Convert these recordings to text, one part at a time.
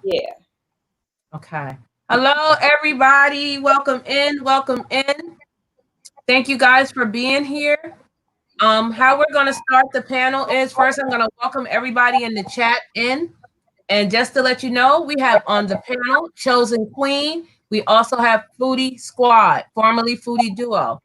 Yeah. Okay. Hello, everybody. Welcome in. Welcome in. Thank you guys for being here. How we're going to start the panel is first, I'm going to welcome everybody in the chat in. And just to let you know, we have on the panel Chosen Queen. We also have Foodie Squad, formerly Foodie Duo.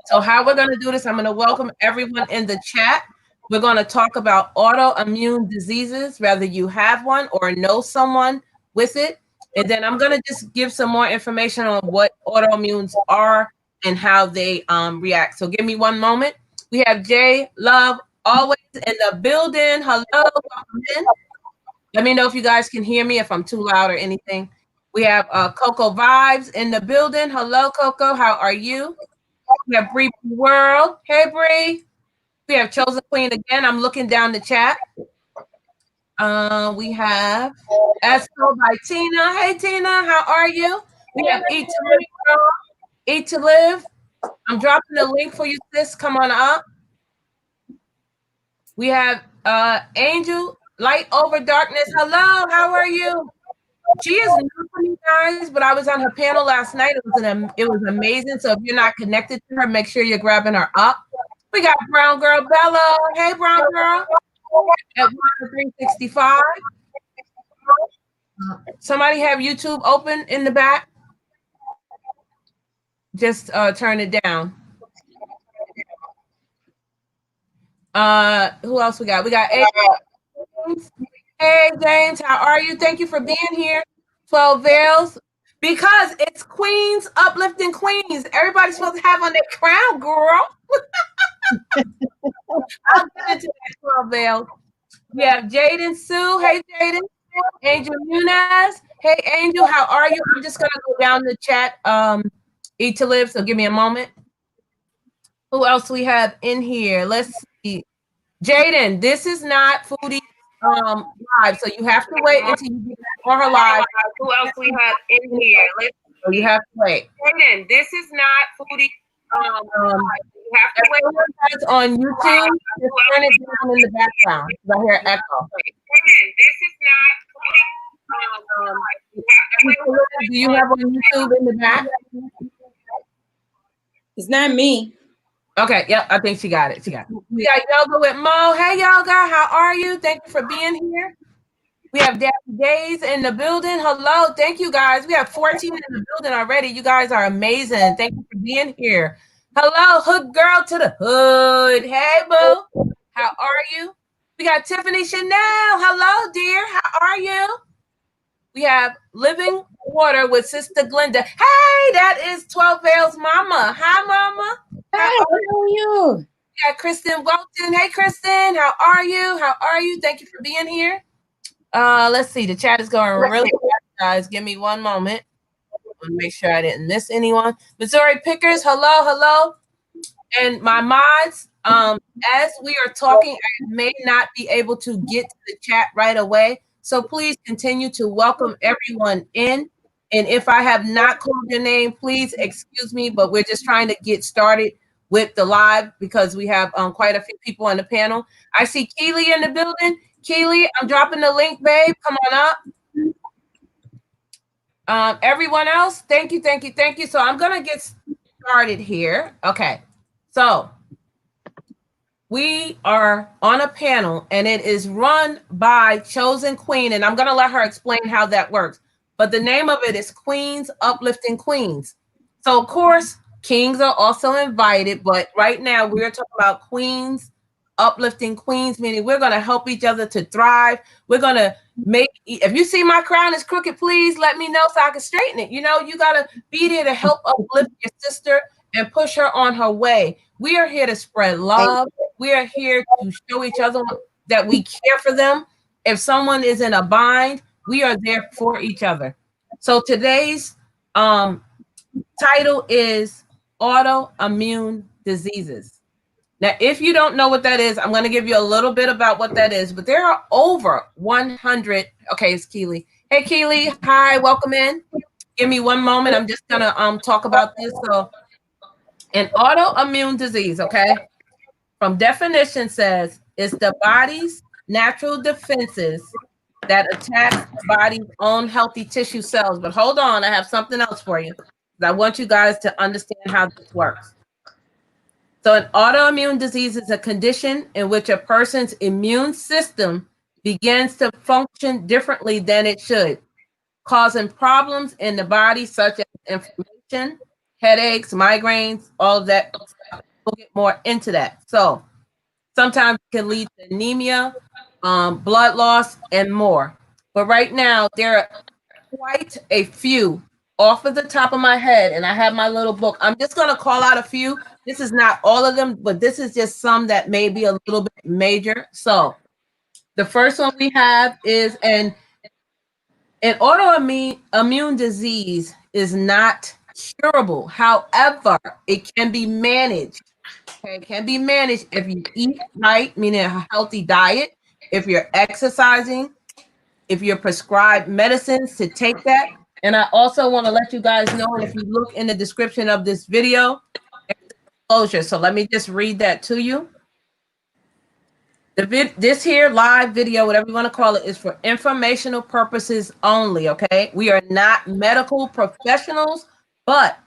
So how we're going to do this, I'm going to welcome everyone in the chat. We're going to talk about autoimmune diseases, whether you have one or know someone with it. And then I'm going to just give some more information on what autoimmunes are and how they react. So give me one moment. We have Jay Love always in the building. Hello, welcome in. Let me know if you guys can hear me, if I'm too loud or anything. We have Coco Vibes in the building. Hello, Coco. How are you? We have Bree World. Hey, Bree. We have Chosen Queen again. I'm looking down the chat. We have Esco by Tina. Hey, Tina. How are you? We have Eat to Live. Girl. Eat to Live. I'm dropping the link for you, sis. Come on up. We have Angel Light Over Darkness. Hello. How are you? She is new to me, guys, but I was on her panel last night. It was amazing. So if you're not connected to her, make sure you're grabbing her up. We got Brown Girl Bella. Hey, Brown Girl. At 365. Somebody have YouTube open in the back. Just turn it down. Who else we got? We got James. Hey, James, how are you? Thank you for being here. 12 Veils. Because it's Queens, uplifting Queens. Everybody's supposed to have on their crown, girl. I'll get into that 12 Veils. We have Jaden Sue. Hey, Jaden. Angel Munez. Hey, Angel, how are you? I'm just going to go down the chat. Eat to Live, so give me a moment. Who else we have in here? Let's see. Jaden, this is not Foodie live, so you have to wait until you get back on her live. Who else we have in here? So you have to wait. Jaden, this is not Foodie. You have to wait on YouTube. Just turn it down in the background. I hear echo. Jaden, this is not Foodie. Do you have on YouTube in the back? It's not me. Okay, yep, I think she got it. We got Yoga with Mo. Hey, Yoga, how are you? Thank you for being here. We have Daddy Days in the building. Hello, thank you guys. We have 14 in the building already. You guys are amazing. Thank you for being here. Hello, Hood Girl to the Hood. Hey, boo. How are you? We got Tiffany Chanel. Hello, dear. How are you? We have Living Water with Sister Glenda. Hey, that is 12 Veils Mama. Hi, Mama. How are you? We got Kristen Walton. Hey, Kristen. How are you? How are you? Thank you for being here. Let's see. The chat is going really fast, guys. Give me one moment. I want to make sure I didn't miss anyone. Missouri Pickers. Hello, hello. And my mods, as we are talking, I may not be able to get to the chat right away. So please continue to welcome everyone in. And if I have not called your name, please excuse me, but we're just trying to get started with the live because we have quite a few people on the panel. I see Keely in the building. Keely, I'm dropping the link, babe. Come on up. Everyone else, thank you. So I'm going to get started here. Okay. So we are on a panel and it is run by Chosen Queen. And I'm going to let her explain how that works. But the name of it is Queens Uplifting Queens. So, of course, kings are also invited. But right now we're talking about Queens Uplifting Queens, meaning we're going to help each other to thrive. We're going to if you see my crown is crooked, please let me know so I can straighten it. You know, you got to be there to help uplift your sister and push her on her way. We are here to spread love. We are here to show each other that we care for them. If someone is in a bind, we are there for each other. So today's title is autoimmune diseases. Now, if you don't know what that is, I'm going to give you a little bit about what that is, but there are over 100. Okay, it's Keely. Hey, Keely. Hi, welcome in. Give me one moment. I'm just going to talk about this. So an autoimmune disease, okay, from definition says it's the body's natural defenses that attacks the body's own healthy tissue cells. But hold on, I have something else for you. I want you guys to understand how this works. So an autoimmune disease is a condition in which a person's immune system begins to function differently than it should, causing problems in the body such as inflammation, headaches, migraines, all of that. We'll get more into that. So sometimes it can lead to anemia, blood loss, and more. But right now, there are quite a few off of the top of my head, and I have my little book. I'm just going to call out a few. This is not all of them, but this is just some that may be a little bit major. So the first one we have is an autoimmune disease is not curable. However, it can be managed. Okay, it can be managed if you eat right, meaning a healthy diet, if you're exercising, if you're prescribed medicines to take that. And I also want to let you guys know, if you look in the description of this video, disclosure. So let me just read that to you. This here live video, whatever you want to call it, is for informational purposes only, okay? We are not medical professionals, but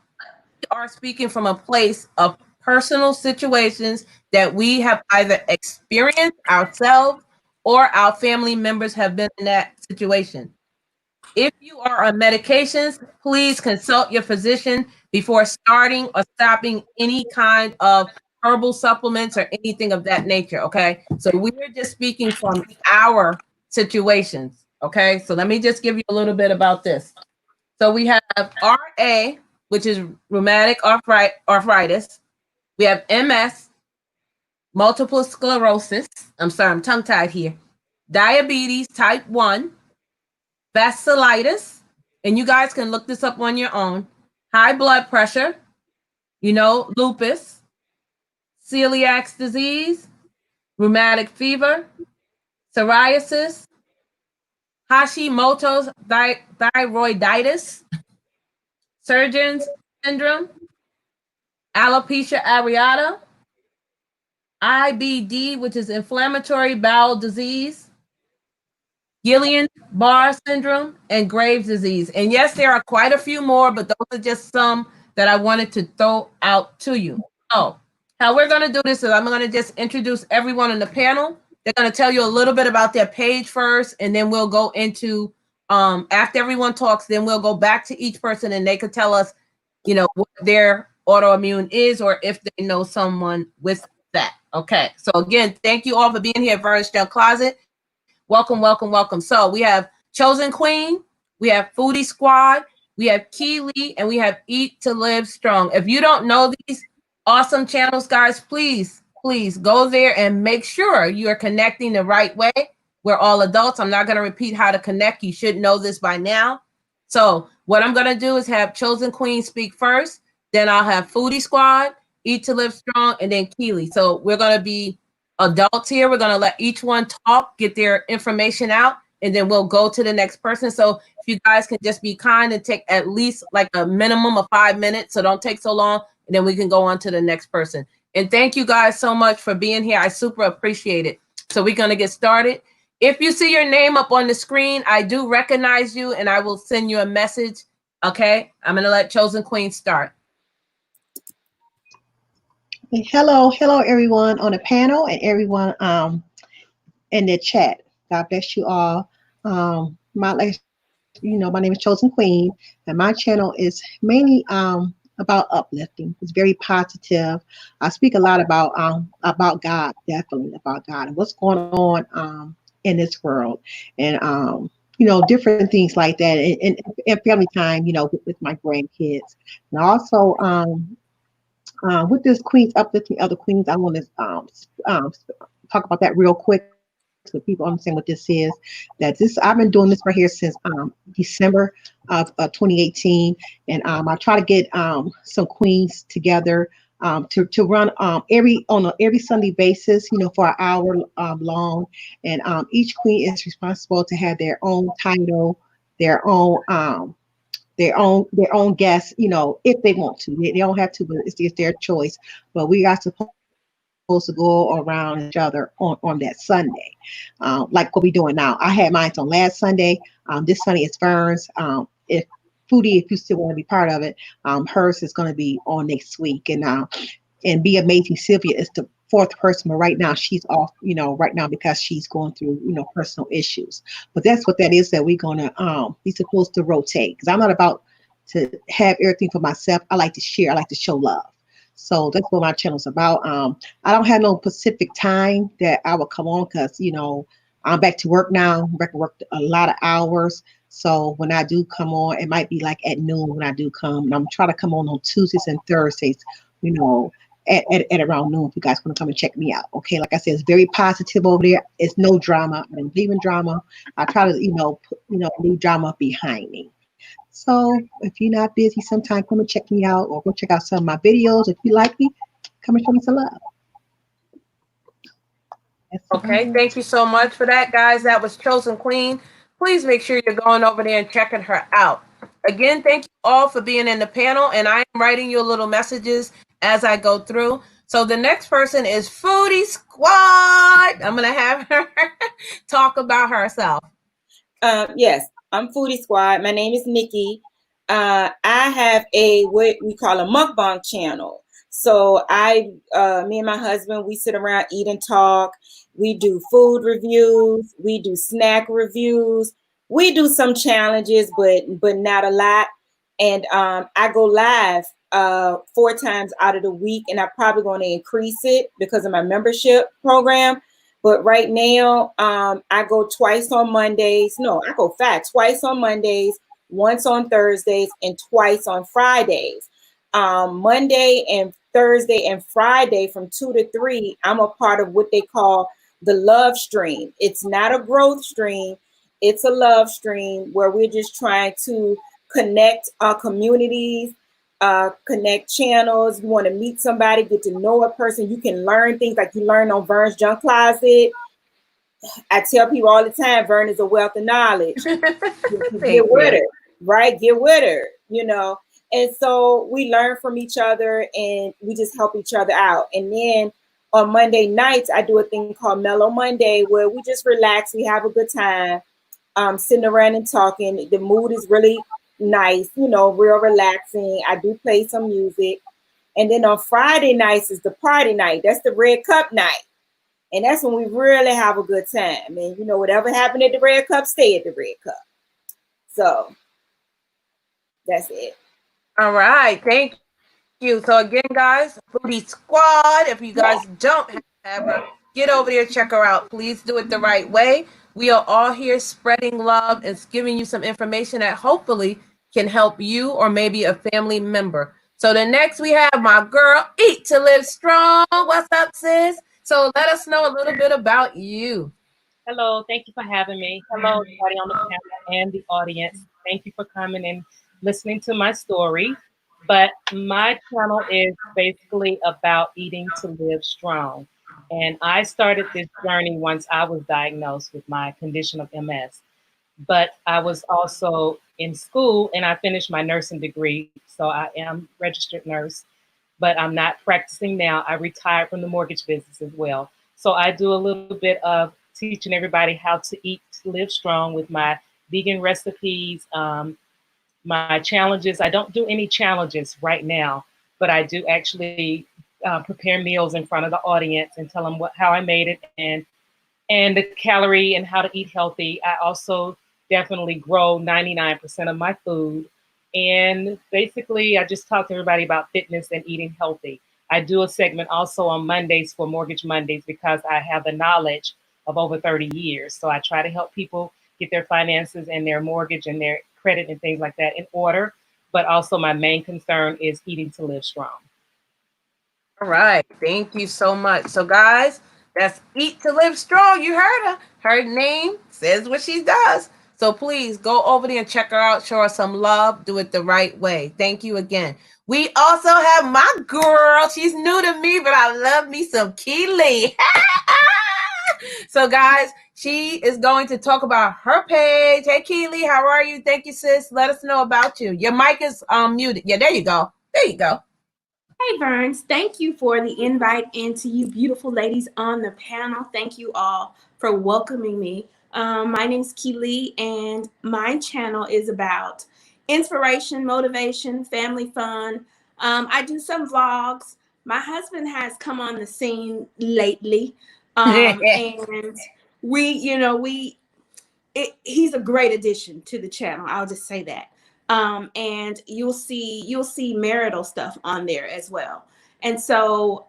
we are speaking from a place of personal situations that we have either experienced ourselves or our family members have been in that situation. If you are on medications, please consult your physician before starting or stopping any kind of herbal supplements or anything of that nature, okay? So we're just speaking from our situations, okay? So let me just give you a little bit about this. So we have RA, which is rheumatic arthritis. We have MS, multiple sclerosis. I'm sorry, I'm tongue-tied here. Diabetes type 1, vasculitis, and you guys can look this up on your own. High blood pressure, lupus, celiac disease, rheumatic fever, psoriasis, Hashimoto's thyroiditis, Sjögren's syndrome, alopecia areata, IBD, which is inflammatory bowel disease, Guillain-Barré syndrome, and Graves' disease. And yes, there are quite a few more, but those are just some that I wanted to throw out to you. So how we're going to do this is I'm going to just introduce everyone on the panel. They're going to tell you a little bit about their page first, and then we'll go into, after everyone talks, then we'll go back to each person and they could tell us, what their autoimmune is or if they know someone with that. Okay. So again, thank you all for being here at Vern's Junk Closet. Welcome, welcome, welcome. So we have Chosen Queen, we have Foodie Squad, we have Keely, and we have Eat to Live Strong. If you don't know these awesome channels, guys, please go there and make sure you are connecting the right way. We're all adults. I'm not going to repeat how to connect. You should know this by now. So what I'm going to do is have Chosen Queen speak first. Then I'll have Foodie Squad, Eat to Live Strong, and then Keely. So we're going to be adults here. We're going to let each one talk, get their information out, and then we'll go to the next person. So if you guys can just be kind and take at least like a minimum of 5 minutes, so don't take so long, and then we can go on to the next person. And thank you guys so much for being here. I super appreciate it. So we're going to get started. If you see your name up on the screen, I do recognize you, and I will send you a message. Okay? I'm going to let Chosen Queen start. Hello, everyone on the panel and everyone in the chat. God bless you all. My name is Chosen Queen, and my channel is mainly about uplifting. It's very positive. I speak a lot about God, definitely about God and what's going on in this world, and different things like that, and family time, with my grandkids, and also with this Queens uplifting other queens. I want to talk about that real quick so people understand what this is. I've been doing this right here since December of 2018, and I try to get some queens together to run on every Sunday basis, for an hour long, and each queen is responsible to have their own title, their own guests, if they want to. They don't have to, but it's their choice. But we are supposed supposed to go around each other on that Sunday, like what we're doing now. I had mine on last Sunday. This Sunday is Vern's. If Foodie, if you still want to be part of it, hers is going to be on next week. And Be Amazing Sylvia is the fourth person, but right now she's off, right now because she's going through, personal issues. But that's what that is, that we're gonna be supposed to rotate, because I'm not about to have everything for myself. I like to share, I like to show love. So that's what my channel's about. I don't have no specific time that I will come on, because I'm back to work now. I'm back to work a lot of hours. So when I do come on, it might be like at noon when I do come. And I'm trying to come on Tuesdays and Thursdays, at around noon, if you guys want to come and check me out. Okay, like I said, it's very positive over there. It's no drama. I don't believe in drama. I try to, leave drama behind me. So if you're not busy, sometime come and check me out, or go check out some of my videos. If you like me, come and show me some love. Okay, thank you so much for that, guys. That was Chosen Queen. Please make sure you're going over there and checking her out. Again, thank you all for being in the panel, and I am writing you little messages as I go through. So the next person is Foodie Squad. I'm going to have her talk about herself. Yes, I'm Foodie Squad. My name is Nikki. I have what we call a mukbang channel. So me and my husband, we sit around, eat and talk. We do food reviews. We do snack reviews. We do some challenges, but not a lot. And I go live 4 times out of the week, and I'm probably going to increase it because of my membership program. But right now, I go twice on Mondays. No, I go twice on Mondays, once on Thursdays, and twice on Fridays. Monday and Thursday and Friday from 2 to 3, I'm a part of what they call the love stream. It's not a growth stream. It's a love stream where we're just trying to connect our communities, connect channels. You want to meet somebody, get to know a person. You can learn things like you learn on Vern's Junk Closet. I tell people all the time, Vern is a wealth of knowledge. Get with her, right? Get with her, And so we learn from each other, and we just help each other out. And then on Monday nights, I do a thing called Mellow Monday, where we just relax. We have a good time, sitting around and talking. The mood is really nice, real relaxing. I do play some music. And then on Friday nights is the party night. That's the Red Cup night. And that's when we really have a good time. And, whatever happened at the Red Cup, stay at the Red Cup. So that's it. All right. Thank you. So again, guys, Foodie Squad, if you guys don't have her, get over there, check her out. Please do it the right way. We are all here spreading love and giving you some information that hopefully can help you or maybe a family member. So the next we have my girl, Eat to Live Strong. What's up, sis? So let us know a little bit about you. Hello, thank you for having me. Hello, everybody on the panel and the audience. Thank you for coming and listening to my story. But my channel is basically about eating to live strong. And I started this journey once I was diagnosed with my condition of MS. But I was also in school, and I finished my nursing degree. So I am a registered nurse, but I'm not practicing now. I retired from the mortgage business as well. So I do a little bit of teaching everybody how to eat to live strong with my vegan recipes, my challenges. I don't do any challenges right now, but I do actually prepare meals in front of the audience and tell them how I made it and the calorie and how to eat healthy. I also definitely grow 99% of my food. And basically, I just talk to everybody about fitness and eating healthy. I do a segment also on Mondays for Mortgage Mondays because I have the knowledge of over 30 years. So I try to help people get their finances and their mortgage and their credit and things like that in order. But also my main concern is eating to live strong. All right. Thank you so much. So guys, that's Eat to Live Strong. You heard her. Her name says what she does. So please go over there and check her out. Show her some love. Do it the right way. Thank you again. We also have my girl. She's new to me, but I love me some Keely. So guys, she is going to talk about her page. Hey, Keely, how are you? Thank you, sis. Let us know about you. Your mic is muted. Yeah, there you go. There you go. Hey, Verns. Thank you for the invite, and to you beautiful ladies on the panel. Thank you all for welcoming me. My name is Keely, and my channel is about inspiration, motivation, family fun. I do some vlogs. My husband has come on the scene lately, and he's a great addition to the channel. I'll just say that. And you'll see marital stuff on there as well. And so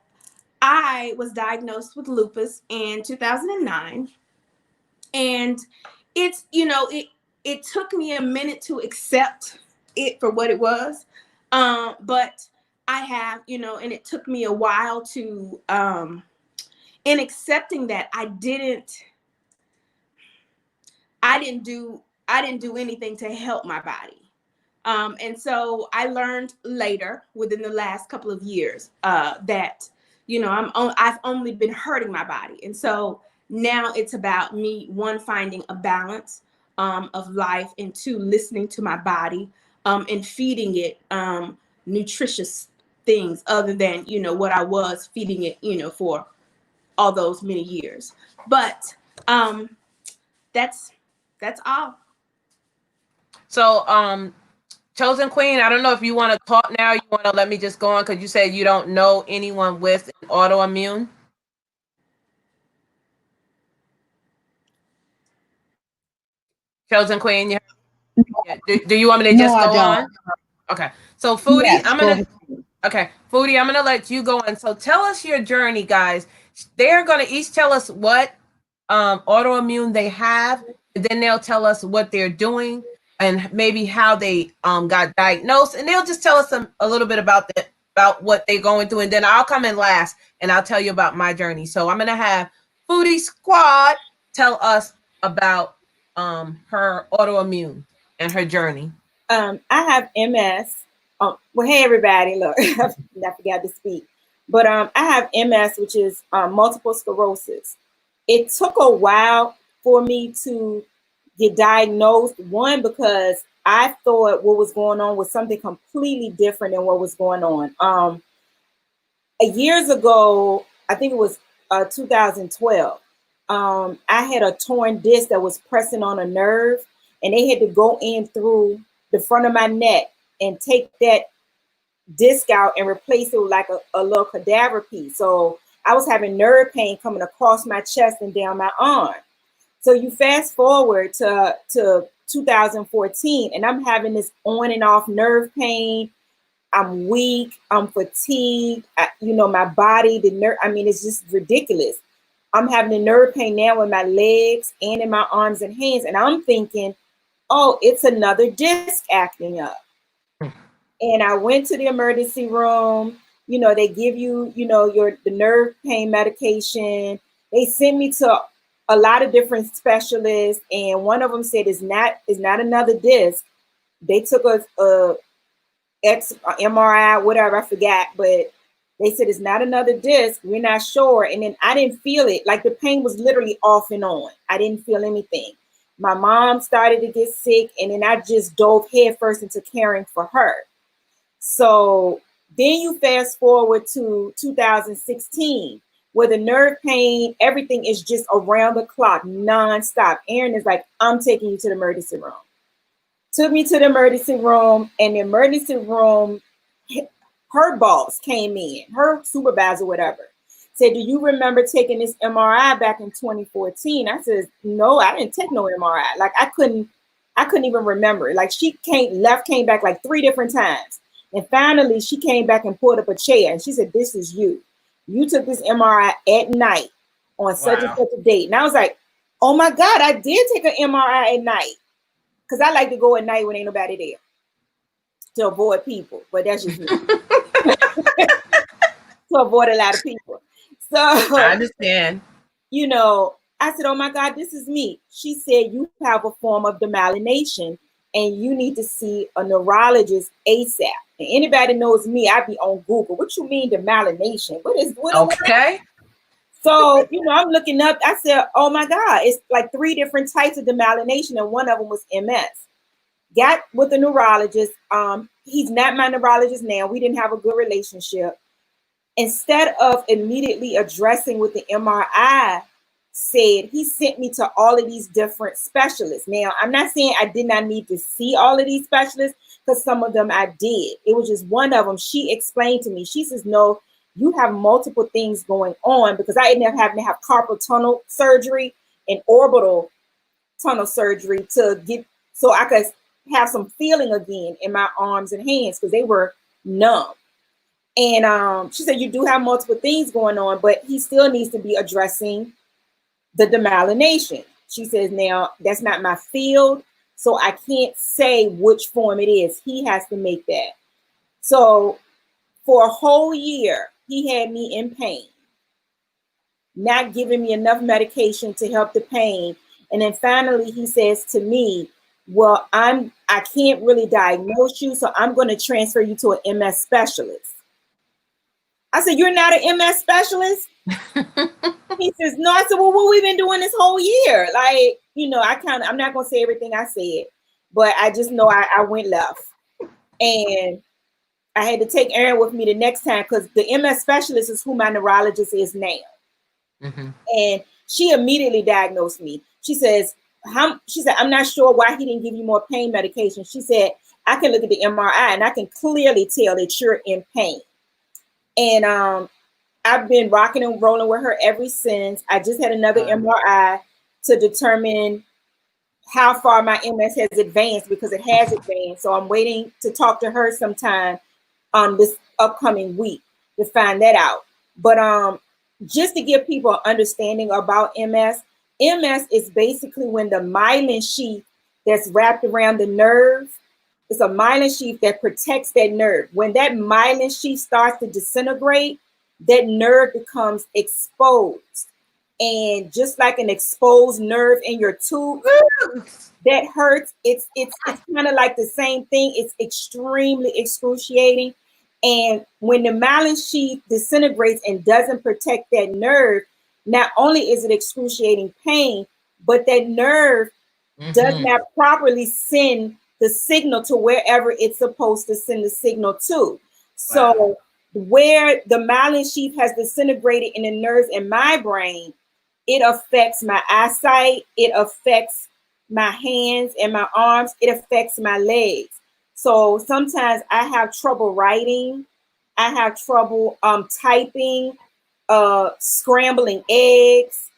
I was diagnosed with lupus in 2009, and it took me a minute to accept it for what it was. But I have, and it took me a while to in accepting that I didn't do anything to help my body. And so I learned later, within the last couple of years, that I've only been hurting my body. And so now it's about me, one, finding a balance of life, and two, listening to my body and feeding it nutritious things other than what I was feeding it for all those many years. But that's all. So, Chosen Queen, I don't know if you want to talk now. You want to let me just go on because you said you don't know anyone with an autoimmune. Chosen Queen, do you want me to just go on? Okay. So Foodie, Yes, Foodie, I'm gonna let you go on. So tell us your journey, guys. They're gonna each tell us what autoimmune they have, and then they'll tell us what they're doing and maybe how they got diagnosed, and they'll just tell us a little bit about what they're going through, and then I'll come in last and I'll tell you about my journey. So I'm gonna have Foodie Squad tell us about her autoimmune and her journey. I have MS. Well, hey everybody, look, I forgot to speak, but I have MS, which is multiple sclerosis. It took a while for me to get diagnosed. One, because I thought what was going on was something completely different than what was going on. Years ago, I think it was 2012. I had a torn disc that was pressing on a nerve, and they had to go in through the front of my neck and take that disc out and replace it with like a little cadaver piece. So I was having nerve pain coming across my chest and down my arm. So you fast forward to 2014, and I'm having this on and off nerve pain. I'm weak. I'm fatigued. My body, the nerve. I mean, it's just ridiculous. I'm having the nerve pain now in my legs and in my arms and hands, and I'm thinking, oh, it's another disc acting up. And I went to the emergency room. They give you, the nerve pain medication. They sent me to a lot of different specialists, and one of them said it's not another disc. They took a MRI, whatever, I forgot, but they said it's not another disc. We're not sure. And then I didn't feel it. Like the pain was literally off and on. I didn't feel anything. My mom started to get sick, and then I just dove headfirst into caring for her. So then you fast forward to 2016, where the nerve pain, everything is just around the clock, nonstop. Aaron is like, I'm taking you to the emergency room. Took me to the emergency room, and the emergency room, her boss came in, her supervisor, whatever, said, do you remember taking this MRI back in 2014? I said, no, I didn't take no MRI. Like I couldn't even remember it. Like she came back like 3 different times. And finally she came back and pulled up a chair, and she said, this is you. You took this MRI at night on such and such a date. And I was like, oh my God, I did take an MRI at night. Because I like to go at night when ain't nobody there to avoid people. But that's just me. To avoid a lot of people. So I understand. I said, oh my God, this is me. She said, you have a form of demyelination and you need to see a neurologist ASAP. And anybody knows me, I be on Google. What you mean demyelination? What okay. So, I'm looking up. I said, oh my God, it's like 3 different types of demyelination, and one of them was MS. got with a neurologist. He's not my neurologist now. We didn't have a good relationship. Instead of immediately addressing with the MRI said, he sent me to all of these different specialists. Now, I'm not saying I did not need to see all of these specialists, because some of them I did. It was just one of them. She explained to me, she says, no, you have multiple things going on, because I ended up having to have carpal tunnel surgery and orbital tunnel surgery to get, so I could have some feeling again in my arms and hands, because they were numb. And she said, you do have multiple things going on, but he still needs to be addressing the demyelination. She says, now that's not my field, so I can't say which form it is. He has to make that. So for a whole year, he had me in pain, not giving me enough medication to help the pain. And then finally he says to me, well, I can't really diagnose you, so I'm going to transfer you to an MS specialist. I said, you're not an MS specialist? He says, no. I said, well, what we've been doing this whole year? Like, you know, I'm not going to say everything I said, but I just know I went left. And I had to take Erin with me the next time, because the MS specialist is who my neurologist is now. Mm-hmm. And she immediately diagnosed me. She said, I'm not sure why he didn't give you more pain medication. She said, I can look at the MRI and I can clearly tell that you're in pain. And I've been rocking and rolling with her ever since. I just had another MRI to determine how far my MS has advanced, because it has advanced. So I'm waiting to talk to her sometime this upcoming week to find that out. But just to give people an understanding about MS is basically when the myelin sheath that's wrapped around the nerve, it's a myelin sheath that protects that nerve. When that myelin sheath starts to disintegrate, that nerve becomes exposed. And just like an exposed nerve in your tooth, that hurts. It's kind of like the same thing. It's extremely excruciating. And when the myelin sheath disintegrates and doesn't protect that nerve, not only is it excruciating pain, but that nerve does not properly send the signal to wherever it's supposed to send the signal to. So where the myelin sheath has disintegrated in the nerves in my brain, it affects my eyesight, it affects my hands and my arms, it affects my legs. So sometimes I have trouble writing, I have trouble typing, scrambling eggs,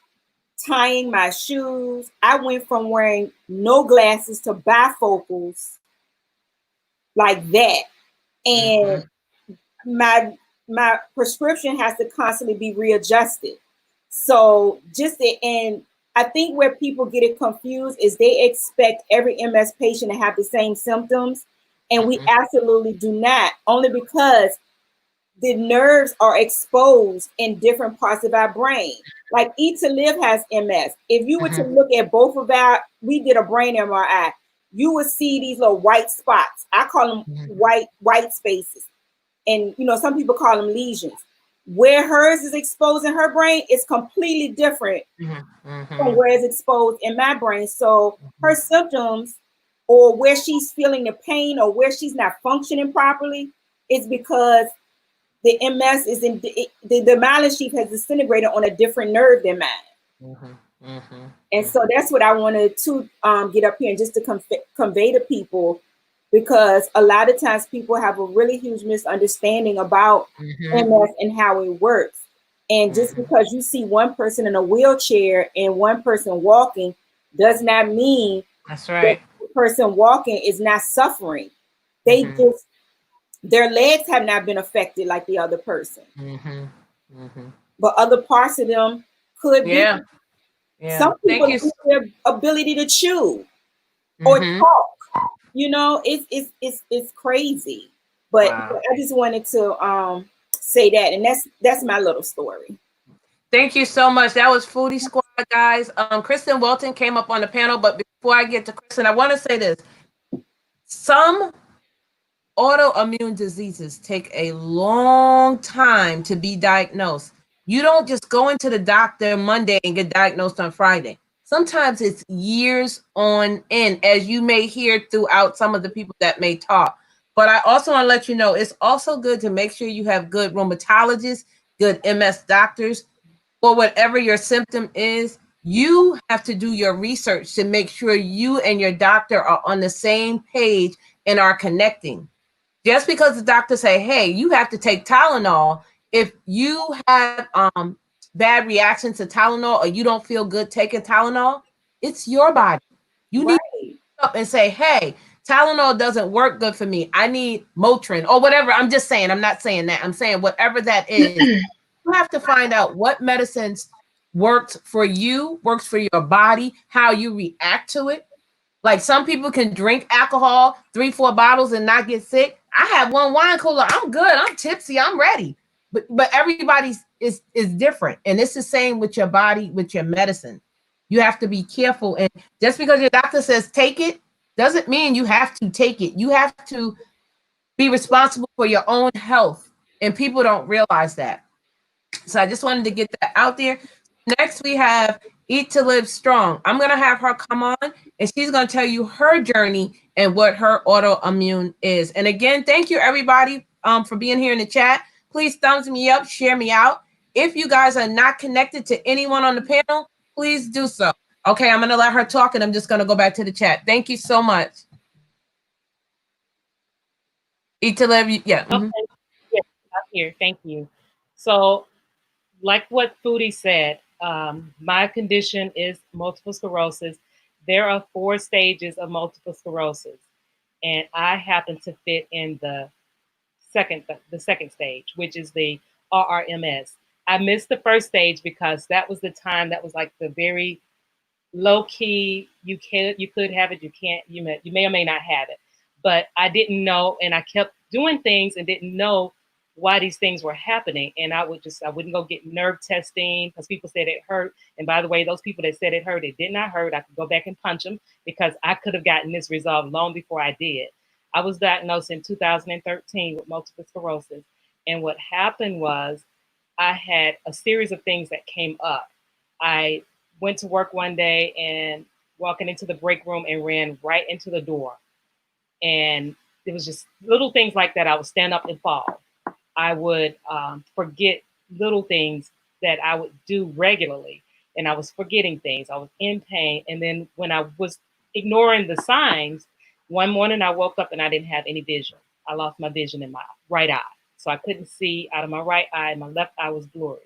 tying my shoes. I went from wearing no glasses to bifocals like that. And my prescription has to constantly be readjusted. So and I think where people get it confused is they expect every MS patient to have the same symptoms. And we absolutely do not, only because the nerves are exposed in different parts of our brain. Like Eat to Live has MS. If you were to look at both of we did a brain MRI, you would see these little white spots. I call them white spaces. And, you know, some people call them lesions. Where hers is exposed in her brain is completely different from where it's exposed in my brain. So her symptoms, or where she's feeling the pain, or where she's not functioning properly, is because the MS is in the myelin sheath has disintegrated on a different nerve than mine. And so that's what I wanted to get up here and just to convey to people, because a lot of times people have a really huge misunderstanding about MS and how it works. And just because you see one person in a wheelchair and one person walking does not mean that's right. That the person walking is not suffering. They just, their legs have not been affected like the other person. But other parts of them could be. Some people lose their ability to chew or talk. You know, it's crazy. But I just wanted to say that, and that's my little story. Thank you so much. That was Foodie Squad, guys. Kristen Welton came up on the panel, but before I get to Kristen, I want to say this. Some autoimmune diseases take a long time to be diagnosed. You don't just go into the doctor Monday and get diagnosed on Friday. Sometimes it's years on end, as you may hear throughout some of the people that may talk. But I also want to let you know, it's also good to make sure you have good rheumatologists, good MS doctors, for whatever your symptom is. You have to do your research to make sure you and your doctor are on the same page and are connecting. Just because the doctor say, hey, you have to take Tylenol, if you have bad reactions to Tylenol or you don't feel good taking Tylenol, it's your body. You need to up and say, hey, Tylenol doesn't work good for me. I need Motrin or whatever. I'm just saying, I'm not saying that. I'm saying whatever that is. You have to find out what medicines works for you, works for your body, how you react to it. Like some people can drink alcohol, 3-4 bottles and not get sick. I have one wine cooler. I'm good. I'm tipsy. I'm ready. But everybody's is different. And it's the same with your body, with your medicine. You have to be careful. And just because your doctor says take it doesn't mean you have to take it. You have to be responsible for your own health. And people don't realize that. So I just wanted to get that out there. Next, we have Eat to Live Strong. I'm going to have her come on, and she's going to tell you her journey and what her autoimmune is. And again, thank you, everybody, for being here in the chat. Please thumbs me up, share me out. If you guys are not connected to anyone on the panel, please do so. Okay, I'm going to let her talk, and I'm just going to go back to the chat. Thank you so much. Eat to Live, yeah. Okay. Yes, I'm here. Thank you. So, like what Foodie said, my condition is multiple sclerosis. There are 4 stages of multiple sclerosis, and I happen to fit in the second stage, which is the RRMS. I missed the first stage because that was the time that was like the very low key. You could have it, you may or may not have it, but I didn't know, and I kept doing things and didn't know why these things were happening. And I wouldn't go get nerve testing because people said it hurt. And by the way, those people that said it hurt, it did not hurt. I could go back and punch them because I could have gotten this resolved long before I did. I was diagnosed in 2013 with multiple sclerosis. And what happened was I had a series of things that came up. I went to work one day and walking into the break room and ran right into the door. And it was just little things like that. I would stand up and fall. I would forget little things that I would do regularly. And I was forgetting things. I was in pain. And then when I was ignoring the signs, one morning I woke up and I didn't have any vision. I lost my vision in my right eye. So I couldn't see out of my right eye. My left eye was blurry.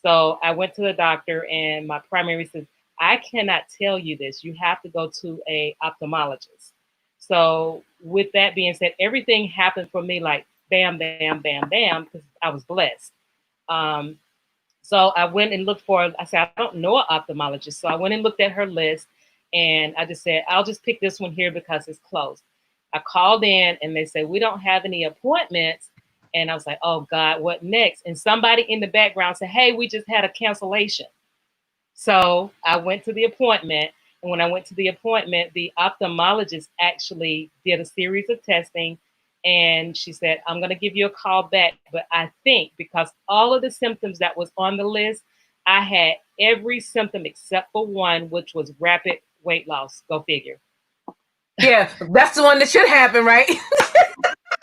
So I went to the doctor and my primary says, I cannot tell you this. You have to go to an ophthalmologist. So with that being said, everything happened for me like bam, bam, bam, bam, because I was blessed. So I went and looked I said, I don't know an ophthalmologist. So I went and looked at her list and I just said, I'll just pick this one here because it's closed. I called in and they said, we don't have any appointments. And I was like, oh God, what next? And somebody in the background said, hey, we just had a cancellation. So I went to the appointment. And when I went to the appointment, the ophthalmologist actually did a series of testing. And she said, I'm going to give you a call back. But I think because all of the symptoms that was on the list, I had every symptom except for one, which was rapid weight loss. Go figure. Yeah, that's the one that should happen, right?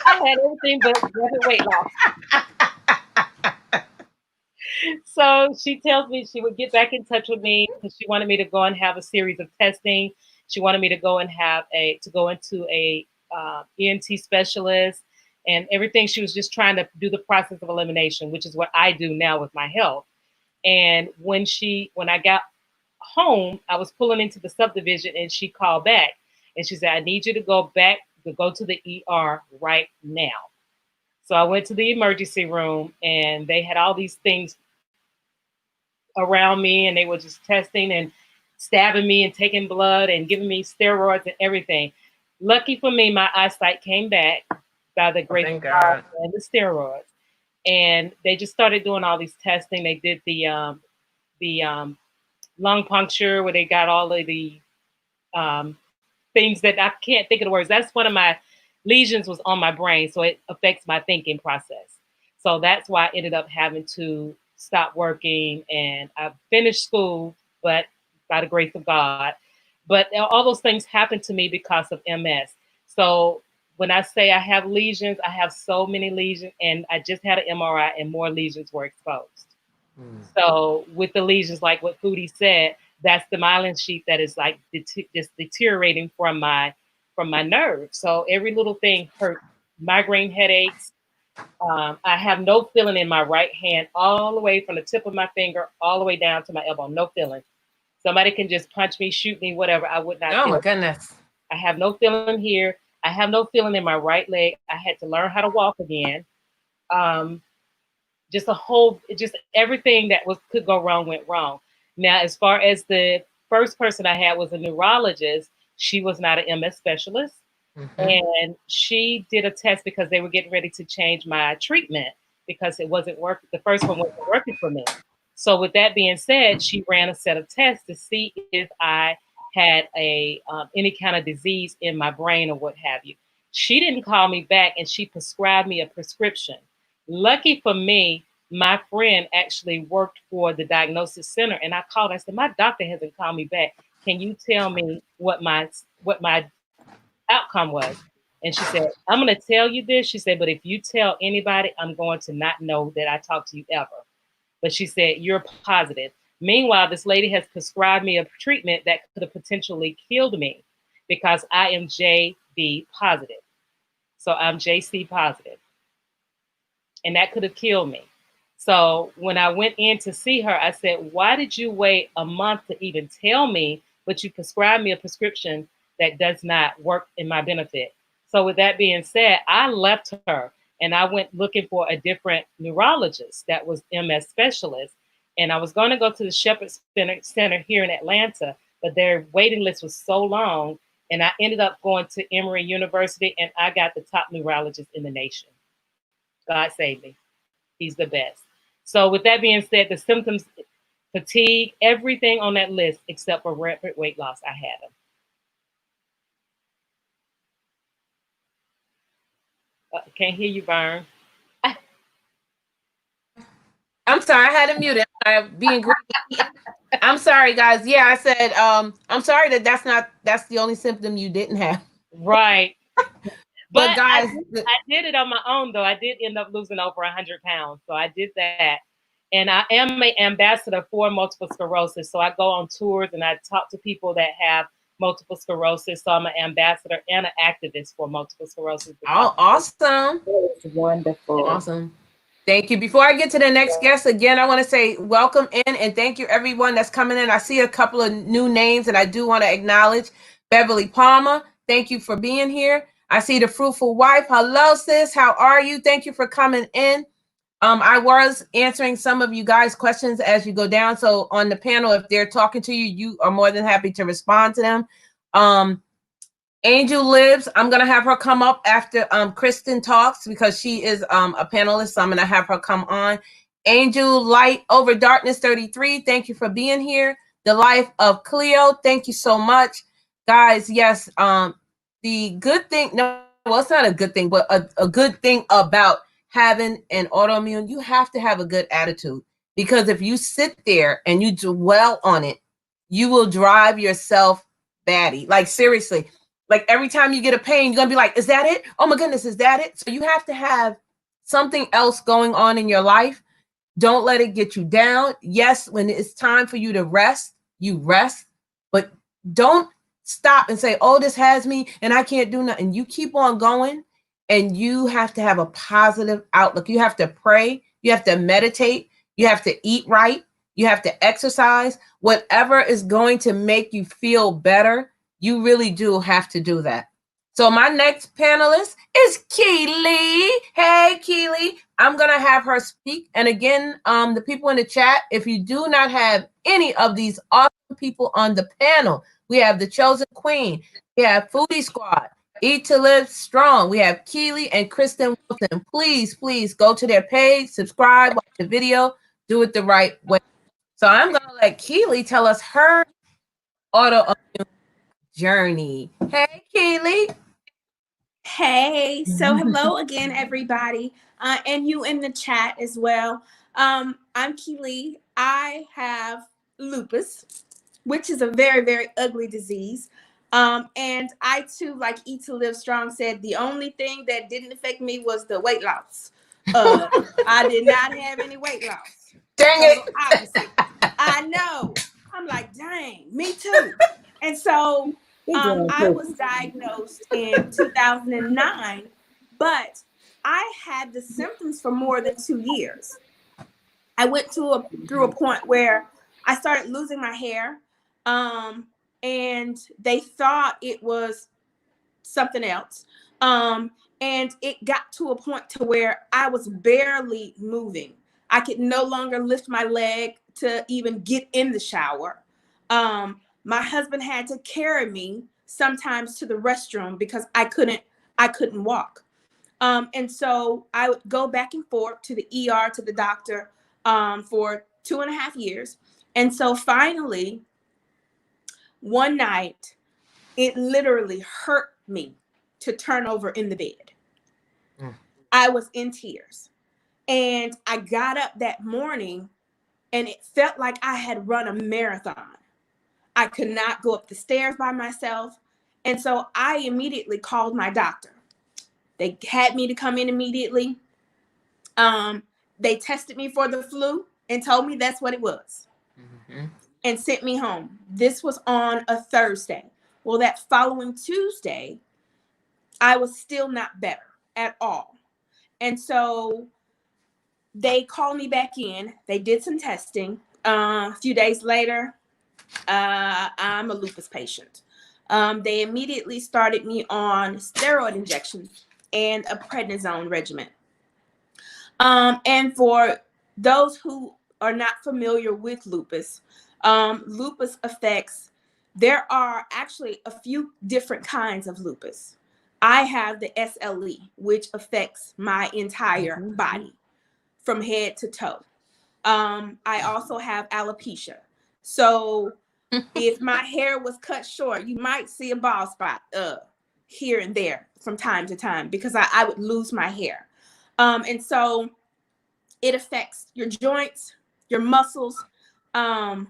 I had everything but rapid weight loss. So she tells me she would get back in touch with me because she wanted me to go and have a series of testing. She wanted me to go and go into a ENT specialist and everything. She was just trying to do the process of elimination, which is what I do now with my health. And when I got home, I was pulling into the subdivision and she called back and she said, I need you to go to the ER right now. So I went to the emergency room and they had all these things around me and they were just testing and stabbing me and taking blood and giving me steroids and everything. Lucky for me, my eyesight came back by the grace of God and the steroids. And they just started doing all these testing. They did the lung puncture where they got all of the things that I can't think of the words. That's one of my lesions was on my brain. So it affects my thinking process. So that's why I ended up having to stop working and I finished school, but by the grace of God. But all those things happened to me because of MS. So when I say I have lesions, I have so many lesions, and I just had an MRI and more lesions were exposed. So with the lesions, like what Foodie said, that's the myelin sheath that is like just deteriorating from my nerve. So every little thing hurt. Migraine headaches. I have no feeling in my right hand, all the way from the tip of my finger all the way down to my elbow. No feeling. Somebody can just punch me, shoot me, whatever. I would not. Oh feel my it. goodness. I have no feeling here. I have no feeling in my right leg. I had to learn how to walk again. Just everything that could go wrong went wrong. Now, as far as the first person I had was a neurologist. She was not an MS specialist. And she did a test because they were getting ready to change my treatment because it wasn't working. The first one wasn't working for me. So with that being said, she ran a set of tests to see if I had any kind of disease in my brain or what have you. She didn't call me back, and she prescribed me a prescription. Lucky for me, my friend actually worked for the diagnosis center, and I called. I said, my doctor hasn't called me back. Can you tell me what my outcome was? And she said, I'm going to tell you this. She said, but if you tell anybody, I'm going to not know that I talked to you ever. But she said, you're positive. Meanwhile, this lady has prescribed me a treatment that could have potentially killed me because I am JB positive. So I'm JC positive. And that could have killed me. So when I went in to see her, I said, why did you wait a month to even tell me, but you prescribed me a prescription that does not work in my benefit? So with that being said, I left her and I went looking for a different neurologist that was MS specialist. And I was going to go to the Shepherd Center here in Atlanta, but their waiting list was so long. And I ended up going to Emory University, and I got the top neurologist in the nation. God save me. He's the best. So with that being said, the symptoms, fatigue, everything on that list except for rapid weight loss, I had them. Can't hear you, Vern. I'm sorry, I had to mute it. I'm being greedy. I'm sorry, guys. Yeah, I said, I'm sorry that's the only symptom you didn't have. Right. But guys, I did it on my own, though. I did end up losing over 100 pounds. So I did that. And I am an ambassador for multiple sclerosis. So I go on tours and I talk to people that have multiple sclerosis. So I'm an ambassador and an activist for multiple sclerosis. Oh, awesome. It's wonderful. Awesome. Thank you. Before I get to the next guest, again, I want to say welcome in and thank you everyone that's coming in. I see a couple of new names and I do want to acknowledge Beverly Palmer. Thank you for being here. I see the Fruitful Wife. Hello, sis. How are you? Thank you for coming in. I was answering some of you guys' questions as you go down. So on the panel, if they're talking to you, you are more than happy to respond to them. Angel Lives. I'm going to have her come up after Kristen talks because she is a panelist. So I'm going to have her come on. Angel Light Over Darkness 33. Thank you for being here. The Life of Cleo. Thank you so much. Guys, yes. The good thing. No, well, it's not a good thing, but a good thing about having an autoimmune, you have to have a good attitude. Because if you sit there and you dwell on it, you will drive yourself batty. Like, seriously. Like every time you get a pain, you're going to be like, is that it? Oh my goodness, is that it? So you have to have something else going on in your life. Don't let it get you down. Yes, when it's time for you to rest, you rest. But don't stop and say, oh, this has me and I can't do nothing. You keep on going and you have to have a positive outlook. You have to pray. You have to meditate. You have to eat right. You have to exercise. Whatever is going to make you feel better, you really do have to do that. So my next panelist is Keely. Hey, Keely. I'm going to have her speak. And again, the people in the chat, if you do not have any of these awesome people on the panel, we have the Chosen Queen. We have Foodie Squad. Eat to Live Strong. We have Keely and Kristen Wilson. Please, please go to their page, subscribe, watch the video, do it the right way. So I'm going to let Keely tell us her autoimmune journey. Hey, Keely. Hey, so hello again, everybody, and you in the chat as well. I'm Keely. I have lupus, which is a very, very ugly disease. And I too, like Eat to Live Strong said, the only thing that didn't affect me was the weight loss. I did not have any weight loss. Dang Total it. opposite. I know. I'm like, dang, me too. And so I was diagnosed in 2009, but I had the symptoms for more than 2 years. I went through a point where I started losing my hair, and they thought it was something else. And it got to a point to where I was barely moving. I could no longer lift my leg to even get in the shower. My husband had to carry me sometimes to the restroom because I couldn't walk. And so I would go back and forth to the ER, to the doctor, for 2.5 years. And so finally, one night, it literally hurt me to turn over in the bed. I was in tears. And I got up that morning and it felt like I had run a marathon. I could not go up the stairs by myself. And so I immediately called my doctor. They had me to come in immediately. They tested me for the flu and told me that's what it was, and sent me home. This was on a Thursday. Well, that following Tuesday, I was still not better at all. And so they called me back in. They did some testing. A few days later, I'm a lupus patient. They immediately started me on steroid injections and a prednisone regimen. And for those who are not familiar with lupus, lupus affects, there are actually a few different kinds of lupus. I have the SLE, which affects my entire body from head to toe. I also have alopecia. So if my hair was cut short, you might see a bald spot here and there from time to time because I would lose my hair. And so it affects your joints, your muscles. I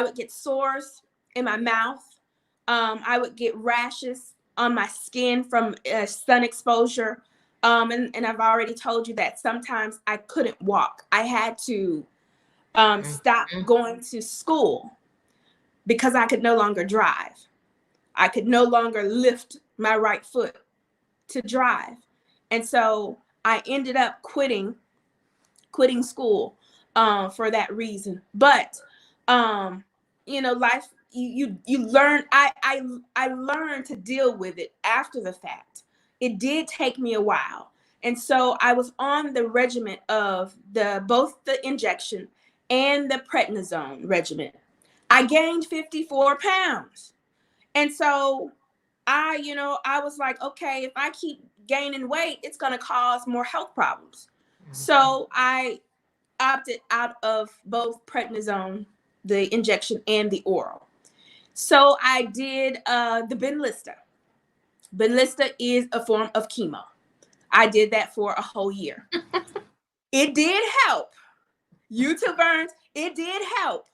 would get sores in my mouth. I would get rashes on my skin from sun exposure. And I've already told you that sometimes I couldn't walk. I had to stop going to school because I could no longer drive. I could no longer lift my right foot to drive. And so I ended up quitting school for that reason. But life, you learn. I learned to deal with it after the fact. It did take me a while. And so I was on the regimen of both the injection and the prednisone regimen. I gained 54 pounds. And so I was like, okay, if I keep gaining weight, it's going to cause more health problems. So I opted out of both prednisone, the injection, and the oral. So I did the Benlysta. Benlysta is a form of chemo. I did that for a whole year. It did help. YouTubers, it did help.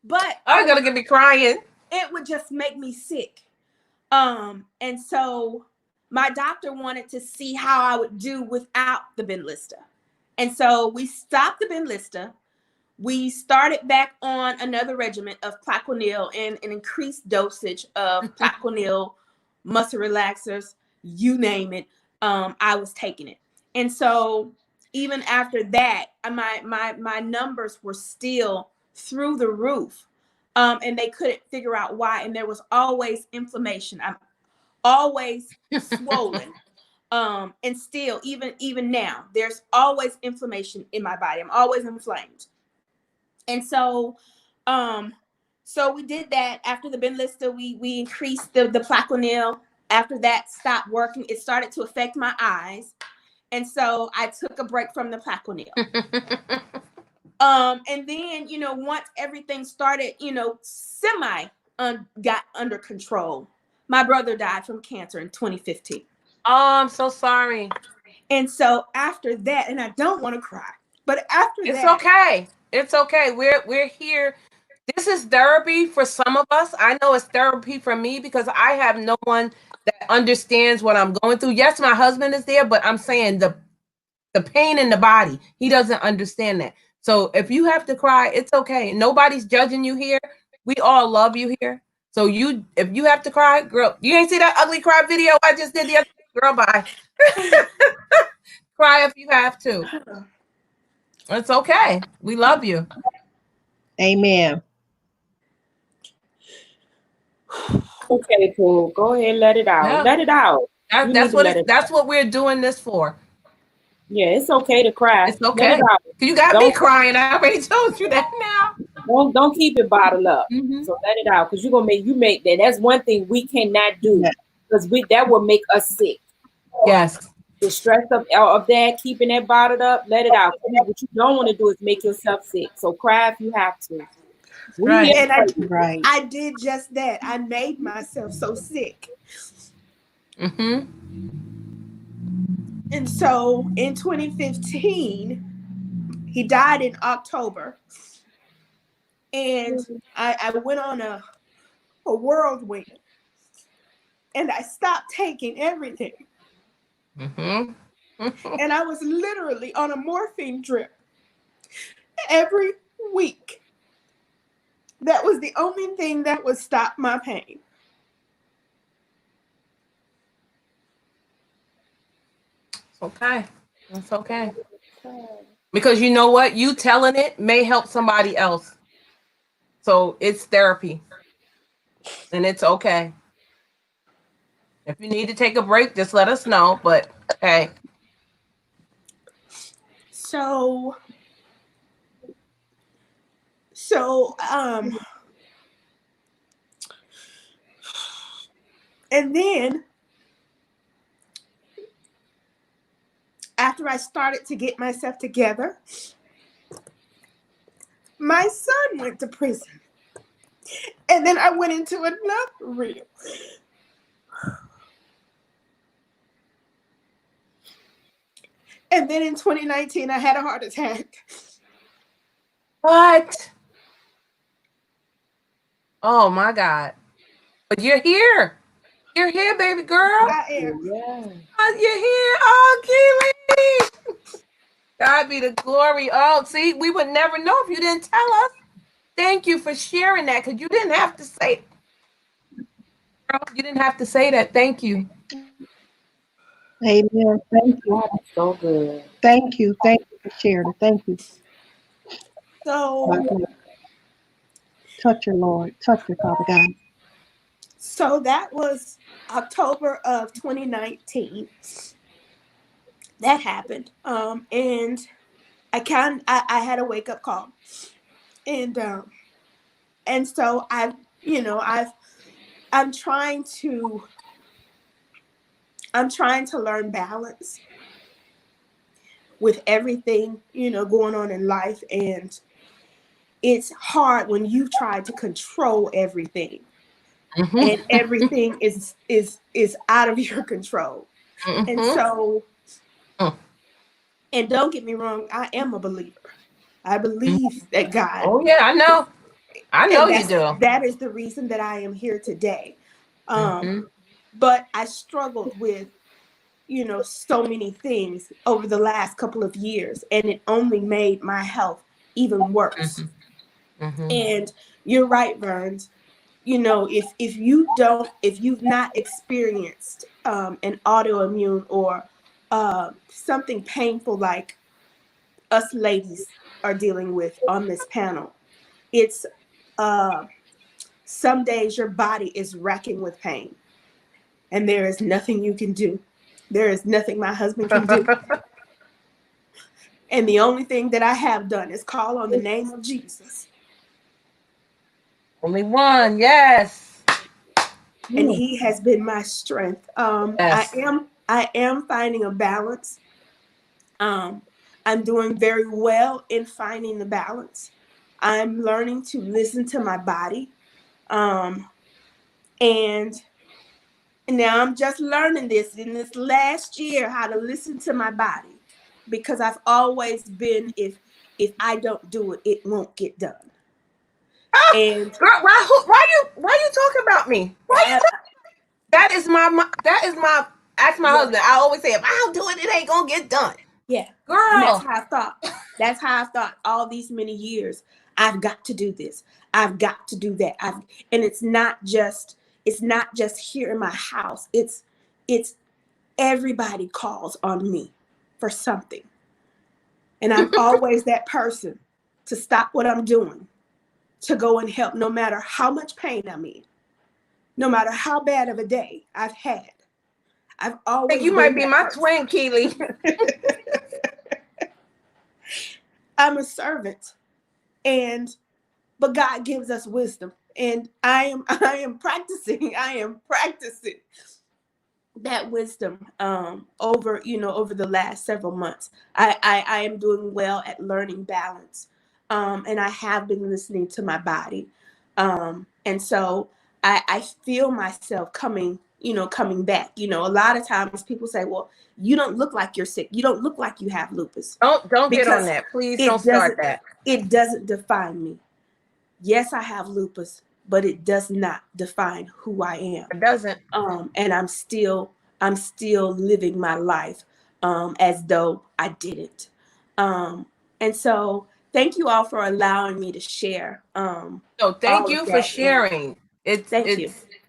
But I'm going to get me crying. It would just make me sick. And so my doctor wanted to see how I would do without the Benlysta. And so we stopped the Benlysta. We started back on another regimen of Plaquenil and an increased dosage of Plaquenil, muscle relaxers, you name it. I was taking it. And so even after that, my numbers were still through the roof. And they couldn't figure out why. And there was always inflammation. I'm always swollen. And still, even now, there's always inflammation in my body. I'm always inflamed. And so, so we did that. After the Benlysta, we increased the Plaquenil. After that stopped working, it started to affect my eyes. And so I took a break from the Plaquenil. And then, once everything started, got under control, my brother died from cancer in 2015. Oh, I'm so sorry. And so after that, and I don't want to cry, but after it's that. Okay. It's okay. We're here this is therapy for some of us. I know it's therapy for me because I have no one that understands what I'm going through. Yes, my husband is there, but I'm saying the pain in the body, he doesn't understand that. So if you have to cry, it's okay. Nobody's judging you here. We all love you here. So if you have to cry, girl, you ain't see that ugly cry video I just did the other day? Girl, bye. Cry if you have to. It's okay. We love you. Amen. Okay, cool. Go ahead, let it out. Yeah. Let it out. That's what we're doing this for. Yeah, it's okay to cry. It's okay. Let it out. You got me crying. I already told you that now. Don't keep it bottled up. So let it out, because you're gonna make that. That's one thing we cannot do, because that will make us sick. Yes. The stress of that, keeping that bottled up, let it out. What you don't want to do is make yourself sick. So cry if you have to. Right. And I did just that. I made myself so sick. Mm-hmm. And so in 2015, he died in October. And I went on a whirlwind. And I stopped taking everything. Mm-hmm. And I was literally on a morphine drip every week. That was the only thing that would stop my pain. Okay. That's okay. Because you know what? You telling it may help somebody else. So it's therapy. And it's okay. If you need to take a break, just let us know. But hey. So and then after I started to get myself together, my son went to prison. And then I went into another reel. And then in 2019, I had a heart attack. What? Oh my God. But you're here. You're here, baby girl. I am. Yeah. You're here. Oh, Keely. God be the glory. Oh, see, we would never know if you didn't tell us. Thank you for sharing that, because you didn't have to say. Girl, you didn't have to say that. Thank you. Amen. Thank you. Oh, that's so good. Thank you. Thank you for sharing it. Thank you. So, touch your Lord. Touch your Father God. So that was October of 2019. That happened. And I had a wake up call. And so I'm trying to learn balance with everything, going on in life. And it's hard when you try to control everything. Mm-hmm. And everything is out of your control. Mm-hmm. And so, and don't get me wrong, I am a believer. I believe that God. Oh yeah, I know. I know you do. That is the reason that I am here today. But I struggled with, so many things over the last couple of years, and it only made my health even worse. And you're right, Verns. If you've not experienced an autoimmune or something painful like us ladies are dealing with on this panel, it's some days your body is racking with pain, and there is nothing you can do. There is nothing my husband can do. And the only thing that I have done is call on the name of Jesus. Only one, yes. And he has been my strength. Yes. I am finding a balance. I'm doing very well in finding the balance. I'm learning to listen to my body. And now I'm just learning this in this last year, how to listen to my body, because I've always been, if I don't do it, it won't get done. And Girl, why you talking about me? That is my ask my husband. I always say, if I don't do it, it ain't gonna get done. Yeah. Girl. And that's how I thought. That's how I thought all these many years. I've got to do this. I've got to do that. And it's not just here in my house. It's everybody calls on me for something. And I'm always that person to stop what I'm doing, to go and help, no matter how much pain I'm in, no matter how bad of a day I've had. I've always you might be my twin, Keely. I'm a servant, but God gives us wisdom, and I am practicing that wisdom over the last several months. I am doing well at learning balance, and I have been listening to my body, and so I feel myself coming back. A lot of times people say, well, you don't look like you're sick. You don't look like you have lupus. Don't get on that. Please don't start that. It doesn't define me. Yes, I have lupus, but it does not define who I am. It doesn't. And I'm still living my life as though I didn't. And so thank you all for allowing me to share. So thank you for sharing. It's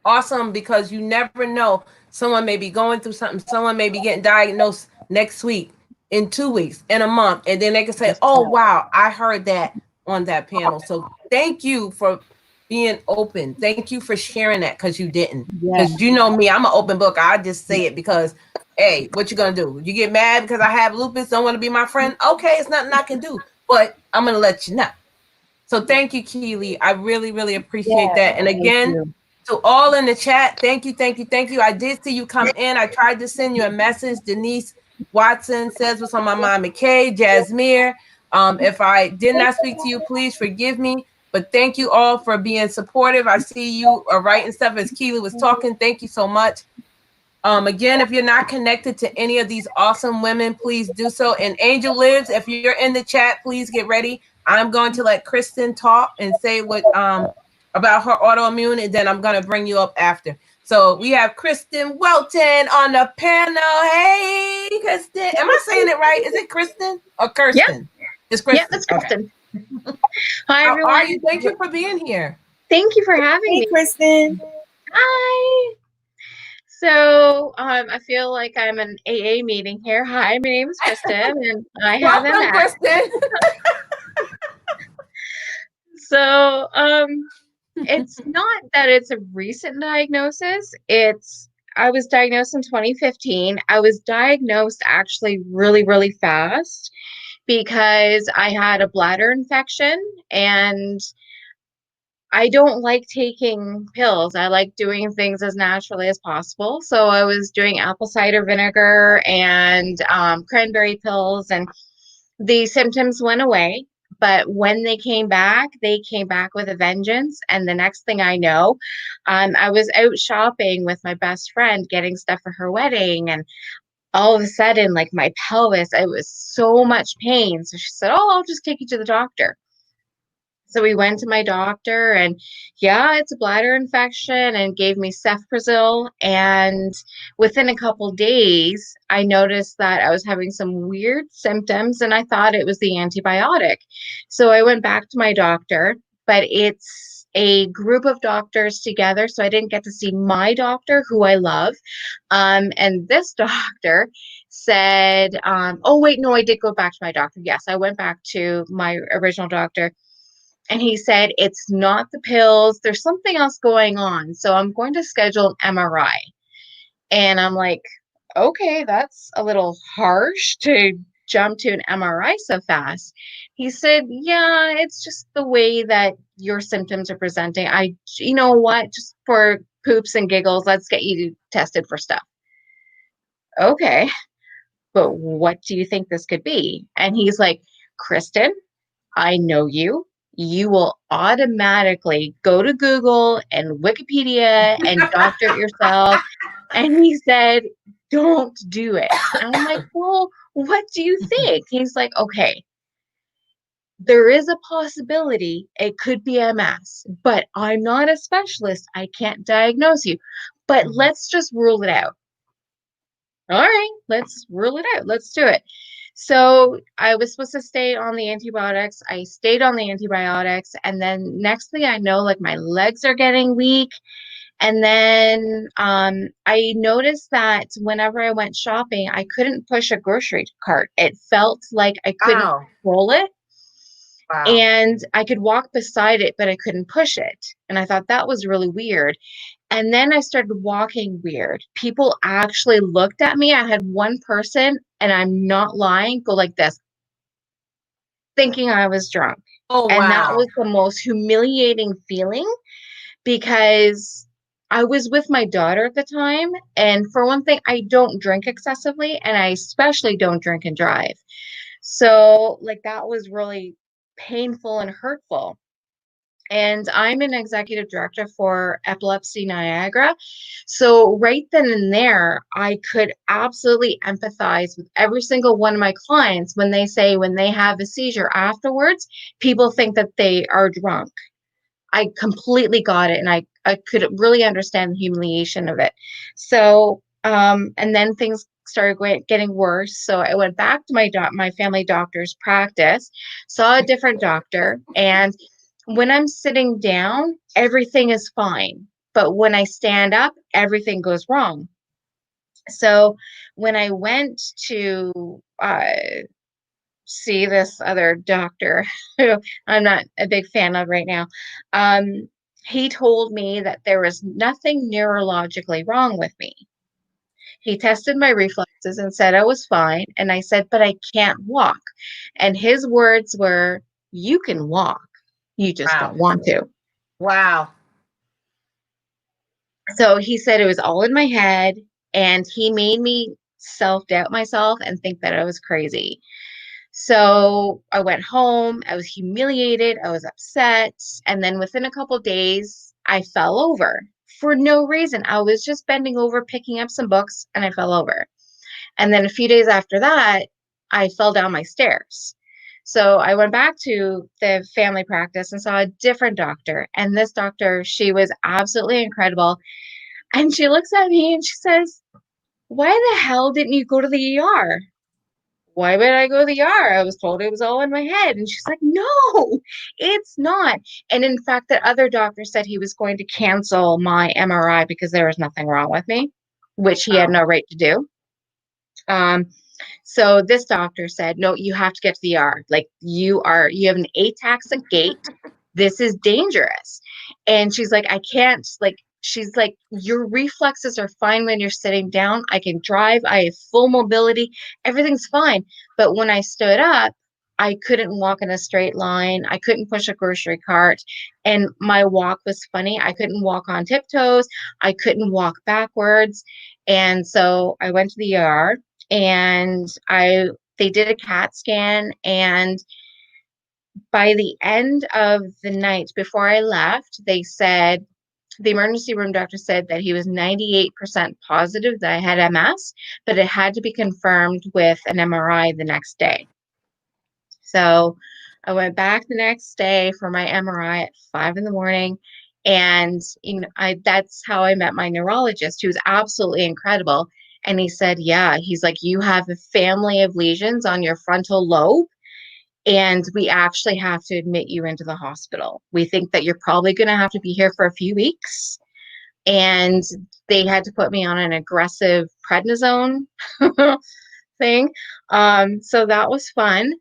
awesome, because you never know. Someone may be going through something. Someone may be getting diagnosed next week, in 2 weeks, in a month. And then they can say, oh, wow, I heard that on that panel. So thank you for being open. Thank you for sharing that, because you didn't. Because you know me, I'm an open book. I just say it because, hey, what you going to do? You get mad because I have lupus, don't want to be my friend? Okay, it's nothing I can do. But I'm going to let you know. So thank you, Keely. I really, really appreciate that. And again, to all in the chat, thank you, thank you, thank you. I did see you come in. I tried to send you a message. Denise Watson says what's on my mind. McKay, Jasmine. If I did not speak to you, please forgive me. But thank you all for being supportive. I see you are writing stuff as Keely was talking. Thank you so much. Again, if you're not connected to any of these awesome women, please do so. And Angel Lives, if you're in the chat, please get ready. I'm going to let Kristen talk and say what about her autoimmune, and then I'm going to bring you up after. So we have Kristen Welton on the panel. Hey, Kristen. Am I saying it right? Is it Kristen or Kirsten? Yeah. It's Kristen. Yeah, it's Kristen. Okay. Hi, everyone. How are you? Thank you for being here. Thank you for having me. Kristen. Hi. So I feel like I'm an AA meeting here. Hi, my name is Kristen, and I have Welcome, Kristen. So it's not that it's a recent diagnosis. I was diagnosed in 2015. I was diagnosed actually really, really fast because I had a bladder infection, and I don't like taking pills. I like doing things as naturally as possible. So I was doing apple cider vinegar and cranberry pills, and the symptoms went away. But when they came back with a vengeance. And the next thing I know, I was out shopping with my best friend, getting stuff for her wedding. And all of a sudden, like my pelvis, it was so much pain. So she said, oh, I'll just take you to the doctor. So we went to my doctor, and yeah, it's a bladder infection, and gave me cefprozil. And within a couple days, I noticed that I was having some weird symptoms, and I thought it was the antibiotic. So I went back to my doctor, but it's a group of doctors together. So I didn't get to see my doctor, who I love. And this doctor said, oh, wait, no, I did go back to my doctor. Yes, I went back to my original doctor. And he said, it's not the pills. There's something else going on. So I'm going to schedule an MRI. And I'm like, okay, that's a little harsh to jump to an MRI so fast. He said, yeah, it's just the way that your symptoms are presenting. You know what, just for poops and giggles, let's get you tested for stuff. Okay, but what do you think this could be? And he's like, Kristen, I know you. You will automatically go to Google and Wikipedia and doctor it yourself. And he said, don't do it. And I'm like, well, what do you think? He's like, okay, there is a possibility it could be MS, but I'm not a specialist. I can't diagnose you, but let's just rule it out. All right, let's rule it out. Let's do it. So I was supposed to stay on the antibiotics. I stayed on the antibiotics. And then next thing I know, like my legs are getting weak. And then I noticed that whenever I went shopping, I couldn't push a grocery cart. It felt like I couldn't control it. Wow. And I could walk beside it, but I couldn't push it. And I thought that was really weird. And then I started walking weird. People actually looked at me. I had one person, and I'm not lying, go like this, thinking I was drunk. Oh, And that wow. was the most humiliating feeling because I was with my daughter at the time. And for one thing, I don't drink excessively, and I especially don't drink and drive. So, like, that was really painful and hurtful. And I'm an executive director for Epilepsy Niagara. So right then and there, I could absolutely empathize with every single one of my clients when they say when they have a seizure afterwards, people think that they are drunk. I completely got it, and I could really understand the humiliation of it. So, and then things started getting worse. So I went back to my family doctor's practice, saw a different doctor, and when I'm sitting down, everything is fine. But when I stand up, everything goes wrong. So when I went to see this other doctor, who I'm not a big fan of right now, he told me that there was nothing neurologically wrong with me. He tested my reflexes and said I was fine. And I said, but I can't walk. And his words were, you can walk. You just don't want to. Wow. So he said it was all in my head, and he made me self-doubt myself and think that I was crazy. So I went home, I was humiliated, I was upset, and then within a couple days, I fell over for no reason. I was just bending over, picking up some books, and I fell over. And then a few days after that, I fell down my stairs. So I went back to the family practice and saw a different doctor. And this doctor, she was absolutely incredible. And she looks at me and she says, why the hell didn't you go to the ER? Why would I go to the ER? I was told it was all in my head. And she's like, no, it's not. And in fact, the other doctor said he was going to cancel my MRI because there was nothing wrong with me, which he had no right to do. So this doctor said, no, you have to get to the ER. Like you have an ataxic gait. This is dangerous. And she's like, I can't, like, she's like, your reflexes are fine when you're sitting down. I can drive. I have full mobility. Everything's fine. But when I stood up, I couldn't walk in a straight line. I couldn't push a grocery cart. And my walk was funny. I couldn't walk on tiptoes. I couldn't walk backwards. And so I went to the ER, and they did a CAT scan, and by the end of the night before I left, they said, the emergency room doctor said that he was 98% positive that I had MS, but it had to be confirmed with an MRI the next day. So I went back the next day for my MRI at 5 a.m. And that's how I met my neurologist, who was absolutely incredible. And he said, yeah, he's like, you have a family of lesions on your frontal lobe, and we actually have to admit you into the hospital. We think that you're probably going to have to be here for a few weeks. And they had to put me on an aggressive prednisone thing. So that was fun.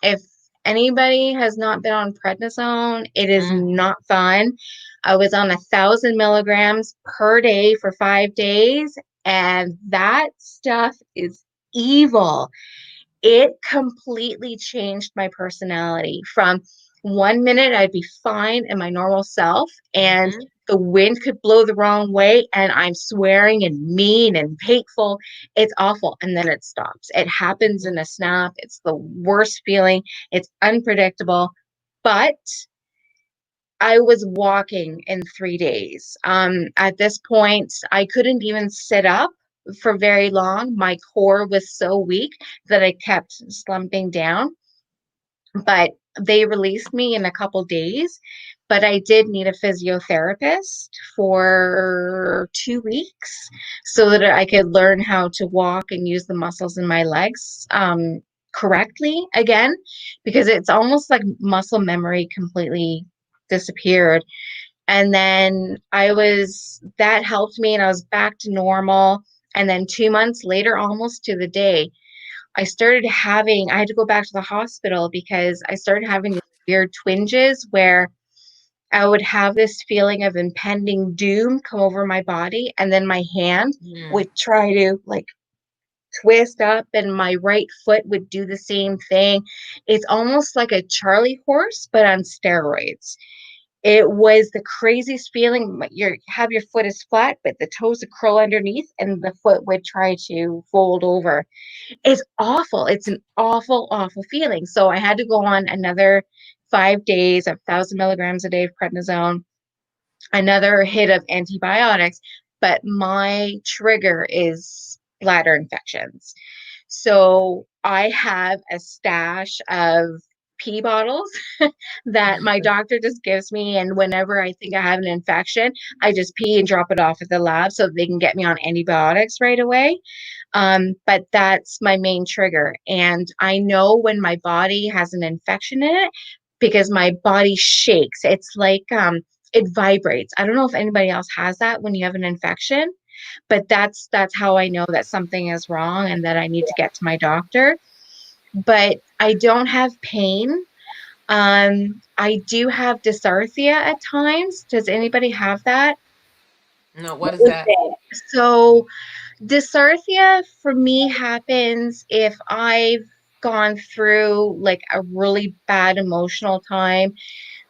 If anybody has not been on prednisone, it is not fun. I was on 1,000 milligrams per day for 5 days, and that stuff is evil. It completely changed my personality. From 1 minute I'd be fine in my normal self, and the wind could blow the wrong way, and I'm swearing and mean and hateful. It's awful. And then it stops. It happens in a snap. It's the worst feeling. It's unpredictable. But I was walking in 3 days. At this point, I couldn't even sit up for very long. My core was so weak that I kept slumping down. but they released me in a couple days. But I did need a physiotherapist for 2 weeks so that I could learn how to walk and use the muscles in my legs correctly again, because it's almost like muscle memory completely disappeared. And then that helped me and I was back to normal. And then 2 months later, almost to the day, I had to go back to the hospital because I started having these weird twinges where I would have this feeling of impending doom come over my body. And then my hand would try to like twist up and my right foot would do the same thing. It's almost like a Charlie horse, but on steroids. It was the craziest feeling. You have your foot is flat, but the toes would curl underneath and the foot would try to fold over. It's awful. It's an awful, awful feeling. So I had to go on another 5 days of 1,000 milligrams a day of prednisone, another hit of antibiotics, but my trigger is bladder infections. So I have a stash of pee bottles that my doctor just gives me. And whenever I think I have an infection, I just pee and drop it off at the lab so they can get me on antibiotics right away. But that's my main trigger. And I know when my body has an infection in it because my body shakes. It's like it vibrates. I don't know if anybody else has that when you have an infection, but that's how I know that something is wrong and that I need to get to my doctor. But I don't have pain. I do have dysarthria at times. Does anybody have that? No, what is that? So dysarthria for me happens if I've gone through like a really bad emotional time.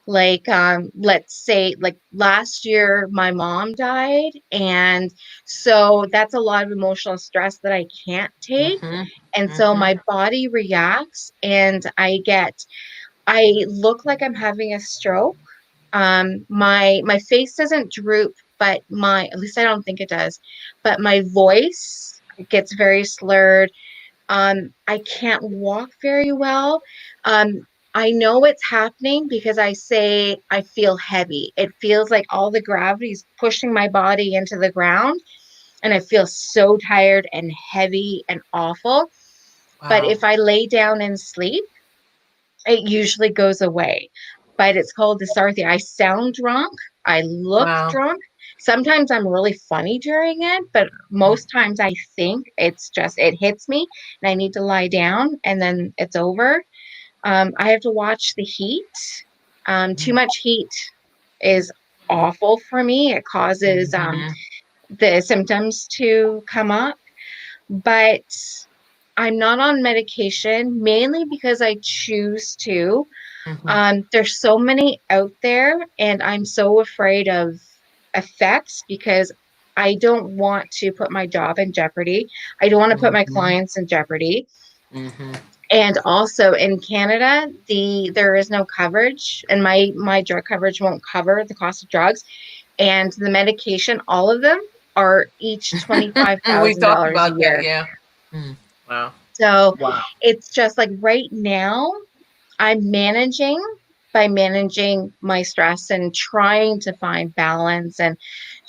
Like let's say like last year my mom died, and so that's a lot of emotional stress that I can't take. And so my body reacts and I look like I'm having a stroke. My face doesn't droop, but at least I don't think it does, but my voice gets very slurred. I can't walk very well. I know it's happening because I say I feel heavy. It feels like all the gravity is pushing my body into the ground, and I feel so tired and heavy and awful. Wow. But if I lay down and sleep, it usually goes away. But it's called dysarthria. I sound drunk. I look drunk. Sometimes I'm really funny during it, but most times I think it's just, it hits me and I need to lie down and then it's over. I have to watch the heat. Too much heat is awful for me. It causes the symptoms to come up. But I'm not on medication mainly because I choose to. There's so many out there, and I'm so afraid of effects because I don't want to put my job in jeopardy. I don't want to put my clients in jeopardy. And also in Canada, there is no coverage, and my drug coverage won't cover the cost of drugs. And the medication, all of them are each $25,000 a year. That, yeah. Wow. So it's just like right now, I'm managing by managing my stress and trying to find balance and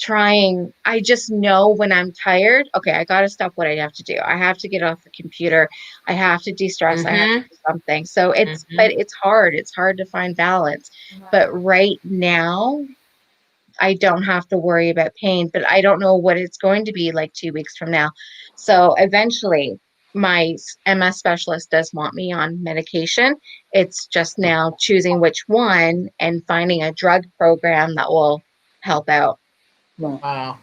I just know when I'm tired, okay, I got to stop what I have to do. I have to get off the computer. I have to de-stress. I have to do something. So but it's hard. It's hard to find balance. But right now, I don't have to worry about pain, but I don't know what it's going to be like 2 weeks from now. So eventually my MS specialist does want me on medication. It's just now choosing which one and finding a drug program that will help out. Wow.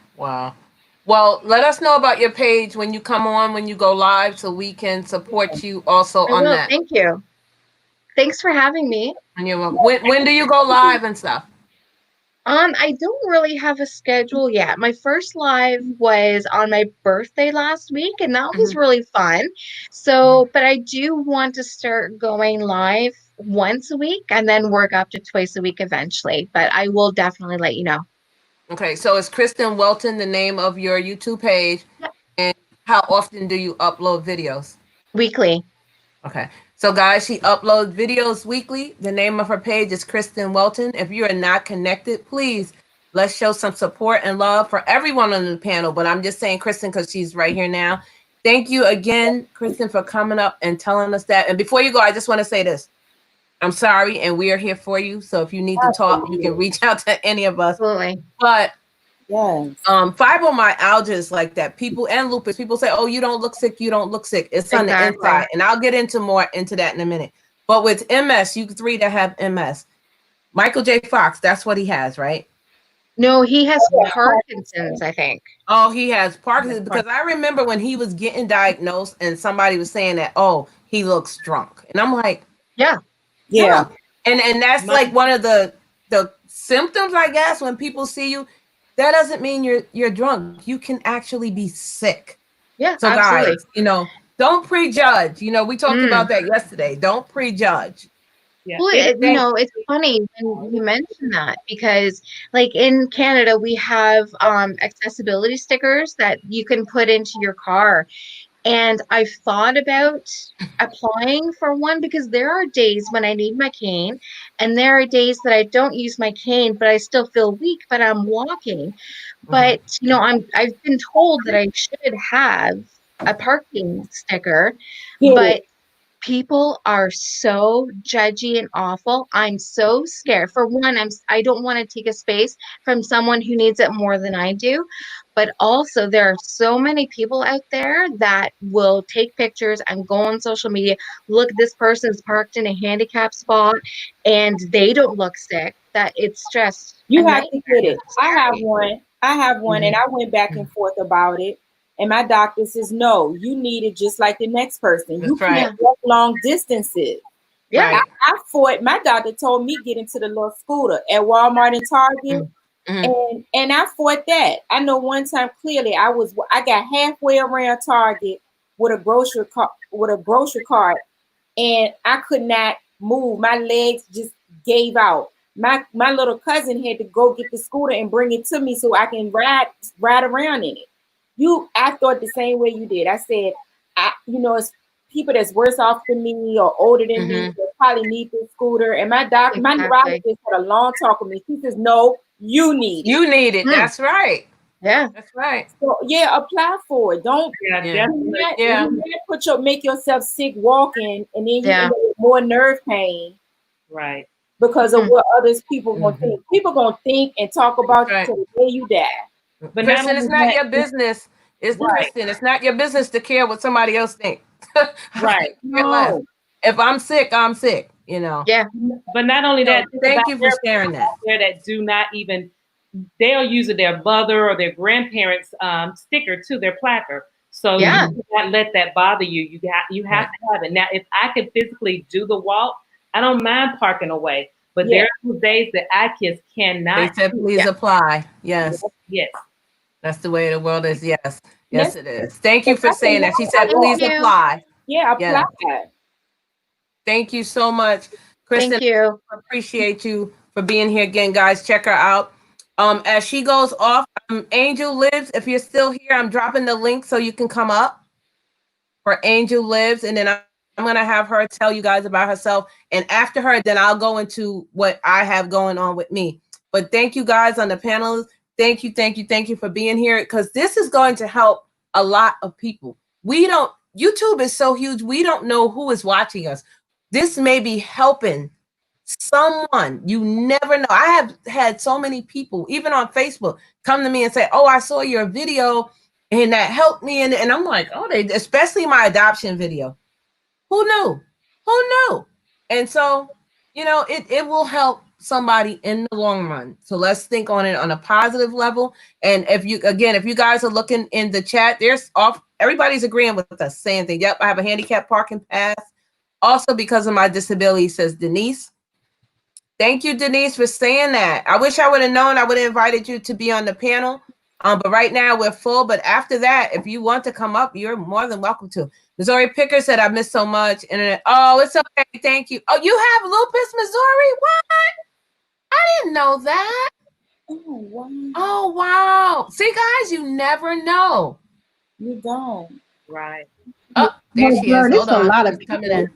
Well, let us know about your page when you come on, when you go live, so we can support you also on that. Thank you. Thanks for having me. And when do you go live and stuff? I don't really have a schedule yet. My first live was on my birthday last week, and that was really fun. So, but I do want to start going live once a week and then work up to twice a week eventually. But I will definitely let you know. Okay, so is Kristen Welton the name of your YouTube page? Yep. And how often do you upload videos? Weekly. Okay. So guys, she uploads videos weekly. The name of her page is Kristen Welton. If you are not connected, please let's show some support and love for everyone on the panel. But I'm just saying Kristen because she's right here now. Thank you again, Kristen, for coming up and telling us that. And before you go, I just want to say this. I'm sorry, and we are here for you. So if you need to talk, you can reach out to any of us. Absolutely. But Yes. Fibromyalgia is like that. People and lupus, people say, oh, you don't look sick, you don't look sick. It's on the inside. And I'll get into more into that in a minute. But with MS, you three that have MS, Michael J. Fox, that's what he has, right? No, he has Parkinson's, I think. Oh, he has Parkinson's, because I remember when he was getting diagnosed and somebody was saying that, oh, he looks drunk. And I'm like, yeah. And that's like one of the symptoms, I guess, when people see you. That doesn't mean you're drunk. You can actually be sick. Yeah, so absolutely. Guys, don't prejudge. We talked about that yesterday. Don't prejudge. Yeah. Well, it's funny when you mention that, because like in Canada, we have accessibility stickers that you can put into your car. And I've thought about applying for one, because there are days when I need my cane, and there are days that I don't use my cane, but I still feel weak, but I'm walking. But I've been told that I should have a parking sticker, but people are so judgy and awful. I'm so scared. For one, I don't want to take a space from someone who needs it more than I do. But also, there are so many people out there that will take pictures and go on social media. Look, this person's parked in a handicap spot and they don't look sick. That it's just you have to get it. I have one, and I went back and forth about it. And my doctor says, no, you need it just like the next person. You can't walk long distances. Yeah. I fought. My doctor told me get into the little scooter at Walmart and Target. And I fought that. I know one time clearly I got halfway around Target with a grocery cart, and I could not move. My legs just gave out. My little cousin had to go get the scooter and bring it to me so I can ride around in it. I thought the same way you did. I said, it's people that's worse off than me or older than me that probably need this scooter. And my neurologist had a long talk with me. She says, no, you need it. You need it. That's right. Yeah, that's right. So apply for it. Don't make yourself sick walking, and then you get more nerve pain. Right. Because of what others people gonna think. People gonna think and talk about you till the day you die. But Kristen, it's not your business. Kristen, it's not your business to care what somebody else thinks. Right. No. If I'm sick, I'm sick. Yeah. But not only that. Thank you for sharing that. That do not even. They'll use their mother or their grandparents' sticker to their placard. So you cannot let that bother you. You have to have it. Now, if I can physically do the walk, I don't mind parking away. But there are days that I just cannot. They said, please apply. Yes. Yes. That's the way the world is. Yes. Yes, it is. Thank you for saying that. She said, please apply. Yeah, apply. Yeah. Thank you so much, Kristen. Thank you. Appreciate you for being here again, guys. Check her out. As she goes off, Angel Lives. If you're still here, I'm dropping the link so you can come up for Angel Lives, and then I'm going to have her tell you guys about herself. And after her, then I'll go into what I have going on with me. But thank you guys on the panel. Thank you for being here, because this is going to help a lot of people. YouTube is so huge. We don't know who is watching us. This may be helping someone. You never know. I have had so many people, even on Facebook, come to me and say, oh, I saw your video and that helped me. And I'm like, oh, especially my adoption video. Who knew? And so, it will help somebody in the long run. So let's think on it on a positive level. And if you guys are looking in the chat, everybody's agreeing with us, saying that, yep, I have a handicap parking pass. Also because of my disability, says Denise. Thank you, Denise, for saying that. I wish I would have known. I would have invited you to be on the panel. But right now we're full. But after that, if you want to come up, you're more than welcome to. Missouri Picker said, I missed so much. Internet. Oh, it's okay. Thank you. Oh, you have lupus, Missouri? What? I didn't know that. Oh, wow. See, guys, you never know. You don't. Right. Oh, there she is. Hold on. A lot of coming in.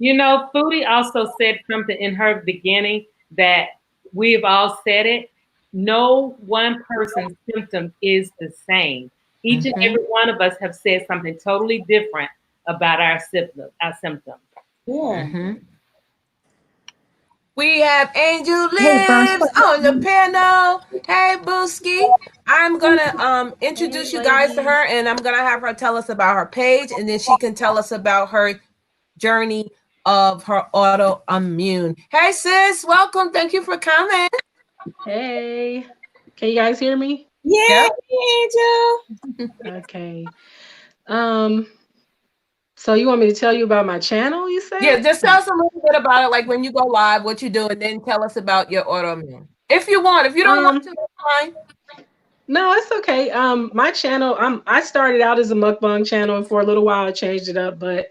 You know, Foodie also said something in her beginning that we've all said it. No one person's symptom is the same. Each and every one of us have said something totally different about our symptoms. Yeah. We have Angel Hey, Burns. Lives on the panel. Hey, Booski. I'm gonna introduce you guys to her, and I'm gonna have her tell us about her page, and then she can tell us about her journey of her autoimmune. Hey, sis, welcome. Thank you for coming. Hey, can you guys hear me? Yeah, Angel. Okay. So you want me to tell you about my channel, you said? Yeah, just tell us a little bit about it, like when you go live, what you do, and then tell us about your autoimmune. If you want. If you don't want to, that's fine. No, it's okay. My channel, I started out as a mukbang channel, and for a little while I changed it up, but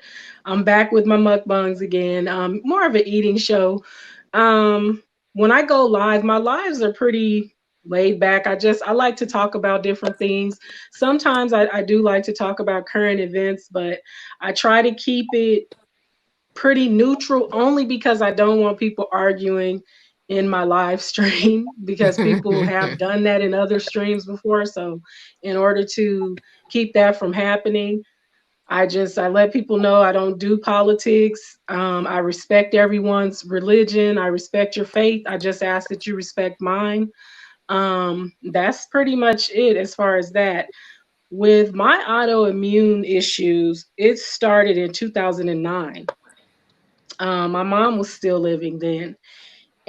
I'm back with my mukbangs again. More of an eating show. When I go live, my lives are pretty laid back. I like to talk about different things. Sometimes I do like to talk about current events, but I try to keep it pretty neutral only because I don't want people arguing in my live stream because people have done that in other streams before. So in order to keep that from happening, I let people know I don't do politics. I respect everyone's religion. I respect your faith. I just ask that you respect mine. That's pretty much it as far as that. With my autoimmune issues, it started in 2009. My mom was still living then,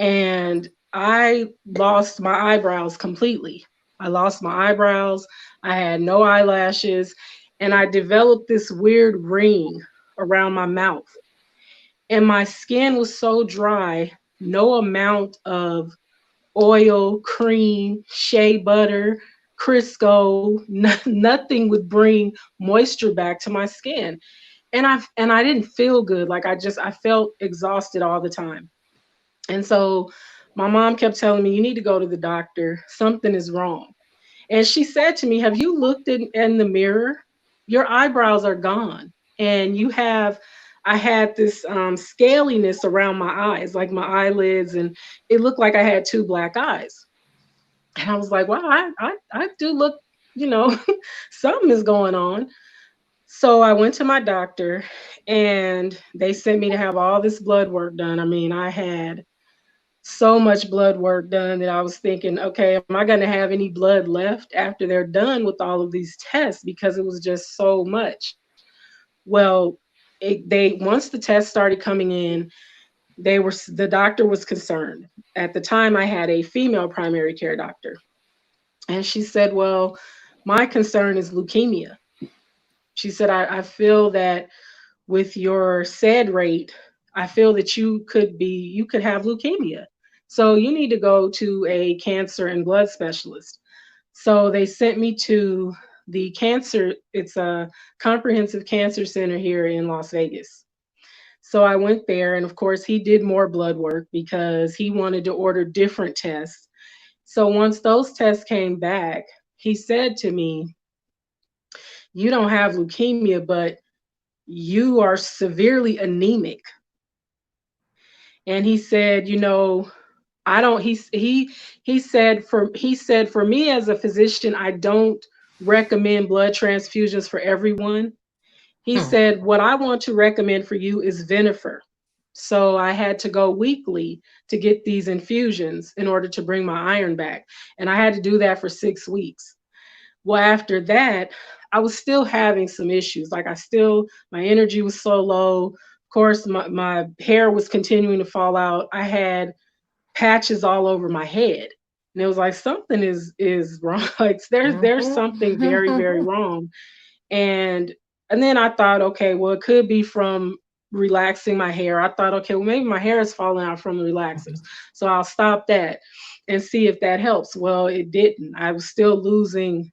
and I lost my eyebrows completely. I lost my eyebrows. I had no eyelashes, and I developed this weird ring around my mouth. And my skin was so dry, no amount of oil, cream, shea butter, Crisco, nothing would bring moisture back to my skin. And I didn't feel good. Like I felt exhausted all the time. And so my mom kept telling me, you need to go to the doctor. Something is wrong. And she said to me, have you looked in the mirror? Your eyebrows are gone. And I had this scaliness around my eyes, like my eyelids, and it looked like I had two black eyes. And I was like, wow, I do look, something is going on. So I went to my doctor and they sent me to have all this blood work done. I mean, I had so much blood work done that I was thinking, okay, am I going to have any blood left after they're done with all of these tests? Because it was just so much. Well, once the tests started coming in, the doctor was concerned. At the time, I had a female primary care doctor. And she said, well, my concern is leukemia. She said, I feel that with your SAD rate, I feel that you could have leukemia. So you need to go to a cancer and blood specialist. So they sent me to it's a comprehensive cancer center here in Las Vegas. So I went there, and of course he did more blood work because he wanted to order different tests. So once those tests came back, he said to me, you don't have leukemia, but you are severely anemic. And he said, I don't, he said for me as a physician, I don't recommend blood transfusions for everyone. He said, what I want to recommend for you is Vinifer. So I had to go weekly to get these infusions in order to bring my iron back. And I had to do that for 6 weeks. Well, after that, I was still having some issues. Like my energy was so low. Of course, my hair was continuing to fall out. I had patches all over my head. And it was like, something is wrong. Like there's something very, very wrong. And then I thought, okay, well, it could be from relaxing my hair. I thought, okay, well, maybe my hair is falling out from the relaxers. So I'll stop that and see if that helps. Well, it didn't. I was still losing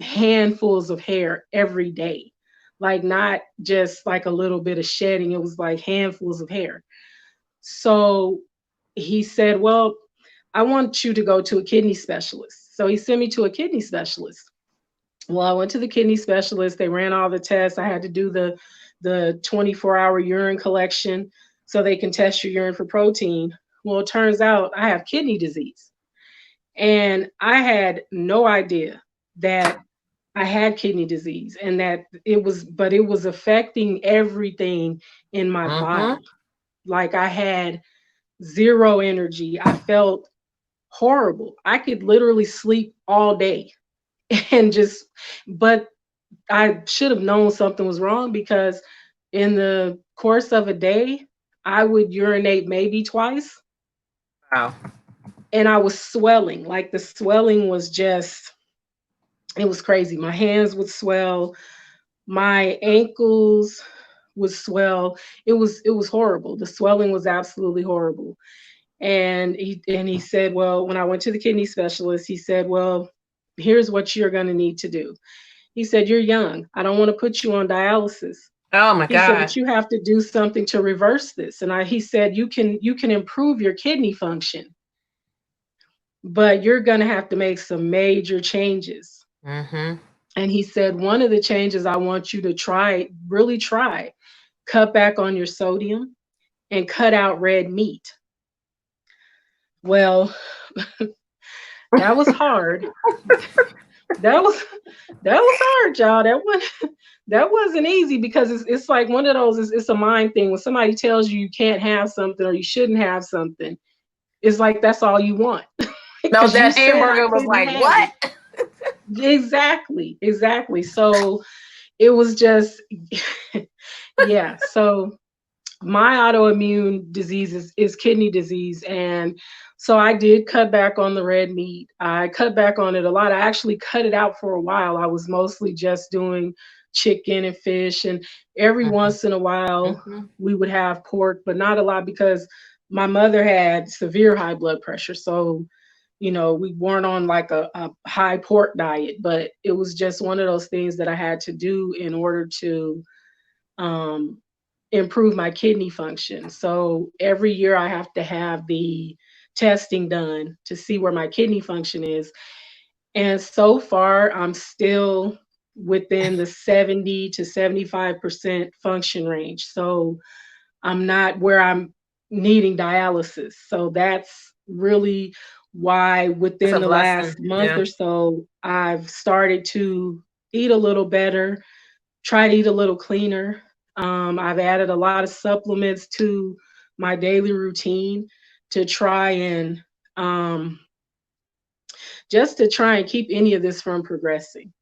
handfuls of hair every day, like not just like a little bit of shedding. It was like handfuls of hair. So he said, well, I want you to go to a kidney specialist. So he sent me to a kidney specialist. Well, I went to the kidney specialist. They ran all the tests. I had to do the 24-hour urine collection. so they can test your urine for protein. Well, it turns out I have kidney disease. And I had no idea that I had kidney disease and that it was affecting everything in my body. Like I had zero energy. I felt horrible. I could literally sleep all day and but I should have known something was wrong because in the course of a day, I would urinate maybe twice. Wow. And I was swelling. Like the swelling was it was crazy. My hands would swell, my ankles would swell. It was horrible. The swelling was absolutely horrible. And he said, well, when I went to the kidney specialist, he said, well, here's what you're going to need to do. He said, you're young. I don't want to put you on dialysis. Oh my He said, God. but you have to do something to reverse this. And he said, you can improve your kidney function, but you're going to have to make some major changes. Mm-hmm. And he said, one of the changes I want you to really try, cut back on your sodium and cut out red meat. Well, that was hard. that was hard, y'all. That wasn't easy because it's like one of those, it's a mind thing. When somebody tells you you can't have something or you shouldn't have something, it's like that's all you want. No, that hamburger was like, what? Exactly. So it was just, yeah. So my autoimmune disease is kidney disease. And so I did cut back on the red meat. I cut back on it a lot. I actually cut it out for a while. I was mostly just doing chicken and fish. And every once in a while we would have pork, but not a lot because my mother had severe high blood pressure. So we weren't on like a high pork diet, but it was just one of those things that I had to do in order to improve my kidney function. So every year I have to have the testing done to see where my kidney function is. And so far, I'm still within the 70 to 75% function range. So I'm not where I'm needing dialysis. So that's really why within the last month or so, I've started to eat a little better, try to eat a little cleaner. I've added a lot of supplements to my daily routine to try and just to try and keep any of this from progressing.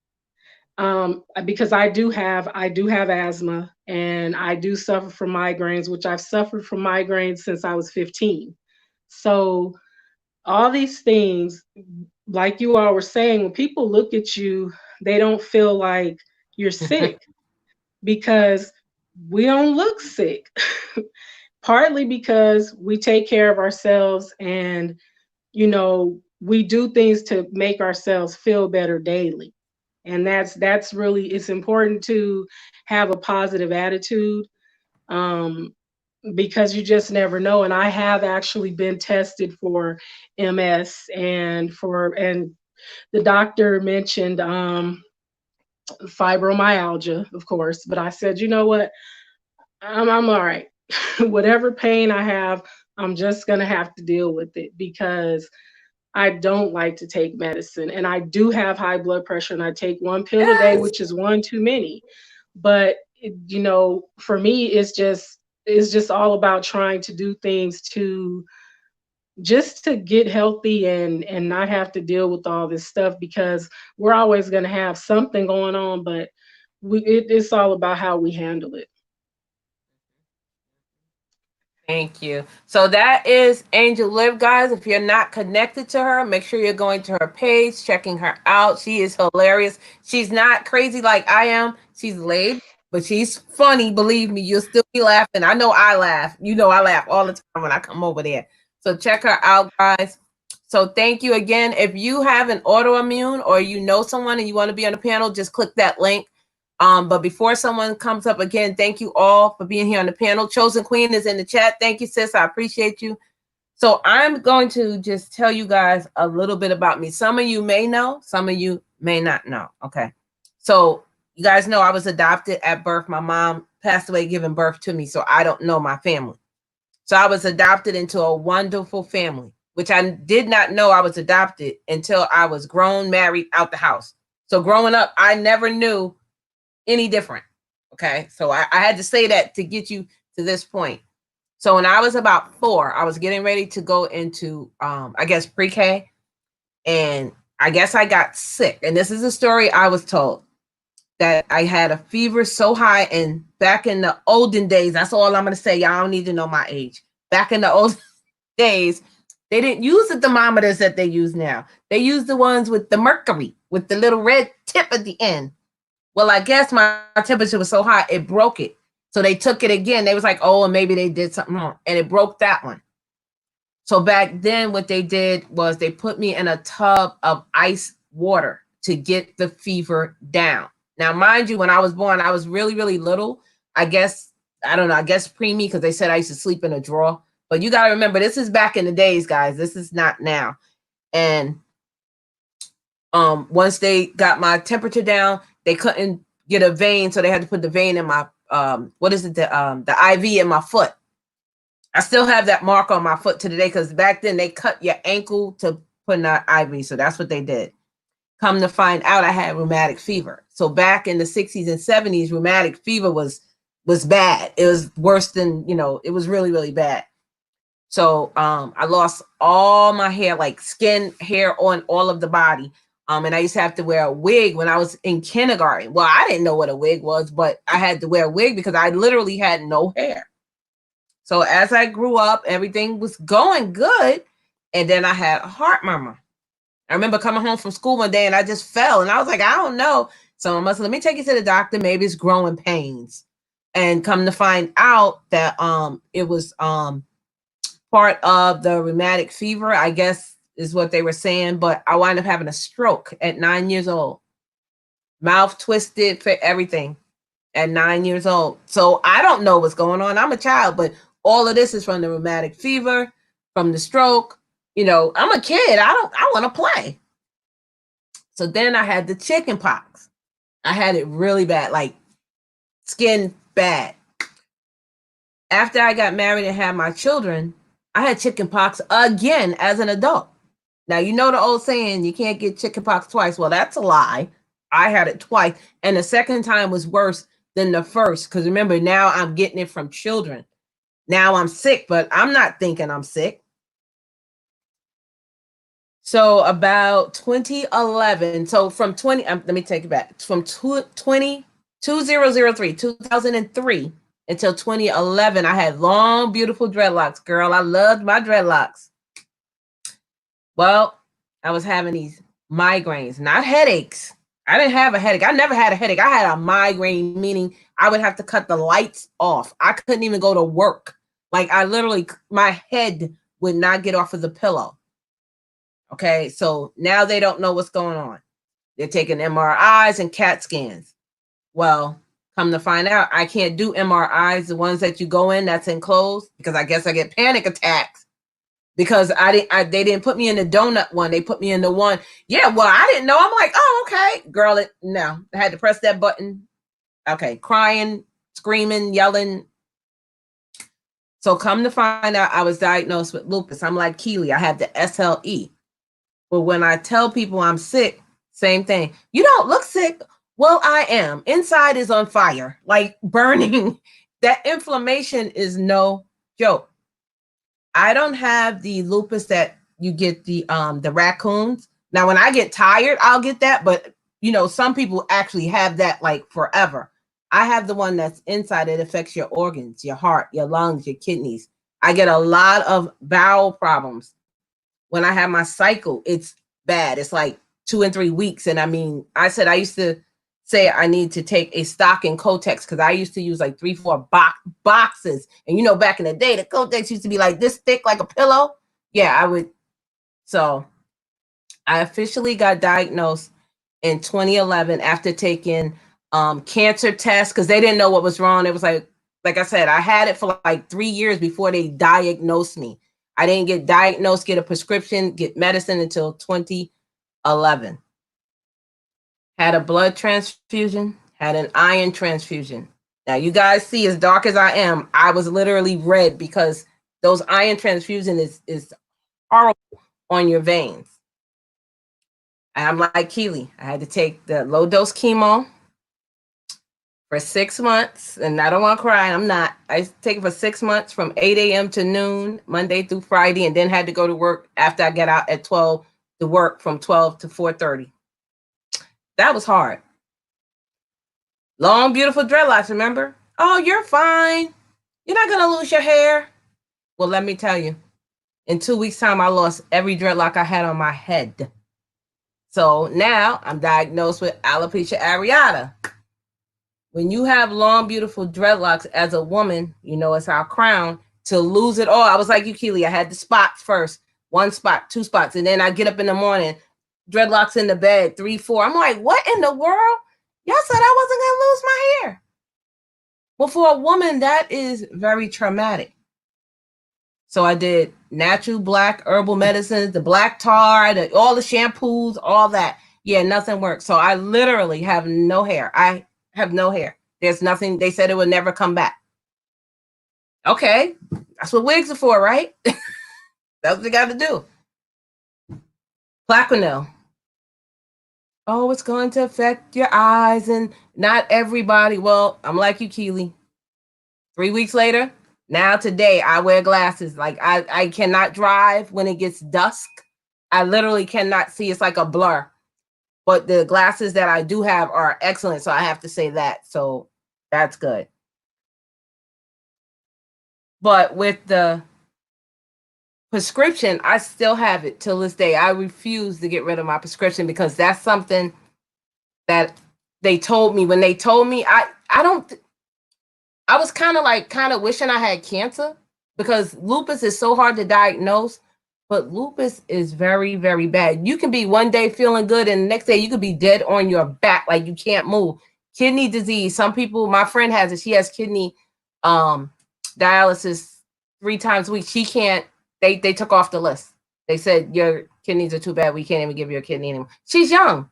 Because I do have asthma and I do suffer from migraines, which I've suffered from migraines since I was 15. So all these things, like you all were saying, when people look at you, they don't feel like you're sick because we don't look sick. Partly because we take care of ourselves and, we do things to make ourselves feel better daily. And that's really, it's important to have a positive attitude because you just never know. And I have actually been tested for MS and the doctor mentioned fibromyalgia, of course, but I said, you know what, I'm all right. Whatever pain I have, I'm just going to have to deal with it because I don't like to take medicine. And I do have high blood pressure and I take one pill a day, which is one too many. But, for me, it's just all about trying to do things to get healthy and not have to deal with all this stuff because we're always going to have something going on, but it's all about how we handle it. Thank you. So that is Angel Liv, guys. If you're not connected to her, make sure you're going to her page, checking her out. She is hilarious. She's not crazy like I am. She's laid, but she's funny. Believe me, you'll still be laughing. I know I laugh. I laugh all the time when I come over there. So check her out, guys. So thank you again. If you have an autoimmune or you know someone and you want to be on the panel, just click that link. But before someone comes up again, thank you all for being here on the panel. Chosen Queen is in the chat. Thank you, sis. I appreciate you. So I'm going to just tell you guys a little bit about me. Some of you may know, some of you may not know. Okay. So you guys know I was adopted at birth. My mom passed away giving birth to me, so I don't know my family. So I was adopted into a wonderful family, which I did not know I was adopted until I was grown, married, out the house. So growing up, I never knew any different. Okay. So I had to say that to get you to this point. So when I was about 4, I was getting ready to go into, I guess, pre-K. And I guess I got sick. And this is a story I was told, that I had a fever so high. And back in the olden days, that's all I'm going to say. Y'all don't need to know my age. Back in the old days, they didn't use the thermometers that they use now. They used the ones with the mercury, with the little red tip at the end. Well, I guess my temperature was so high, it broke it. So they took it again. They was like, oh, and maybe they did something wrong. And it broke that one. So back then, what they did was they put me in a tub of ice water to get the fever down. Now, mind you, when I was born, I was really, really little. I guess, I don't know, I guess preemie, because they said I used to sleep in a drawer. But you got to remember, this is back in the days, guys. This is not now. And once they got my temperature down, they couldn't get a vein. So they had to put the vein in my, the IV in my foot. I still have that mark on my foot to today, because back then they cut your ankle to put in an IV. So that's what they did. Come to find out, I had rheumatic fever. So back in the 60s and 70s, rheumatic fever was bad. It was worse than, it was really, really bad. So I lost all my hair, like skin, hair on all of the body. And I used to have to wear a wig when I was in kindergarten. Well, I didn't know what a wig was, but I had to wear a wig because I literally had no hair. So as I grew up, everything was going good. And then I had a heart murmur. I remember coming home from school one day and I just fell. And I was like, I don't know. So I must let me take you to the doctor. Maybe it's growing pains. And come to find out that it was part of the rheumatic fever, I guess is what they were saying. But I wound up having a stroke at 9 years old. Mouth twisted for everything at 9 years old. So I don't know what's going on. I'm a child, but all of this is from the rheumatic fever, from the stroke. I'm a kid. I want to play. So then I had the chicken pox. I had it really bad, like skin bad. After I got married and had my children, I had chicken pox again as an adult. Now, you know the old saying, you can't get chicken pox twice. Well, that's a lie. I had it twice. And the second time was worse than the first. Because remember, now I'm getting it from children. Now I'm sick, but I'm not thinking I'm sick. So about 2011, so from 20, let me take it back. From 2003 until 2011, I had long, beautiful dreadlocks. Girl, I loved my dreadlocks. Well, I was having these migraines, not headaches. I didn't have a headache. I never had a headache. I had a migraine, meaning I would have to cut the lights off. I couldn't even go to work. Like I literally, my head would not get off of the pillow. Okay, so now they don't know what's going on. They're taking MRIs and CAT scans. Well, come to find out, I can't do MRIs, the ones that you go in that's enclosed, because I guess I get panic attacks. Because they didn't put me in the donut one. They put me in the one. Yeah, well, I didn't know. I'm like, oh, okay. Girl, no. I had to press that button. Okay, crying, screaming, yelling. So come to find out, I was diagnosed with lupus. I'm like Keely. I have the SLE. But when I tell people I'm sick, same thing. You don't look sick. Well, I am. Inside is on fire, like burning. That inflammation is no joke. I don't have the lupus that you get the raccoons. Now, when I get tired, I'll get that. But, some people actually have that like forever. I have the one that's inside. It affects your organs, your heart, your lungs, your kidneys. I get a lot of bowel problems. When I have my cycle, it's bad. It's like 2 and 3 weeks. And I said I used to say I need to take a stock in Kotex, because I used to use like 3-4 boxes. And back in the day, the Kotex used to be like this thick, like a pillow. Yeah, I would. So I officially got diagnosed in 2011 after taking cancer tests, because they didn't know what was wrong. It was like I said, I had it for like 3 years before they diagnosed me. I didn't get diagnosed, get a prescription, get medicine until 2011. Had a blood transfusion, had an iron transfusion. Now, you guys see, as dark as I am, I was literally red because those iron transfusion is horrible on your veins. And I'm like Keely. I had to take the low dose chemo for 6 months, and I don't want to cry. I'm not. I take it for 6 months from 8 a.m. to noon, Monday through Friday, and then had to go to work after I get out at 12 to work from 12 to 4:30. That was hard. Long, beautiful dreadlocks, remember? Oh, you're fine. You're not going to lose your hair. Well, let me tell you, in 2 weeks' time, I lost every dreadlock I had on my head. So now I'm diagnosed with alopecia areata. When you have long, beautiful dreadlocks as a woman, you know it's our crown, to lose it all. I was like you, Keely. I had the spots first. 1 spot, 2 spots. And then I get up in the morning, dreadlocks in the bed, 3, 4. I'm like, what in the world? Y'all said I wasn't going to lose my hair. Well, for a woman, that is very traumatic. So I did natural black herbal medicines, the black tar, all the shampoos, all that. Yeah, nothing worked. So I literally have no hair. I have no hair. There's nothing. They said it would never come back. Okay, that's what wigs are for, right? That's what you got to do. Plaquenil. Oh, it's going to affect your eyes and not everybody. Well, I'm like you, Keely. 3 weeks later, now today, I wear glasses. Like I cannot drive when it gets dusk. I literally cannot see. It's like a blur. But the glasses that I do have are excellent. So I have to say that. So that's good. But with the prescription, I still have it till this day. I refuse to get rid of my prescription because that's something that they told me. When they told me, I was kind of wishing I had cancer because lupus is so hard to diagnose. But lupus is very, very bad. You can be one day feeling good and the next day you could be dead on your back, like you can't move. Kidney disease. Some people, my friend has it. She has kidney dialysis 3 times a week. She can't, they took off the list. They said, your kidneys are too bad. We can't even give you a kidney anymore. She's young.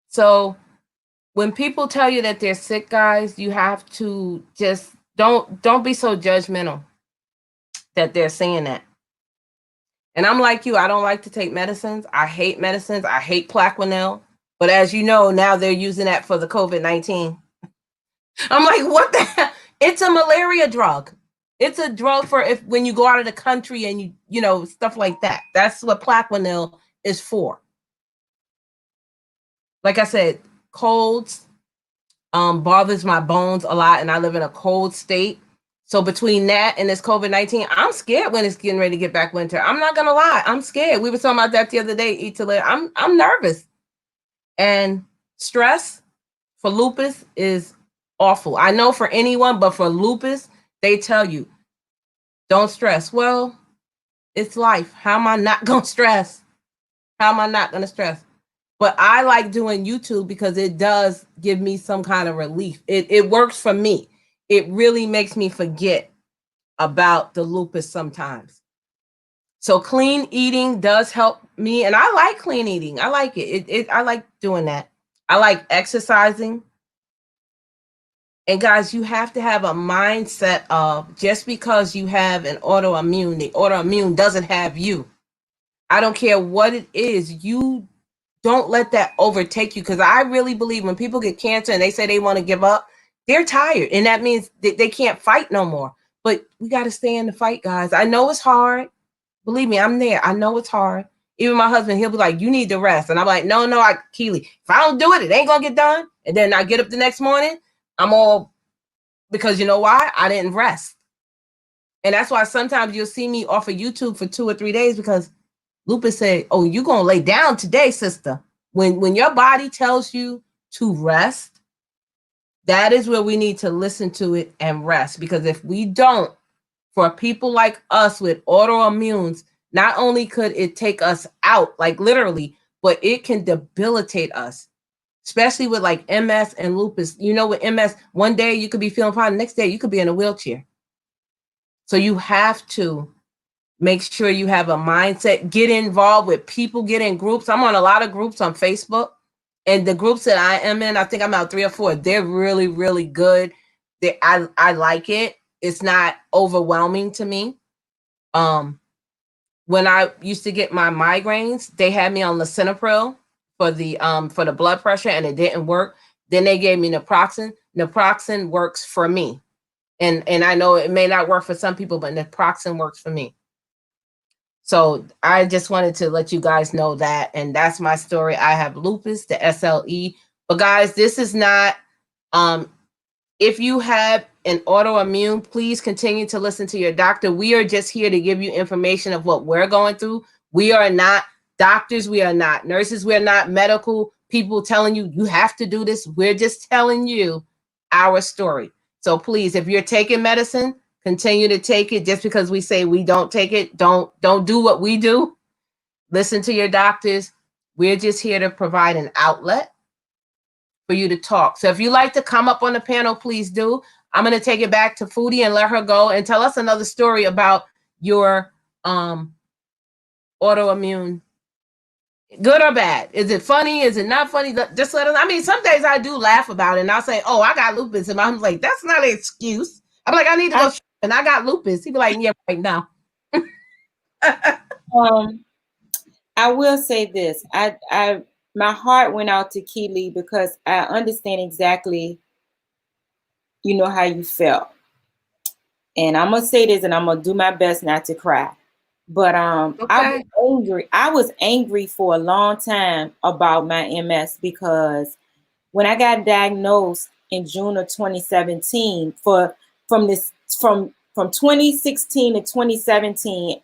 So when people tell you that they're sick, guys, you have to just don't be so judgmental that they're saying that. And I'm like you, I don't like to take medicines. I hate medicines. I hate Plaquenil. But as you know, now they're using that for the COVID-19. I'm like, what the hell? It's a malaria drug. It's a drug for when you go out of the country and you know, stuff like that. That's what Plaquenil is for. Like I said, colds bothers my bones a lot, and I live in a cold state. So between that and this COVID-19, I'm scared when it's getting ready to get back winter. I'm not gonna lie, I'm scared. We were talking about that the other day. Eat to live. I'm nervous, and stress for lupus is awful. I know for anyone, but for lupus, they tell you don't stress. Well, it's life. How am I not gonna stress? How am I not gonna stress? But I like doing YouTube because it does give me some kind of relief. It works for me. It really makes me forget about the lupus sometimes. So clean eating does help me. And I like clean eating. I like it. I like doing that. I like exercising. And guys, you have to have a mindset of just because you have an autoimmune, the autoimmune doesn't have you. I don't care what it is. You don't let that overtake you. Because I really believe when people get cancer and they say they want to give up, they're tired. And that means they can't fight no more. But we got to stay in the fight, guys. I know it's hard. Believe me, I'm there. I know it's hard. Even my husband, he'll be like, you need to rest. And I'm like, no, Keely, if I don't do it, it ain't going to get done. And then I get up the next morning, I'm all, because you know why? I didn't rest. And that's why sometimes you'll see me off of YouTube for 2 or 3 days because Lupus said, oh, you're going to lay down today, sister. When your body tells you to rest, that is where we need to listen to it and rest. Because if we don't, for people like us with autoimmunes, not only could it take us out, like literally, but it can debilitate us, especially with like MS and lupus. You know, with MS, one day you could be feeling fine, the next day you could be in a wheelchair. So you have to make sure you have a mindset, get involved with people, get in groups. I'm on a lot of groups on Facebook. And the groups that I am in, I think I'm out 3 or 4. They're really, really good. I like it. it's not overwhelming to me. When I used to get my migraines, they had me on lisinopril for the blood pressure, and it didn't work. Then they gave me naproxen. Naproxen works for me. And I know it may not work for some people, but naproxen works for me. So I just wanted to let you guys know that, and that's my story. I have lupus, the SLE. But guys, this is not if you have an autoimmune, please continue to listen to your doctor. We are just here to give you information of what we're going through. We are not doctors. We are not nurses. We are not medical people telling you, you have to do this. We're just telling you our story. So please, if you're taking medicine, continue to take it. Just because we say we don't take it, don't do what we do. Listen to your doctors. We're just here to provide an outlet for you to talk. So if you like to come up on the panel, please do. I'm going to take it back to Foodie and let her go and tell us another story about your autoimmune. Good or bad? Is it funny? Is it not funny? Just let us. I mean, some days I do laugh about it, and I'll say, "Oh, I got lupus," and I'm like, "That's not an excuse." I'm like, "I need to go," and I got lupus. He'd be like, "Yeah, right now." I will say this. My heart went out to Keely because I understand exactly, how you felt. And I'm gonna say this, and I'm gonna do my best not to cry. But Okay. I was angry. I was angry for a long time about my MS because when I got diagnosed in June of 2017, from 2016 to 2017,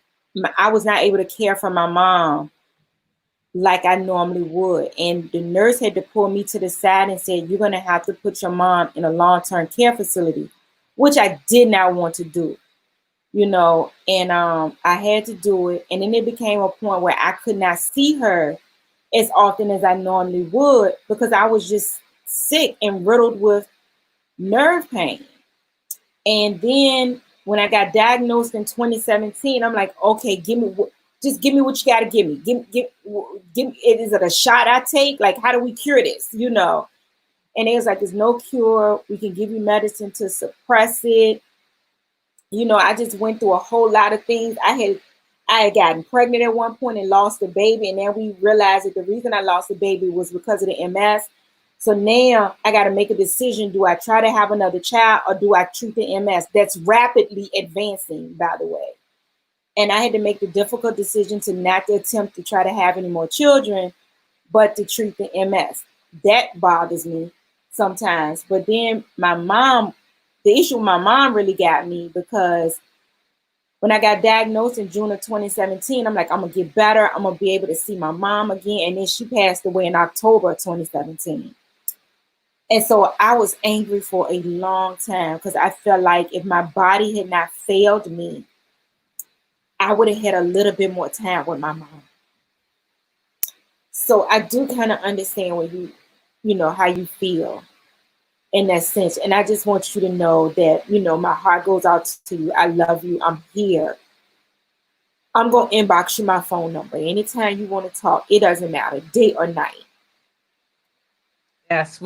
I was not able to care for my mom like I normally would. And the nurse had to pull me to the side and said, "You're going to have to put your mom in a long-term care facility," which I did not want to do, and I had to do it. And then it became a point where I could not see her as often as I normally would because I was just sick and riddled with nerve pain. And then when I got diagnosed in 2017, I'm like, okay, just give me what you got to give me. Give me. Is it a shot I take? Like, how do we cure this? And it was like, there's no cure. We can give you medicine to suppress it. I just went through a whole lot of things. I had gotten pregnant at one point and lost a baby, and then we realized that the reason I lost the baby was because of the MS. So now I got to make a decision. Do I try to have another child or do I treat the MS? That's rapidly advancing, by the way. And I had to make the difficult decision to not to attempt to try to have any more children, but to treat the MS. That bothers me sometimes. But then the issue with my mom really got me because when I got diagnosed in June of 2017, I'm like, I'm going to get better. I'm going to be able to see my mom again. And then she passed away in October of 2017. And so I was angry for a long time because I felt like if my body had not failed me, I would have had a little bit more time with my mom. So I do kind of understand when how you feel in that sense. And I just want you to know that, my heart goes out to you. I love you. I'm here. I'm going to inbox you my phone number. Anytime you want to talk, it doesn't matter, day or night. Yes,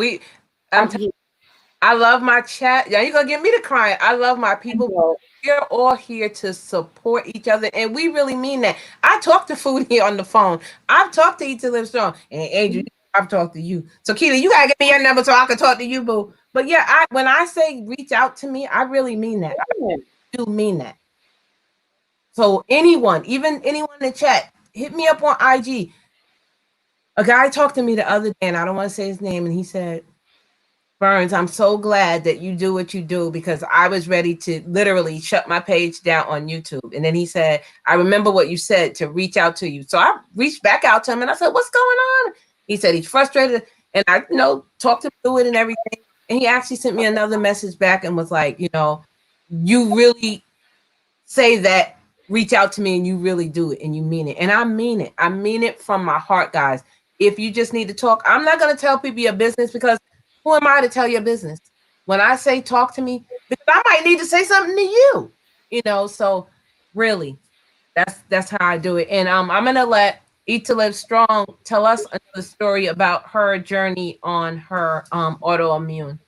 I love my chat. Yeah, you're going to get me to cry. I love my people. We're all here to support each other, and we really mean that. I talk to Foodie on the phone. I've talked to Eat to Live Strong. And Angel, I've talked to you. So, Keely, you got to give me your number so I can talk to you, boo. But yeah, when I say reach out to me, I really mean that. I do mean that. So anyone, even anyone in the chat, hit me up on IG. A guy talked to me the other day, and I don't want to say his name, and he said, "Burns, I'm so glad that you do what you do because I was ready to literally shut my page down on YouTube." And then he said, "I remember what you said to reach out to you." So I reached back out to him and I said, "What's going on?" He said he's frustrated, and I, talked him through it and everything. And he actually sent me another message back and was like, "You really say that, reach out to me, and you really do it, and you mean it." And I mean it. I mean it from my heart, guys. If you just need to talk, I'm not going to tell people your business because who am I to tell your business? When I say talk to me, because I might need to say something to you, so really, that's how I do it. And I'm going to let Eat to Live Strong tell us another story about her journey on her autoimmune.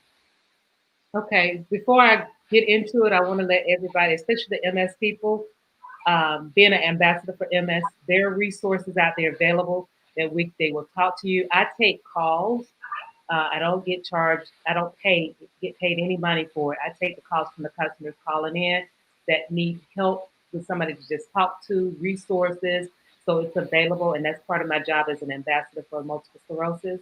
Okay, before I get into it, I want to let everybody, especially the MS people, being an ambassador for MS, there are resources out there available that they will talk to you. I take calls. I don't get charged. I don't get paid any money for it. I take the calls from the customers calling in that need help with somebody to just talk to, resources. So it's available, and that's part of my job as an ambassador for multiple sclerosis.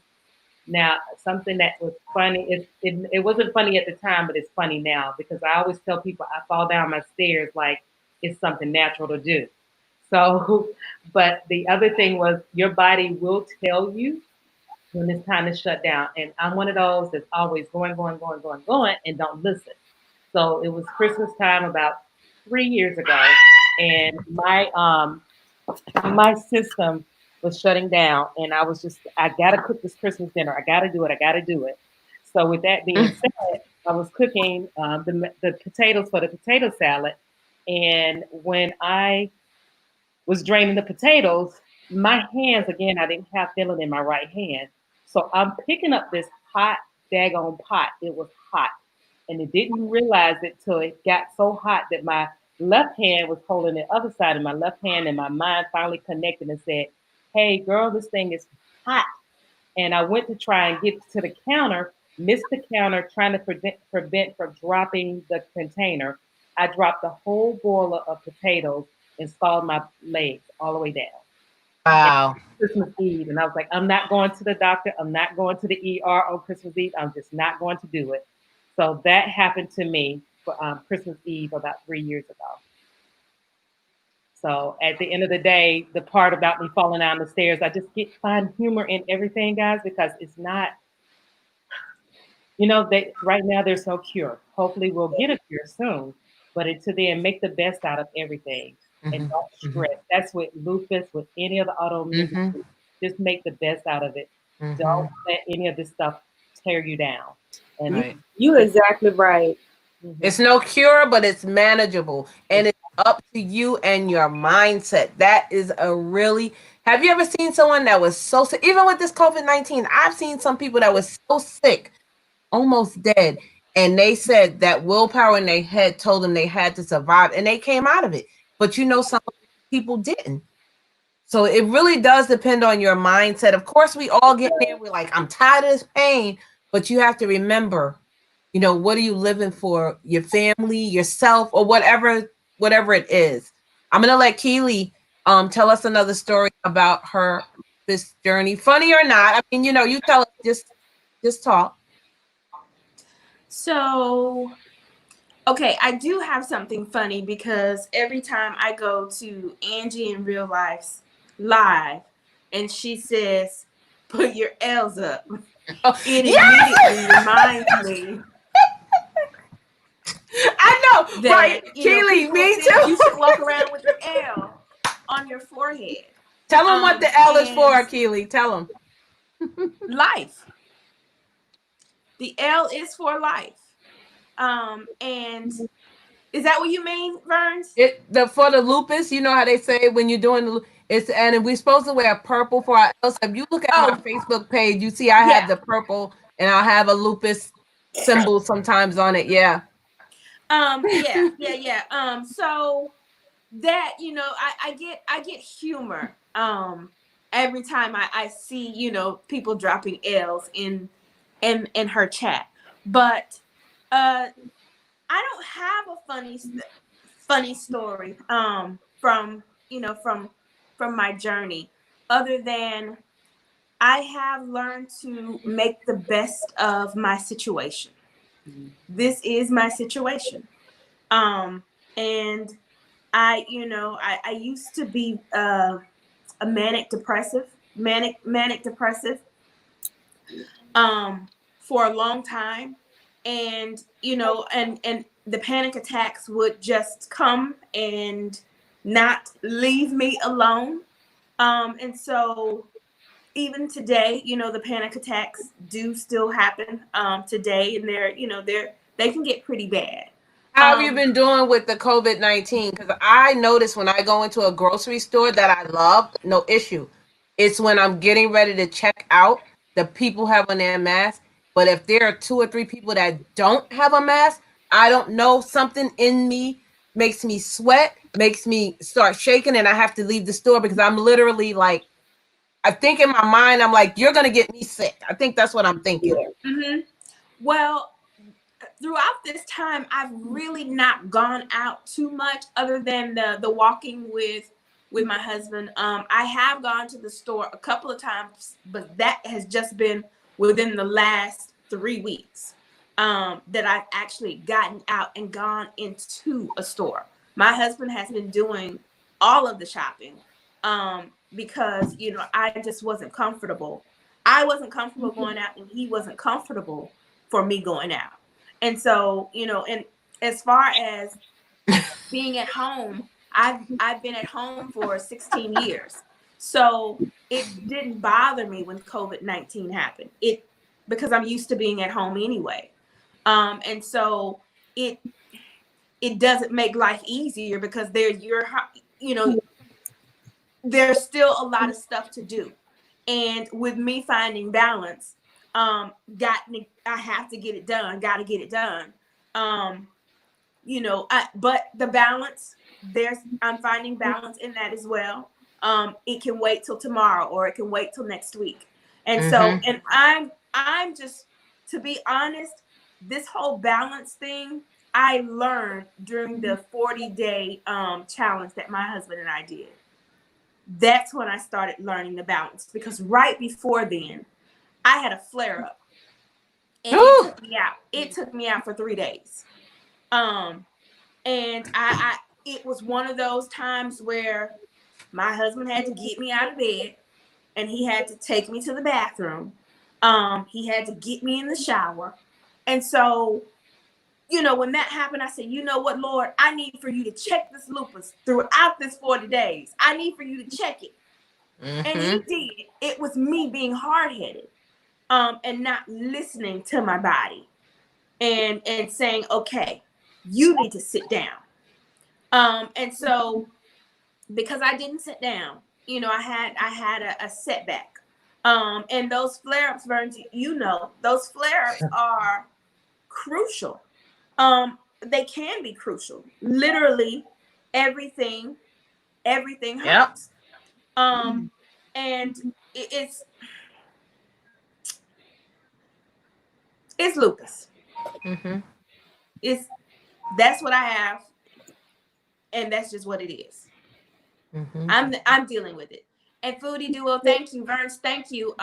Now, something that was funny, it wasn't funny at the time, but it's funny now because I always tell people I fall down my stairs like it's something natural to do. So, but the other thing was your body will tell you when it's time to shut down. And I'm one of those that's always going, and don't listen. So it was Christmas time about 3 years ago, and my system was shutting down, and I was just, I gotta cook this Christmas dinner. I gotta do it. I gotta do it. So with that being said, I was cooking the potatoes for the potato salad, and when I was draining the potatoes, my hands again, I didn't have feeling in my right hand, so I'm picking up this hot daggone pot. It was hot, and it didn't realize it till it got so hot that my left hand was holding the other side of my left hand, and my mind finally connected and said, "Hey, girl, this thing is hot." And I went to try and get to the counter, missed the counter, trying to prevent from dropping the container. I dropped the whole boiler of potatoes and scalded my legs all the way down. Wow. Christmas Eve, and I was like, I'm not going to the doctor. I'm not going to the ER on Christmas Eve. I'm just not going to do it. So that happened to me for Christmas Eve about 3 years ago. So at the end of the day, the part about me falling down the stairs, I just find humor in everything, guys, because it's not, that right now there's no cure. Hopefully we'll get a cure soon, but until then, make the best out of everything and don't stress. That's with lupus, with any of the autoimmune disease. Just make the best out of it. Don't let any of this stuff tear you down. And you're exactly right. It's no cure, but it's manageable. And it's up to you and your mindset. That is a really, have you ever seen someone that was so sick? Even with this COVID-19, I've seen some people that was so sick, almost dead. And they said that willpower in their head told them they had to survive, and they came out of it. But some people didn't. So it really does depend on your mindset. Of course, we all get there. We're like, I'm tired of this pain. But you have to remember, what are you living for? Your family, yourself, or whatever it is. I'm gonna let Keely tell us another story about this journey. Funny or not, I mean, you tell us, just talk. So, okay, I do have something funny because every time I go to Angie in real life's live and she says, "Put your L's up," it immediately reminds me. I know, that, right? Keely, me too. You should walk around with your L on your forehead. Tell them what the L is for, Keely. Tell them. Life. The L is for life. And is that what you mean, Verns? For the lupus, you know how they say when you're doing and we're supposed to wear purple for our L's. If you look at my Facebook page, you see I have the purple, and I'll have a lupus symbol sometimes on it. Yeah. So that, I get humor every time I see, people dropping L's in her chat. But I don't have a funny story from my journey, other than I have learned to make the best of my situation. This is my situation. And I used to be a manic depressive for a long time. And, and the panic attacks would just come and not leave me alone. And so even today, the panic attacks do still happen today, and they can get pretty bad. How have you been doing with the COVID-19? Because I notice when I go into a grocery store that I love, no issue. It's when I'm getting ready to check out, the people have on their mask. But if there are 2 or 3 people that don't have a mask, I don't know, something in me makes me sweat, makes me start shaking, and I have to leave the store because I'm literally like, I think in my mind, I'm like, you're going to get me sick. I think that's what I'm thinking. Mm-hmm. Well, throughout this time, I've really not gone out too much other than the walking with my husband. I have gone to the store a couple of times, but that has just been within the last 3 weeks that I've actually gotten out and gone into a store. My husband has been doing all of the shopping because, you know, I just wasn't comfortable. I wasn't comfortable going out, and he wasn't comfortable for me going out. And so, you know, and as far as being at home, I've been at home for 16 years. So it didn't bother me when COVID-19 happened. Because I'm used to being at home anyway. And so it doesn't make life easier because there's still a lot of stuff to do. And with me finding balance, I have to get it done, got to get it done. But the balance, I'm finding balance in that as well. It can wait till tomorrow, or it can wait till next week. And so, and I'm just, to be honest, this whole balance thing, I learned during the 40-day challenge that my husband and I did. That's when I started learning the balance, because right before then, I had a flare up, and it took me out. It took me out for 3 days. And it was one of those times where my husband had to get me out of bed, and he had to take me to the bathroom. He had to get me in the shower. And so, you know, when that happened, I said, you know what, Lord, I need for you to check this lupus throughout this 40 days. I need for you to check it. And he did. It was me being hard-headed and not listening to my body and saying, okay, you need to sit down. And so, because I didn't sit down, you know, I had a setback. And those flare-ups, Burns, you know, those flare-ups are crucial. They can be crucial. Literally, everything hurts. And it's lupus. That's what I have, and that's just what it is. I'm dealing with it. And Foodie Duo, thank you. Verns, thank you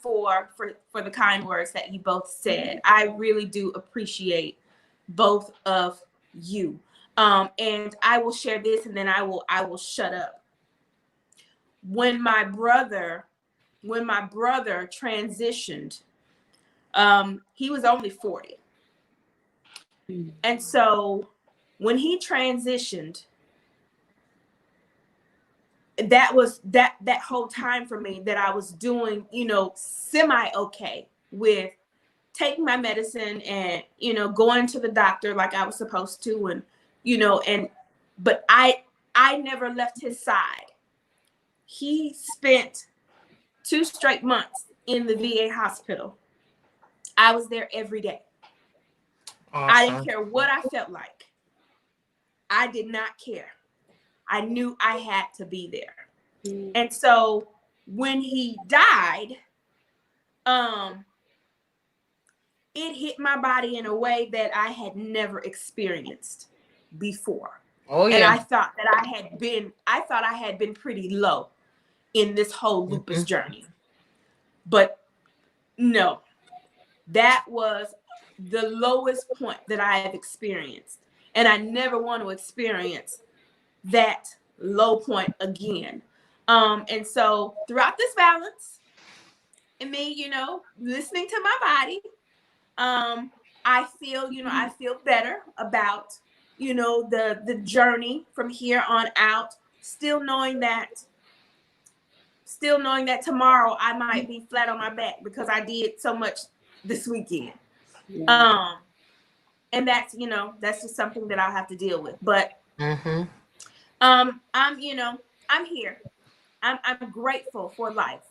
for the kind words that you both said. I really do appreciate both of you. And I will share this, and then I will shut up. When my brother transitioned, he was only 40. And so when he transitioned, that was that whole time for me that I was doing, you know, semi-okay with taking my medicine and, you know, going to the doctor like I was supposed to. And, you know, but I never left his side. He spent 2 straight months in the VA hospital. I was there every day. Awesome. I didn't care what I felt like. I did not care. I knew I had to be there. And so when he died, it hit my body in a way that I had never experienced before. Oh, yeah. And I thought I had been pretty low in this whole lupus journey. But no, that was the lowest point that I have experienced. And I never want to experience that low point again. And so throughout this balance, and me, you know, listening to my body, I feel better about, you know, the journey from here on out, still knowing that tomorrow I might be flat on my back because I did so much this weekend. And that's, you know, that's just something that I'll have to deal with. But I'm here. I'm grateful for life.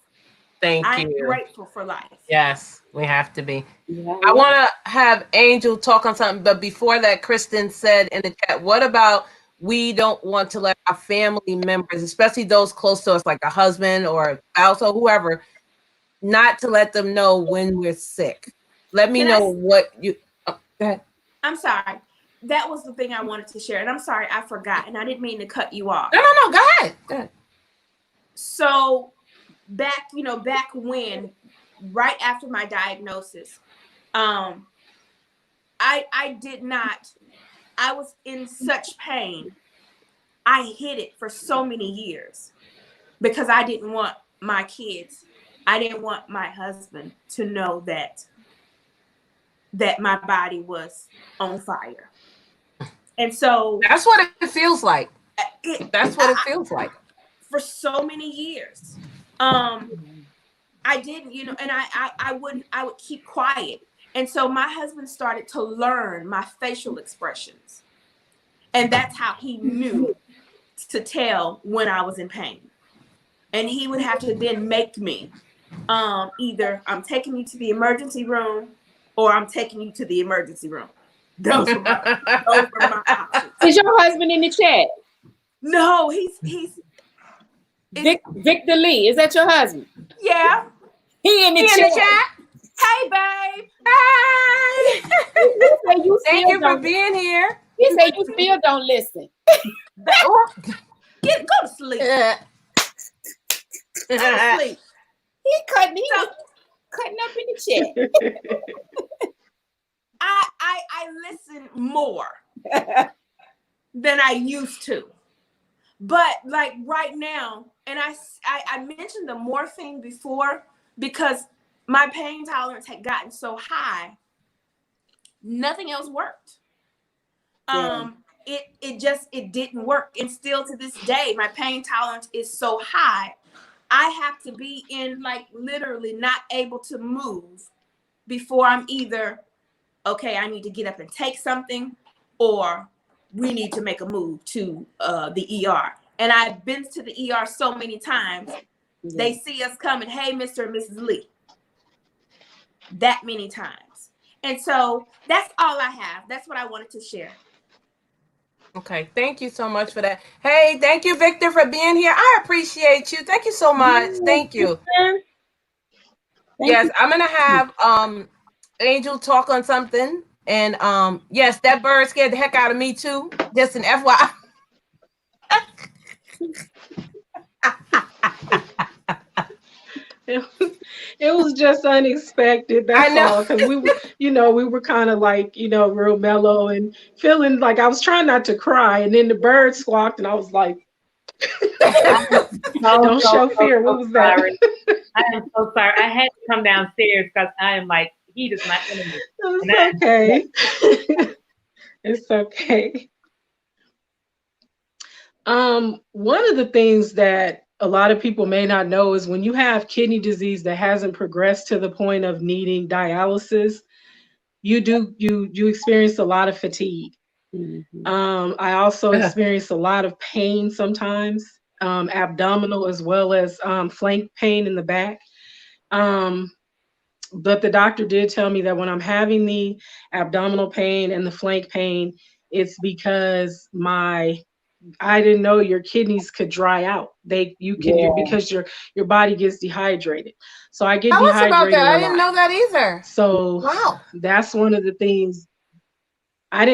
Thank I'm you. grateful for life. Yes, we have to be. Yeah, I want to have Angel talk on something, but before that, Kristen said in the chat, what about we don't want to let our family members, especially those close to us, like a husband or a spouse or whoever, not to let them know when we're sick. Let me know what you, go ahead. I'm sorry. That was the thing I wanted to share. And I'm sorry, I forgot. And I didn't mean to cut you off. No, go ahead. Go ahead. So back when, right after my diagnosis, I was in such pain. I hid it for so many years because I didn't want my kids, I didn't want my husband to know that my body was on fire. And so that's what it feels like. That's what it feels like. For so many years. I didn't, and I would keep quiet. And so my husband started to learn my facial expressions. And that's how he knew to tell when I was in pain. And he would have to then make me either I'm taking you to the emergency room or I'm taking you to the emergency room. Those were my options. Is your husband in the chat? No, he's Victor Lee. Is that your husband? Yeah. He in the chat. Hey, babe. Hi. Thank you for being here. He said you still don't listen. Go to sleep. Go to sleep. He cutting up in the chat. I listen more than I used to. But like right now, and I mentioned the morphine before because my pain tolerance had gotten so high, nothing else worked. Yeah. It didn't work. And still to this day, my pain tolerance is so high. I have to be in like literally not able to move before I'm either, okay, I need to get up and take something, or we need to make a move to the ER. And I've been to the ER so many times. Yeah. They see us coming, hey, Mr. and Mrs. Lee. That many times. And so that's all I have. That's what I wanted to share. Okay, thank you so much for that. Hey, thank you, Victor, for being here. I appreciate you. Thank you so much. Thank you. Yes, I'm gonna have Angel talk on something. And yes, that bird scared the heck out of me too. Just an FYI. It was just unexpected. That's all. Because we were kind of like, real mellow and feeling like I was trying not to cry. And then the bird squawked and I was like, don't show fear. What was that? I am so sorry. I had to come downstairs because I am like, he does not enemy. It's okay. It's okay. One of the things that a lot of people may not know is when you have kidney disease that hasn't progressed to the point of needing dialysis, you experience a lot of fatigue. Mm-hmm. I also experience a lot of pain sometimes, abdominal as well as flank pain in the back. But the doctor did tell me that when I'm having the abdominal pain and the flank pain, it's because I didn't know your kidneys could dry out. Because your body gets dehydrated. So I get dehydrated. About that. I didn't know that either. So wow, that's one of the things. I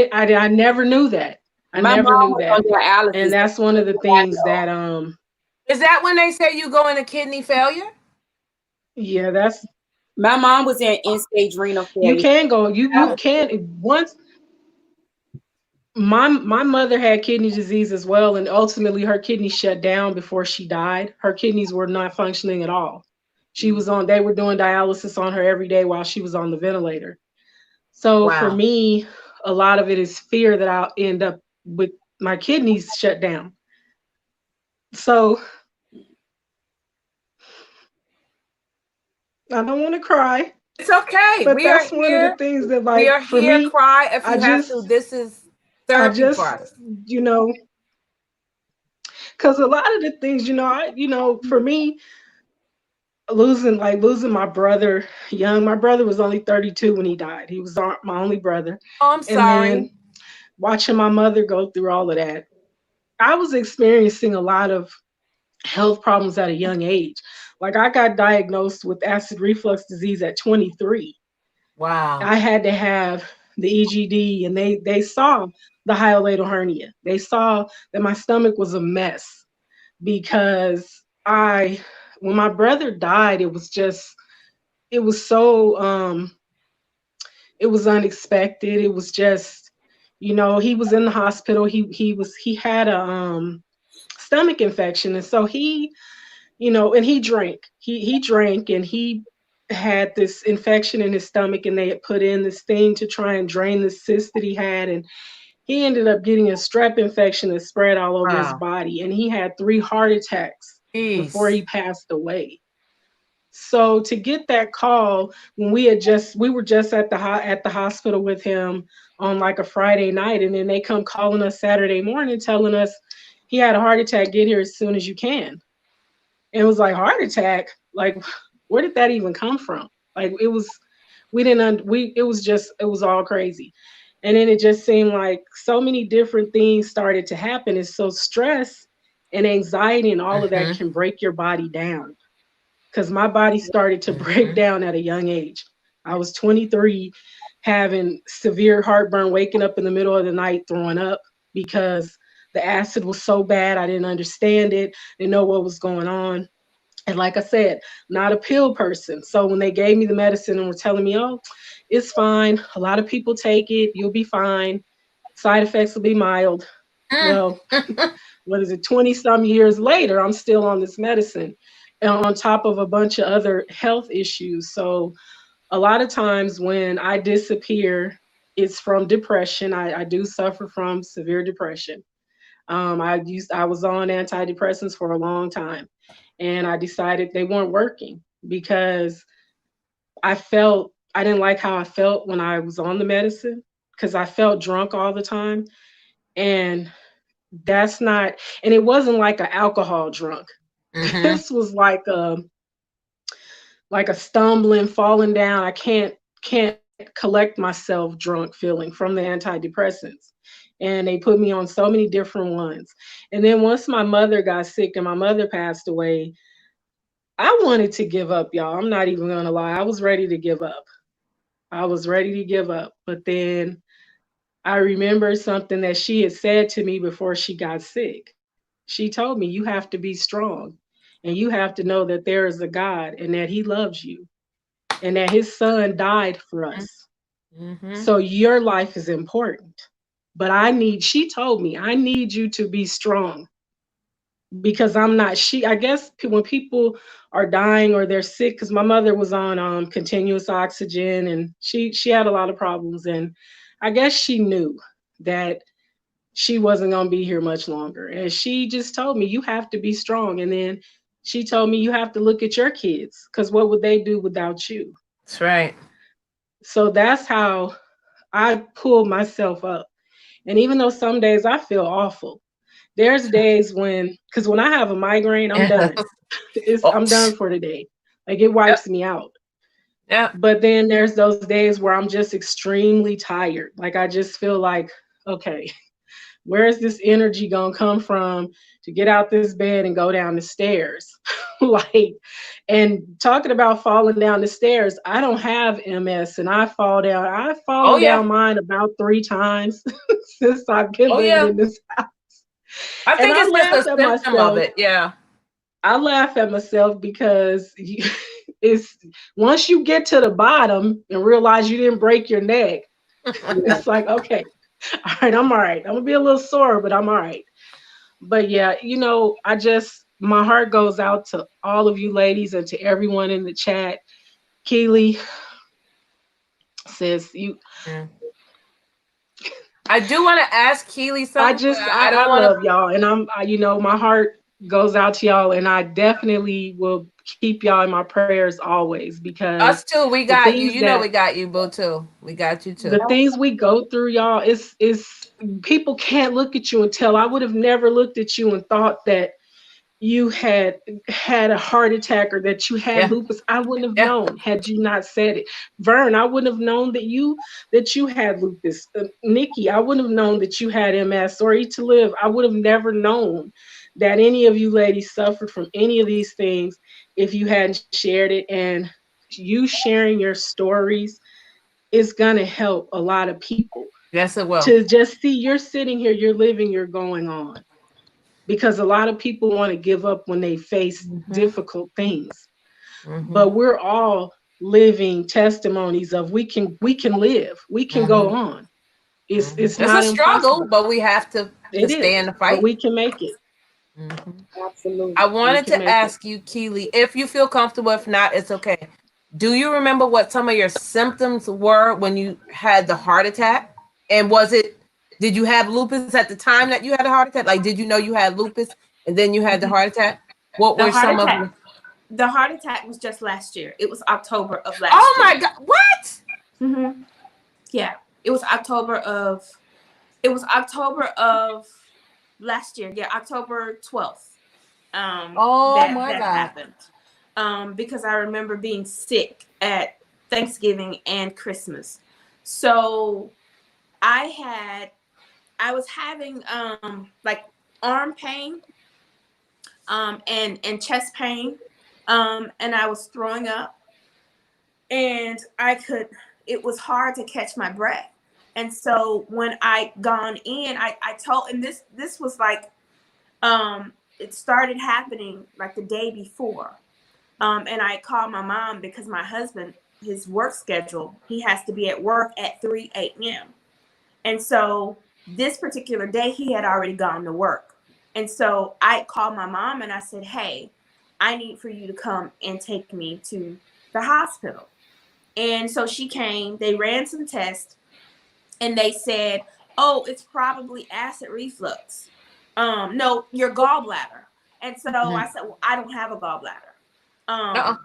never knew that. I never knew that. And that's one of the things that Is that when they say you go into kidney failure? Yeah, that's. My mom was in end-stage renal failure. You can go. You can once. My mother had kidney disease as well, and ultimately her kidneys shut down before she died. Her kidneys were not functioning at all. They were doing dialysis on her every day while she was on the ventilator. So for me, a lot of it is fear that I'll end up with my kidneys shut down. So I don't want to cry. It's okay. But that's one of the things that, like, we are for here. me, Cry if you have to. This is therapy for us. Because a lot of the things, for me, losing my brother young. My brother was only 32 when he died. He was my only brother. Oh, I'm And sorry. then watching my mother go through all of that, I was experiencing a lot of health problems at a young age. Like I got diagnosed with acid reflux disease at 23. Wow. I had to have the EGD, and they saw the hiatal hernia. They saw that my stomach was a mess because I when my brother died, it was so it was unexpected. It was just, he was in the hospital. He had a stomach infection, and so and he drank. He drank, and he had this infection in his stomach, and they had put in this thing to try and drain the cyst that he had, and he ended up getting a strep infection that spread all over his Wow. body, and he had 3 heart attacks before Jeez. he passed away. So to get that call when we were just at the hospital with him on like a Friday night, and then they come calling us Saturday morning telling us he had a heart attack, get here as soon as you can. And it was like, heart attack? Like, where did that even come from? Like, it was, we didn't, it was just, it was all crazy. And then it just seemed like so many different things started to happen. And so stress and anxiety and all of that can break your body down. Because my body started to break down at a young age. I was 23, having severe heartburn, waking up in the middle of the night, throwing up because the acid was so bad. I didn't understand it, didn't know what was going on. And like I said, not a pill person. So when they gave me the medicine and were telling me, oh, it's fine, a lot of people take it, you'll be fine, side effects will be mild. Well, what is it, 20 some years later, I'm still on this medicine and on top of a bunch of other health issues. So a lot of times when I disappear, it's from depression. I do suffer from severe depression. I was on antidepressants for a long time, and I decided they weren't working because I didn't like how I felt when I was on the medicine because I felt drunk all the time. And that's not, and it wasn't like an alcohol drunk. This was like a stumbling, falling down. I can't collect myself drunk feeling from the antidepressants. And they put me on so many different ones. And then once my mother got sick and my mother passed away, I wanted to give up, y'all. I'm not even gonna lie. I was ready to give up. I was ready to give up. But then I remember something that she had said to me before she got sick. She told me, you have to be strong, and you have to know that there is a God and that he loves you and that his son died for us. So your life is important. But she told me, I need you to be strong because I'm not, I guess when people are dying or they're sick, because my mother was on continuous oxygen and she had a lot of problems. And I guess she knew that she wasn't going to be here much longer. And she just told me, you have to be strong. And then she told me, you have to look at your kids because what would they do without you? That's right. So that's how I pulled myself up. And even though some days I feel awful, there's days because when I have a migraine, I'm done. I'm done for the day. Like it wipes me out. Yeah. But then there's those days where I'm just extremely tired. Like I just feel like, okay, where is this energy gonna come from to get out this bed and go down the stairs? And talking about falling down the stairs, I don't have MS and I've fallen down mine about 3 times since I've been living in this house. I think it's just a symptom of it. Yeah. I laugh at myself because it's once you get to the bottom and realize you didn't break your neck, it's like, okay, all right, I'm all right. I'm gonna be a little sore, but I'm all right. But yeah, my heart goes out to all of you ladies and to everyone in the chat. Keely, sis, I do want to ask Keely something. I love y'all, and my heart goes out to y'all, and I definitely will keep y'all in my prayers always because us too. We got you. You know we got you, boo, too. We got you too. The things we go through, y'all, is people can't look at you and tell. I would have never looked at you and thought that you had a heart attack or that you had Yeah. lupus. I wouldn't have Yeah. known had you not said it. Vern, I wouldn't have known that you had lupus. Nikki, I wouldn't have known that you had MS. Or Eat to Live, I would have never known that any of you ladies suffered from any of these things if you hadn't shared it. And you sharing your stories is going to help a lot of people Yes, it will. to just see you're sitting here, you're living, you're going on. Because a lot of people want to give up when they face difficult things. But we're all living testimonies of we can live, we can go on. It's not a struggle, impossible. but we have to It stay is, in the fight. but we can make it. Absolutely. I wanted to ask you, Keely, if you feel comfortable. If not, it's okay. Do you remember what some of your symptoms were when you had the heart attack? And did you have lupus at the time that you had a heart attack? Like, did you know you had lupus and then you had the heart attack? What were some of them? The heart attack was just last year. It was October of last year. Oh my God. What? Yeah. It was October of last year. Yeah, October 12th. That happened. Because I remember being sick at Thanksgiving and Christmas. So I was having like arm pain and chest pain, and I was throwing up, and it was hard to catch my breath. And so when I gone in, I told, and this was like, it started happening like the day before. And I called my mom because my husband, his work schedule, he has to be at work at 3 a.m. And so this particular day, he had already gone to work. And so I called my mom and I said, hey, I need for you to come and take me to the hospital. And so she came, they ran some tests, and they said, oh, it's probably acid reflux. No, your gallbladder. And so I said, well, I don't have a gallbladder.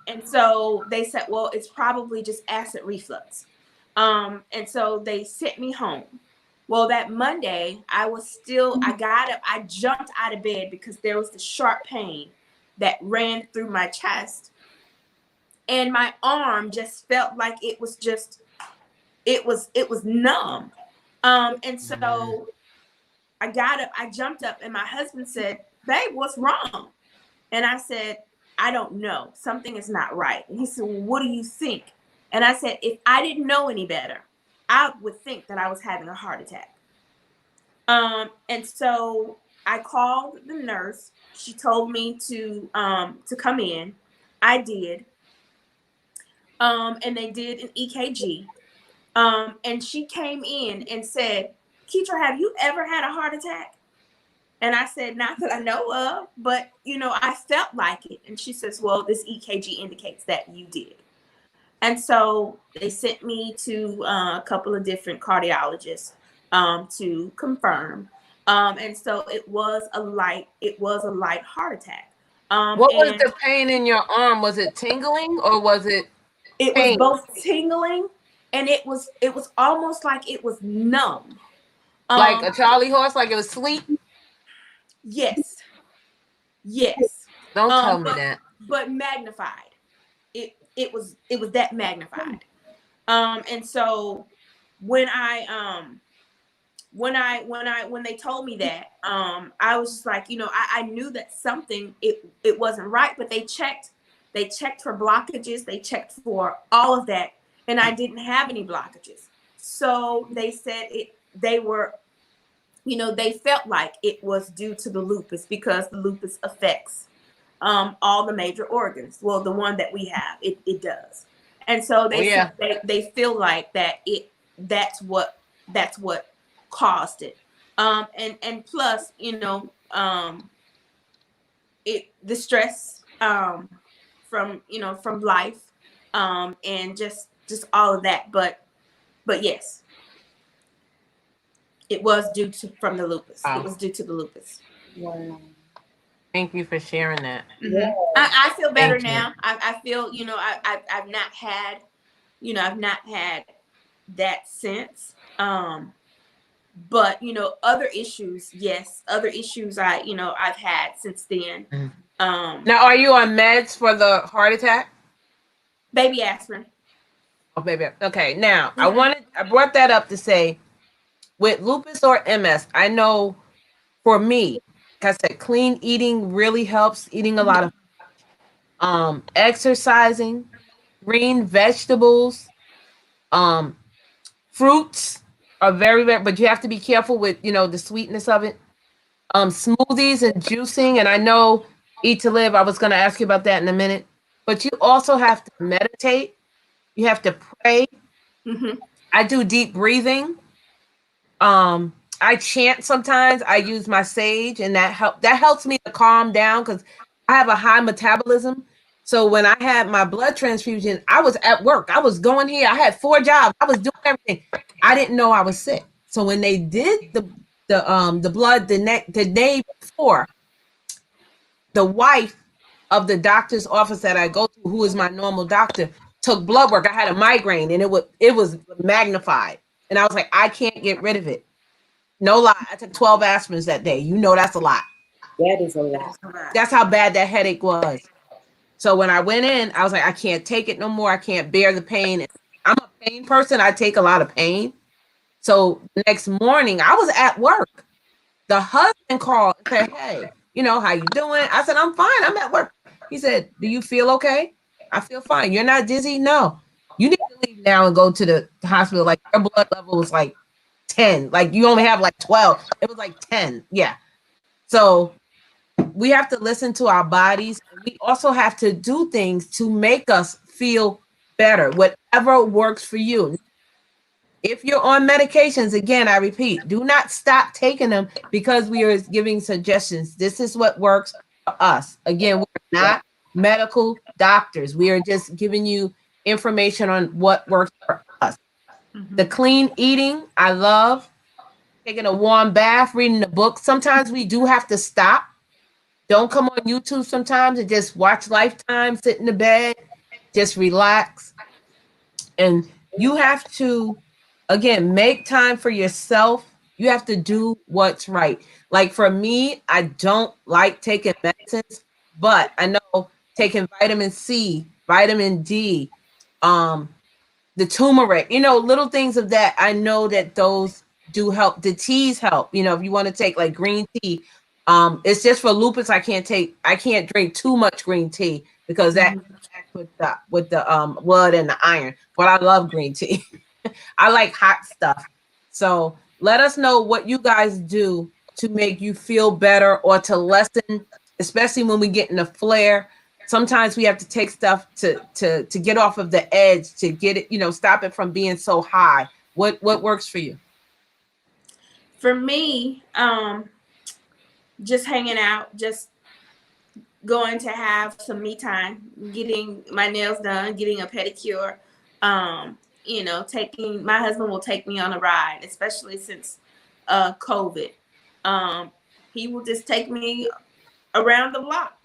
And so they said, well, it's probably just acid reflux. And so they sent me home. Well, that Monday, I got up, I jumped out of bed because there was the sharp pain that ran through my chest. And my arm just felt like it was numb. And so I got up, I jumped up, and my husband said, babe, what's wrong? And I said, I don't know. Something is not right. And he said, well, what do you think? And I said, if I didn't know any better, I would think that I was having a heart attack. And so I called the nurse. She told me to come in. I did. And they did an EKG. And she came in and said, Keetra, have you ever had a heart attack? And I said, not that I know of, but, I felt like it. And she says, well, this EKG indicates that you did. And so they sent me to a couple of different cardiologists to confirm. And so it was a light heart attack. What was the pain in your arm? Was it tingling or was it It was both tingling, and it was almost like it was numb. Like a Charlie horse, like it was sweet? Yes. Don't tell me that. But magnified. It was that magnified. And so when they told me that, I was just like, I knew that something it wasn't right, but they checked for blockages, they checked for all of that, and I didn't have any blockages. So they said they felt like it was due to the lupus because the lupus affects all the major organs. Well, the one that we have, it does. And so they feel like that's what caused it. And plus, the stress from life, and just all of that. But yes, it was from the lupus. It was due to the lupus. Wow. Thank you for sharing that. Yeah. I feel better now. I feel, I've not had that since. But other issues, yes, other issues I've had since then. Now, are you on meds for the heart attack? Baby aspirin. Oh, baby. Okay. Now, I brought that up to say, with lupus or MS, I know for me, like I said, clean eating really helps. Eating a lot of exercising, green vegetables, fruits are very, very, but you have to be careful with the sweetness of it. Smoothies and juicing, and I know Eat to Live. I was going to ask you about that in a minute, but you also have to meditate. You have to pray. I do deep breathing. I chant sometimes. I use my sage, and that helps me to calm down because I have a high metabolism. So when I had my blood transfusion, I was at work. I was going here. I had 4 jobs. I was doing everything. I didn't know I was sick. So when they did the blood the day before, the wife of the doctor's office that I go to, who is my normal doctor, took blood work. I had a migraine, and it was magnified, and I was like, I can't get rid of it. No lie. I took 12 aspirins that day. That's a lot. That is a lot. That's how bad that headache was. So when I went in, I was like, I can't take it no more. I can't bear the pain. I'm a pain person. I take a lot of pain. So the next morning, I was at work. The husband called and said, hey, how you doing? I said, I'm fine. I'm at work. He said, do you feel okay? I feel fine. You're not dizzy? No. You need to leave now and go to the hospital. Like, your blood level was like 10. Like, you only have like 12. It was like 10. Yeah. So we have to listen to our bodies. We also have to do things to make us feel better, whatever works for you. If you're on medications, again, I repeat, do not stop taking them because we are giving suggestions. This is what works for us. Again, we're not medical doctors. We are just giving you information on what works for us. The clean eating, I love. Taking a warm bath, reading a book. Sometimes we do have to stop. Don't come on YouTube sometimes and just watch Lifetime, sit in the bed, just relax. And you have to, again, make time for yourself. You have to do what's right. Like for me, I don't like taking medicines, but I know taking vitamin C, vitamin D, the turmeric, little things of that. I know that those do help. The teas help. If you want to take like green tea, it's just for lupus. I can't drink too much green tea because that with the blood and the iron. But I love green tea. I like hot stuff. So let us know what you guys do to make you feel better or to lessen, especially when we get in a flare. Sometimes we have to take stuff to get off of the edge, to get it, stop it from being so high. What works for you? For me, just hanging out, just going to have some me time, getting my nails done, getting a pedicure. Taking my husband will take me on a ride, especially since COVID. He will just take me around the block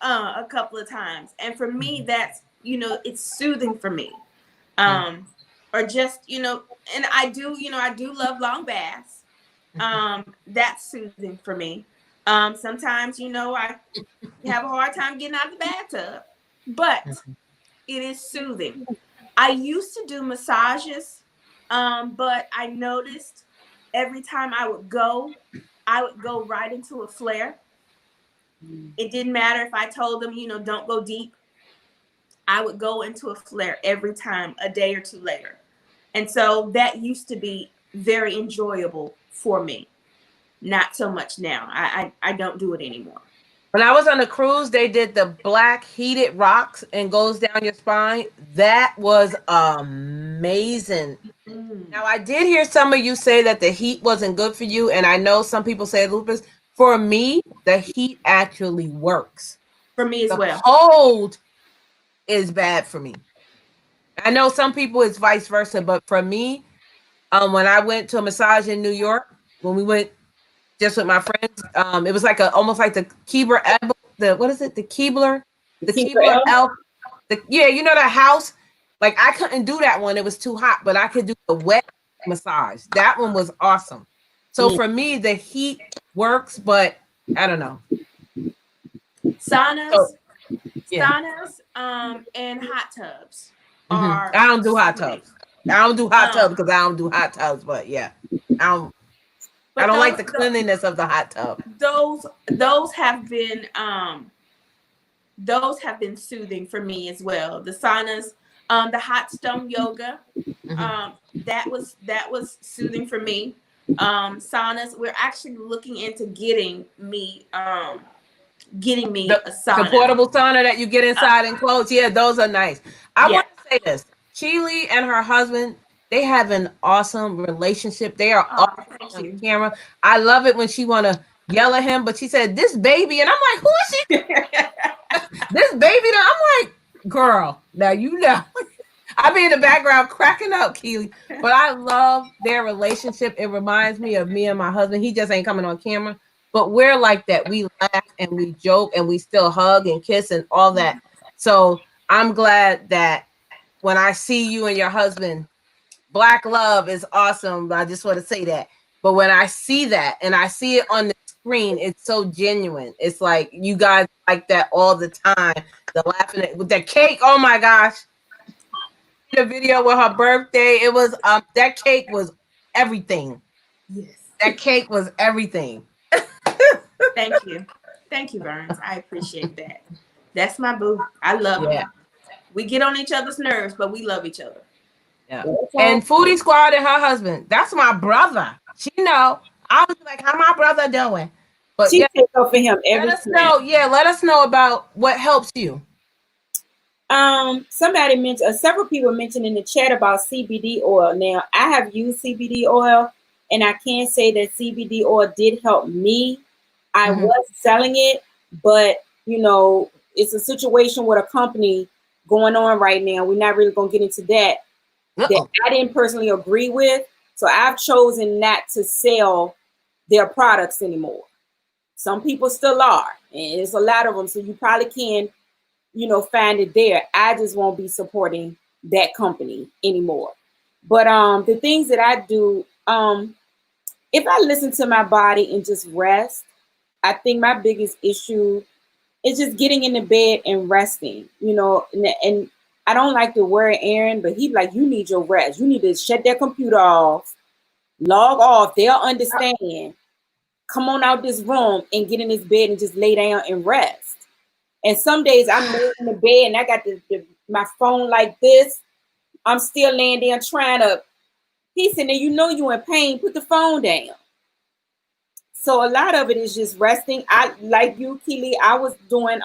a couple of times, and for me, that's it's soothing for me. Or just and I do love long baths. That's soothing for me. Sometimes I have a hard time getting out of the bathtub, but it is soothing. I used to do massages, but I noticed every time I would go right into a flare. It didn't matter if I told them, don't go deep. I would go into a flare every time, a day or two later. And so that used to be very enjoyable for me. Not so much now. I don't do it anymore. When I was on a cruise, they did the black heated rocks and goes down your spine. That was amazing. Now, I did hear some of you say that the heat wasn't good for you. And I know some people say lupus. For me, the heat actually works. For me as well. The cold is bad for me. I know some people it's vice versa, but for me, when I went to a massage in New York, when we went just with my friends, it was like almost like the Keebler, what is it? The Keebler elf. The house. Like I couldn't do that one; it was too hot. But I could do the wet massage. That one was awesome. So for me, the heat works, but I don't know. Saunas, So, yeah. saunas, and hot tubs I are. don't do hot soothing. tubs. I don't do hot tubs because I don't do hot tubs. But yeah, I don't like the cleanliness of the hot tub. Those have been soothing for me as well. The saunas, the hot stone yoga, that was soothing for me. Saunas, we're actually looking into getting me a sauna. The portable sauna that you get inside and close. Yeah, those are nice. I want to say this. Cheerleader and her husband, they have an awesome relationship. They are awesome on camera. I love it when she want to yell at him, but she said, "This baby," and I'm like, "Who is she?" This baby. I'm like, "Girl, now you know." I be in the background cracking up, Keely. But I love their relationship. It reminds me of me and my husband. He just ain't coming on camera. But we're like that. We laugh and we joke and we still hug and kiss and all that. So I'm glad that when I see you and your husband, Black love is awesome. I just want to say that. But when I see that and I see it on the screen, it's so genuine. It's like you guys like that all the time. The laughing with the cake. Oh my gosh. The video with her birthday. It was that cake was everything. Yes. That cake was everything. Thank you, Burns. I appreciate that. That's my boo. I love him. We get on each other's nerves, but we love each other. Yeah. And Foodie Squad and her husband. That's my brother. She know. I was like, "How my brother doing?" But she takes up for him every let us know. Yeah, let us know about what helps you. Somebody mentioned, several people mentioned in the chat about CBD oil. Now, I have used CBD oil, and I can say that CBD oil did help me. I was selling it, but you know, it's a situation with a company going on right now. We're not really going to get into that. That I didn't personally agree with, so I've chosen not to sell their products anymore. Some people still are, and it's a lot of them, so you probably can, you know, find it there. I just won't be supporting that company anymore. But the things that I do, if I listen to my body and just rest, I think my biggest issue is just getting in the bed and resting, you know, and I don't like to worry Aaron, but he's like, you need your rest. You need to shut that computer off, log off. They'll understand. Come on out this room and get in this bed and just lay down and rest. And some days I'm laying in the bed and I got my phone like this. I'm still laying there trying to. He said, "Now you know you're in pain. Put the phone down." So a lot of it is just resting. I like you, Keely. I was doing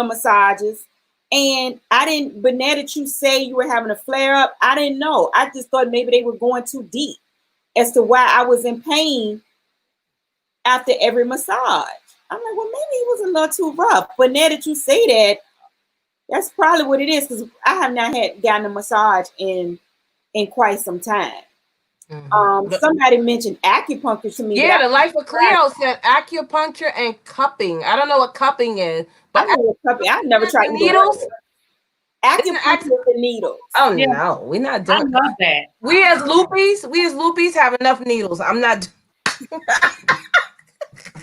massages, and I didn't. But now that you say you were having a flare up, I didn't know. I just thought maybe they were going too deep as to why I was in pain after every massage. I'm like, well, maybe it was a little too rough. But now that you say that, that's probably what it is, because I have not gotten a massage in quite some time. Somebody mentioned acupuncture to me. Yeah, the Life of Cleo said acupuncture and cupping. I don't know what cupping is, but I know what cupping. I've never tried needles. Acupuncture with the needles. Oh yeah. No, we're not doing. I love that. We as Lupis have enough needles. I'm not.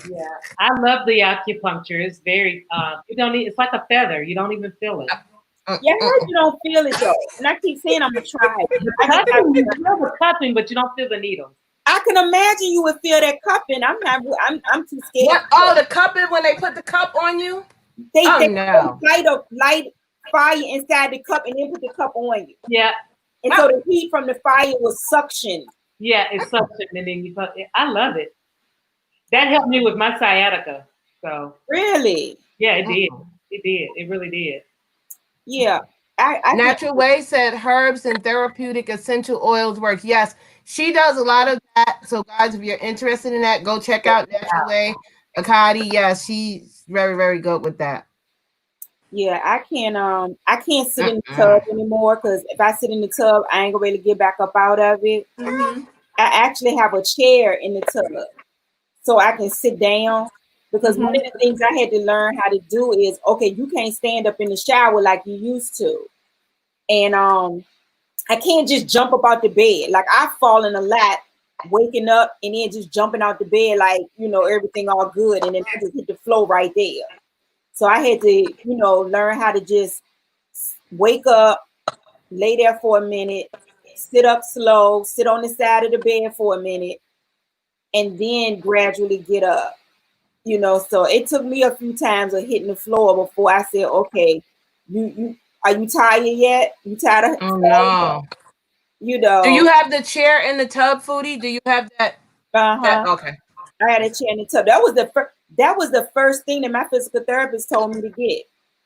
Yeah, I love the acupuncture. It's very you don't need. It's like a feather. You don't even feel it. Yeah, I heard you don't feel it though, and I keep saying I'm gonna try it. You feel the cupping, but you don't feel the needles. I can imagine you would feel that cupping. I'm too scared. What? Oh, the cupping when they put the cup on you? They light fire inside the cup and then put the cup on you. Yeah. And so the heat from the fire was suction. Yeah, it's suction, and then you put. I love it. That helped me with my sciatica. So really, yeah, it did. It did. It really did. Yeah. I Natural Way said herbs and therapeutic essential oils work. Yes, she does a lot of that. So guys, if you're interested in that, go check out Natural Way. Akadi, yes, she's very, very good with that. Yeah, I can't sit in the tub anymore, because if I sit in the tub, I ain't gonna be able to get back up out of it. I actually have a chair in the tub so I can sit down, because one of the things I had to learn how to do is, okay, you can't stand up in the shower like you used to. And I I can't just jump up out the bed. Like I've fallen a lot, waking up and then just jumping out the bed, like, you know, everything all good. And then I just hit the floor right there. So I had to, you know, learn how to just wake up, lay there for a minute, sit up slow, sit on the side of the bed for a minute, and then gradually get up. You know, so it took me a few times of hitting the floor before I said, okay, you are you tired yet? You tired of Oh no. You know. Do you have the chair in the tub, Foodie? Do you have that? Okay. I had a chair in the tub. That was the first thing that my physical therapist told me to get.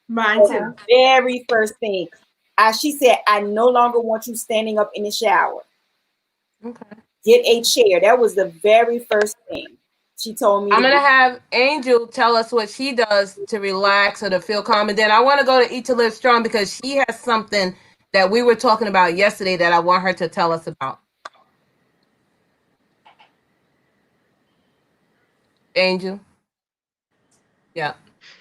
Mine too. The very first thing. She said, I no longer want you standing up in the shower. Okay. Get a chair. That was the very first thing she told me. I'm going to have Angel tell us what she does to relax or to feel calm. And then I want to go to Eat to Live Strong because she has something that we were talking about yesterday that I want her to tell us about. Angel. Yeah.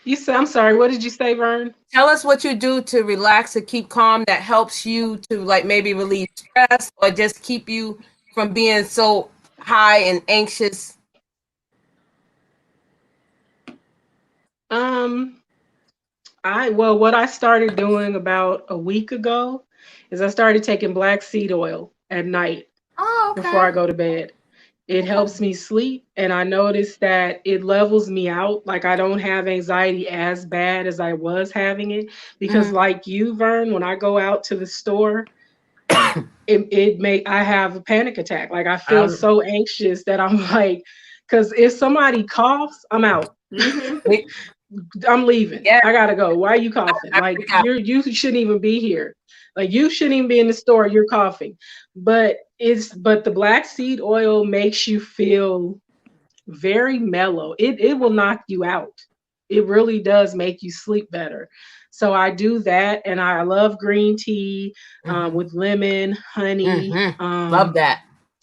You said, I'm sorry, what did you say, Vern? Tell us what you do to relax, to keep calm, that helps you to like maybe relieve stress or just keep you from being so high and anxious. What I started doing about a week ago is I started taking black seed oil at night before I go to bed. It helps me sleep, and I noticed that it levels me out. Like I don't have anxiety as bad as I was having it because, like you, Vern, when I go out to the store, I have a panic attack. Like I feel so anxious that I'm like, because if somebody coughs, I'm out. I'm leaving. Yeah. I gotta go. Why are you coughing? Like you shouldn't even be here. Like you shouldn't even be in the store. You're coughing. But the black seed oil makes you feel very mellow. It will knock you out. It really does make you sleep better. So I do that, and I love green tea with lemon, honey. Love that.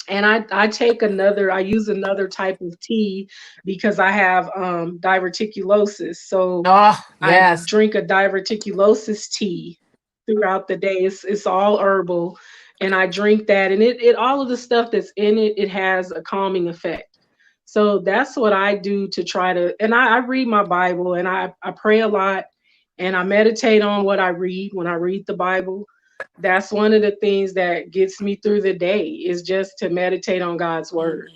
And I use another type of tea because I have diverticulosis. So I drink a diverticulosis tea throughout the day. It's all herbal, and I drink that, and it all of the stuff that's in it, it has a calming effect. So that's what I do to try to, and I read my Bible, and I pray a lot, and I meditate on what I read when I read the Bible. That's one of the things that gets me through the day is just to meditate on God's word.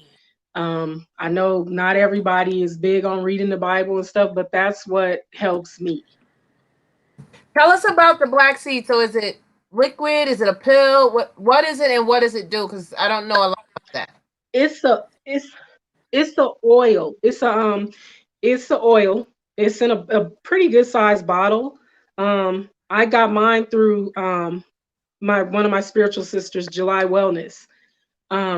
I know not everybody is big on reading the Bible and stuff, but that's what helps me. Tell us about the black seed. So is it liquid? Is it a pill? What is it and what does it do? Because I don't know a lot about that. It's the oil. It's the oil. It's in a pretty good sized bottle. I got mine through one of my spiritual sisters, July Wellness.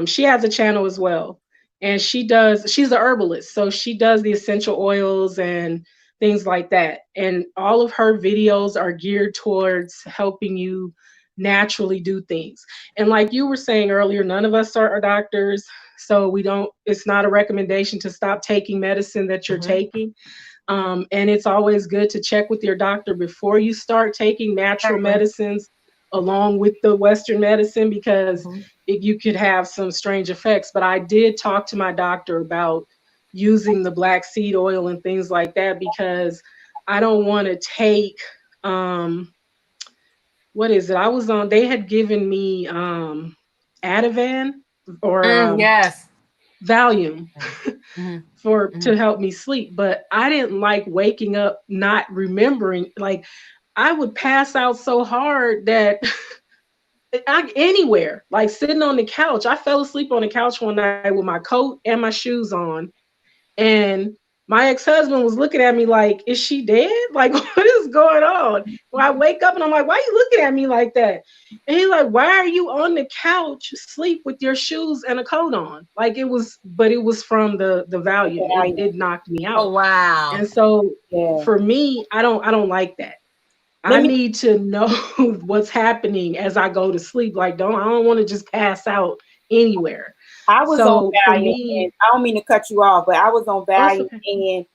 She has a channel as well, and she's a herbalist, so she does the essential oils and things like that. And all of her videos are geared towards helping you naturally do things. And like you were saying earlier, none of us are doctors, so it's not a recommendation to stop taking medicine that you're taking. And it's always good to check with your doctor before you start taking natural medicines along with the Western medicine, because you could have some strange effects. But I did talk to my doctor about using the black seed oil and things like that, because I don't want to take, what is it? They had given me Ativan or Valium to help me sleep. But I didn't like waking up not remembering. Like I would pass out so hard that anywhere, like sitting on the couch. I fell asleep on the couch one night with my coat and my shoes on. And my ex-husband was looking at me like, is she dead? Like, what is going on? Well, I wake up and I'm like, why are you looking at me like that? And he's like, why are you on the couch asleep with your shoes and a coat on? Like it was from the Valium. It knocked me out. Oh, wow. And so for me, I don't like that. I need to know what's happening as I go to sleep. Like, I don't want to just pass out anywhere. I was on Valium, and I don't mean to cut you off, but I was on Valium, and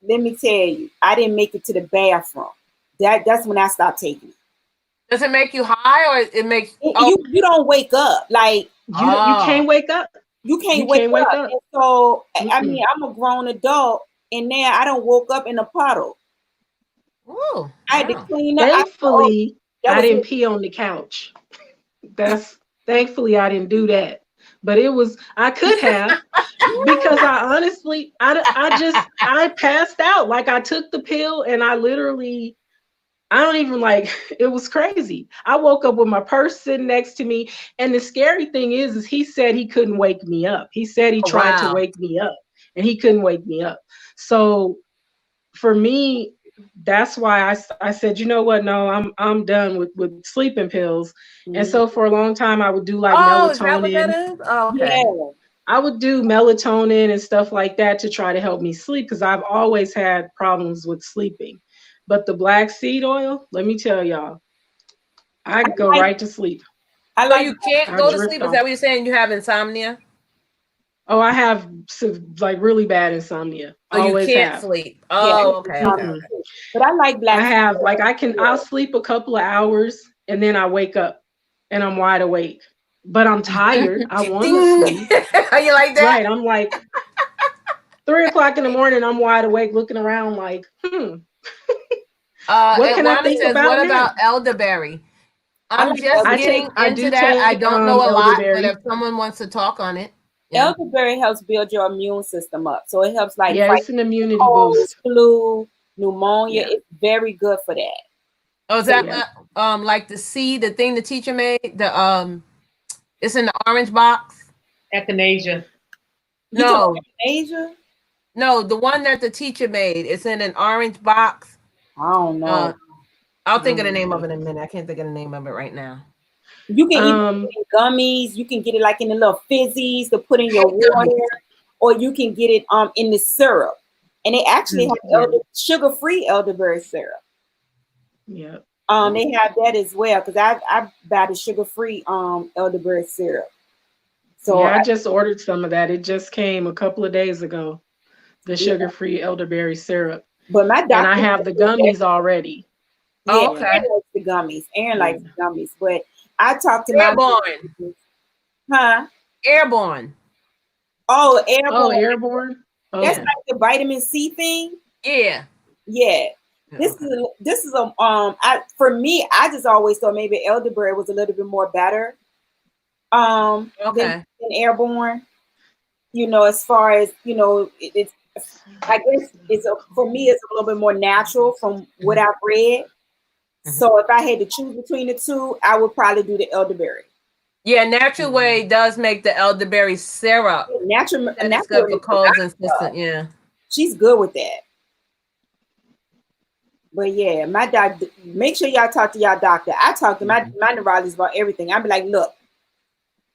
let me tell you, I didn't make it to the bathroom. That's when I stopped taking it. Does it make you high or it makes you don't wake up like You can't wake up. you can't You wake can't wake up. up. And so I mean I'm a grown adult and now I don't woke up in a puddle. Ooh, I had to clean up. Thankfully, I didn't it. pee on the couch. Thankfully I didn't do that. But I could have because I honestly I passed out. Like I took the pill and I don't even it was crazy. I woke up with my purse sitting next to me. And the scary thing is he said he couldn't wake me up. He said he tried to wake me up and he couldn't wake me up. So for me, that's why I said, you know what? No, I'm done with sleeping pills. Mm-hmm. And so for a long time I would do melatonin. Is that what that is? Oh, okay. Yeah. I would do melatonin and stuff like that to try to help me sleep because I've always had problems with sleeping. But the black seed oil, let me tell y'all, I go right to sleep. So you can't go to sleep? Is that what you're saying? You have insomnia? Oh, I have really bad insomnia. So always you can't sleep. Oh, okay. But I like black. I have I'll sleep a couple of hours and then I wake up and I'm wide awake. But I'm tired. I want to sleep. Are you like that? Right. I'm 3:00 in the morning. I'm wide awake, looking around what can I think about? What about elderberry? I'm just getting into that. I don't know a lot, but if someone wants to talk on it. Yeah. Elderberry helps build your immune system up. So it helps fight it's an immunity boost. Flu, pneumonia. Yeah. It's very good for that. Oh, is that like the seed, the thing the teacher made? It's in the orange box. Echinacea. No. Echinacea? No, the one that the teacher made. It's in an orange box. I don't know. I'll think of the name of it in a minute. I can't think of the name of it right now. You can eat it in gummies. You can get it in the little fizzies to put in your water, or you can get it in the syrup. And they actually have sugar-free elderberry syrup. Yeah. They have that as well because I buy the sugar-free elderberry syrup. So I just ordered some of that. It just came a couple of days ago. The sugar-free elderberry syrup. But my doctor and I have the gummies already. Yeah, okay. Aaron likes the gummies. Aaron likes the gummies, but I talked to Airborne. Airborne. Oh, Airborne. Oh, Airborne. Oh. That's like the vitamin C thing. Yeah. Yeah. This is for me, I just always thought maybe elderberry was a little bit more better than Airborne. As far as it's I guess for me it's a little bit more natural from what I've read. So if I had to choose between the two, I would probably do the elderberry. Yeah, Natural Way does make the elderberry syrup. Natural for colds and system. Yeah, she's good with that. But yeah, my doctor. Make sure y'all talk to y'all doctor. I talk to my neurologist about everything. I'd be like, look,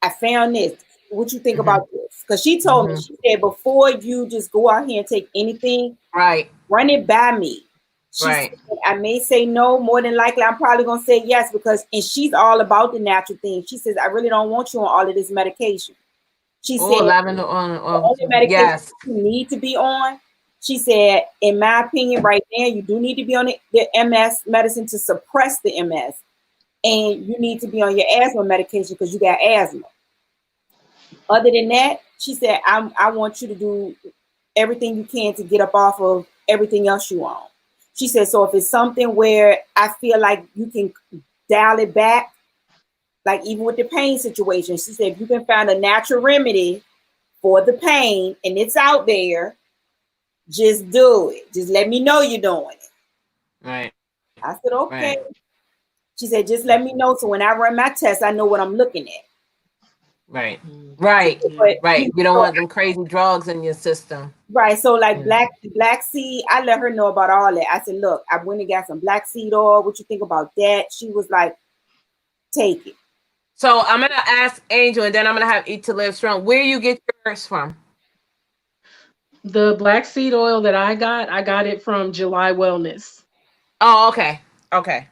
I found this. What you think about this? Because she told me, she said, before you just go out here and take anything, run it by me. She said, I may say no, more than likely I'm probably gonna say yes and she's all about the natural thing. She says, I really don't want you on all of this medication. She said, lavender all the medication you need to be on. She said, in my opinion, right now, you do need to be on the MS medicine to suppress the MS, and you need to be on your asthma medication because you got asthma. Other than that, she said, I want you to do everything you can to get up off of everything else you on. She said, so if it's something where I feel like you can dial it back, like even with the pain situation, she said, if you can find a natural remedy for the pain and it's out there, just do it. Just let me know you're doing it. Right. I said, okay. Right. She said, just let me know. So when I run my test, I know what I'm looking at. Right. Right. But, right. You don't want them crazy drugs in your system. Right. So like black seed, I let her know about all that. I said, look, I went and got some black seed oil. What you think about that? She was like, take it. So I'm going to ask Angel and then I'm going to have Eat to Live Strong. Where you get yours from? The black seed oil that I got it from July Wellness. Oh, okay. Okay.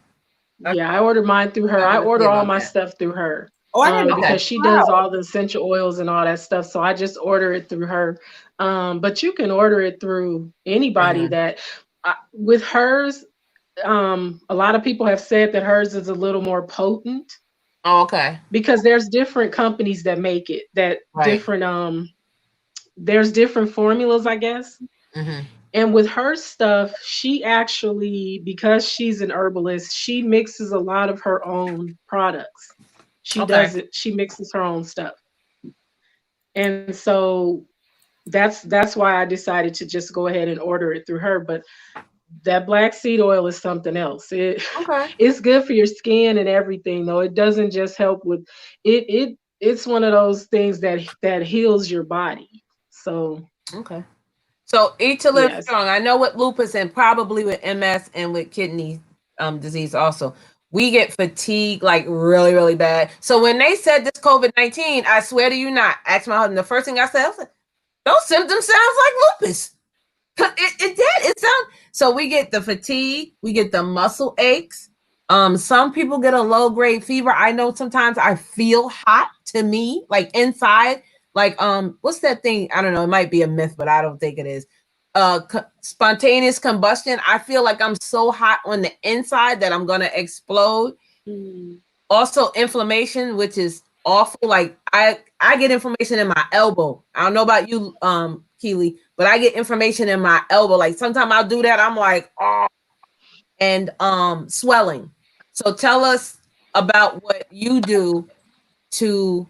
Yeah, I ordered mine through her. I order all my stuff through her. Because she does all the essential oils and all that stuff. So I just order it through her. But you can order it through anybody that with hers. a lot of people have said that hers is a little more potent. Oh, okay. Because there's different companies that make it, that different there's different formulas, I guess. Mm-hmm. And with her stuff, she actually, because she's an herbalist, she mixes a lot of her own products. She does it, she mixes her own stuff. And so that's why I decided to just go ahead and order it through her. But that black seed oil is something else. It's good for your skin and everything, though. It doesn't just help with it's one of those things that heals your body. So so eat to live strong. I know with lupus and probably with MS and with kidney disease also, we get fatigue like really, really bad. So when they said this COVID-19, I swear to you not, asked my husband, the first thing I said, those symptoms sounds like lupus. It did. It sounds so. We get the fatigue, we get the muscle aches. Some people get a low grade fever. I know sometimes I feel hot to me, like inside. Like what's that thing? I don't know. It might be a myth, but I don't think it is. Spontaneous combustion. I feel like I'm so hot on the inside that I'm gonna explode. Also inflammation, which is awful. Like I get inflammation in my elbow. I don't know about you, Keely, but I get inflammation in my elbow. Like sometimes I'll do that. I'm like, oh, and swelling. So tell us about what you do to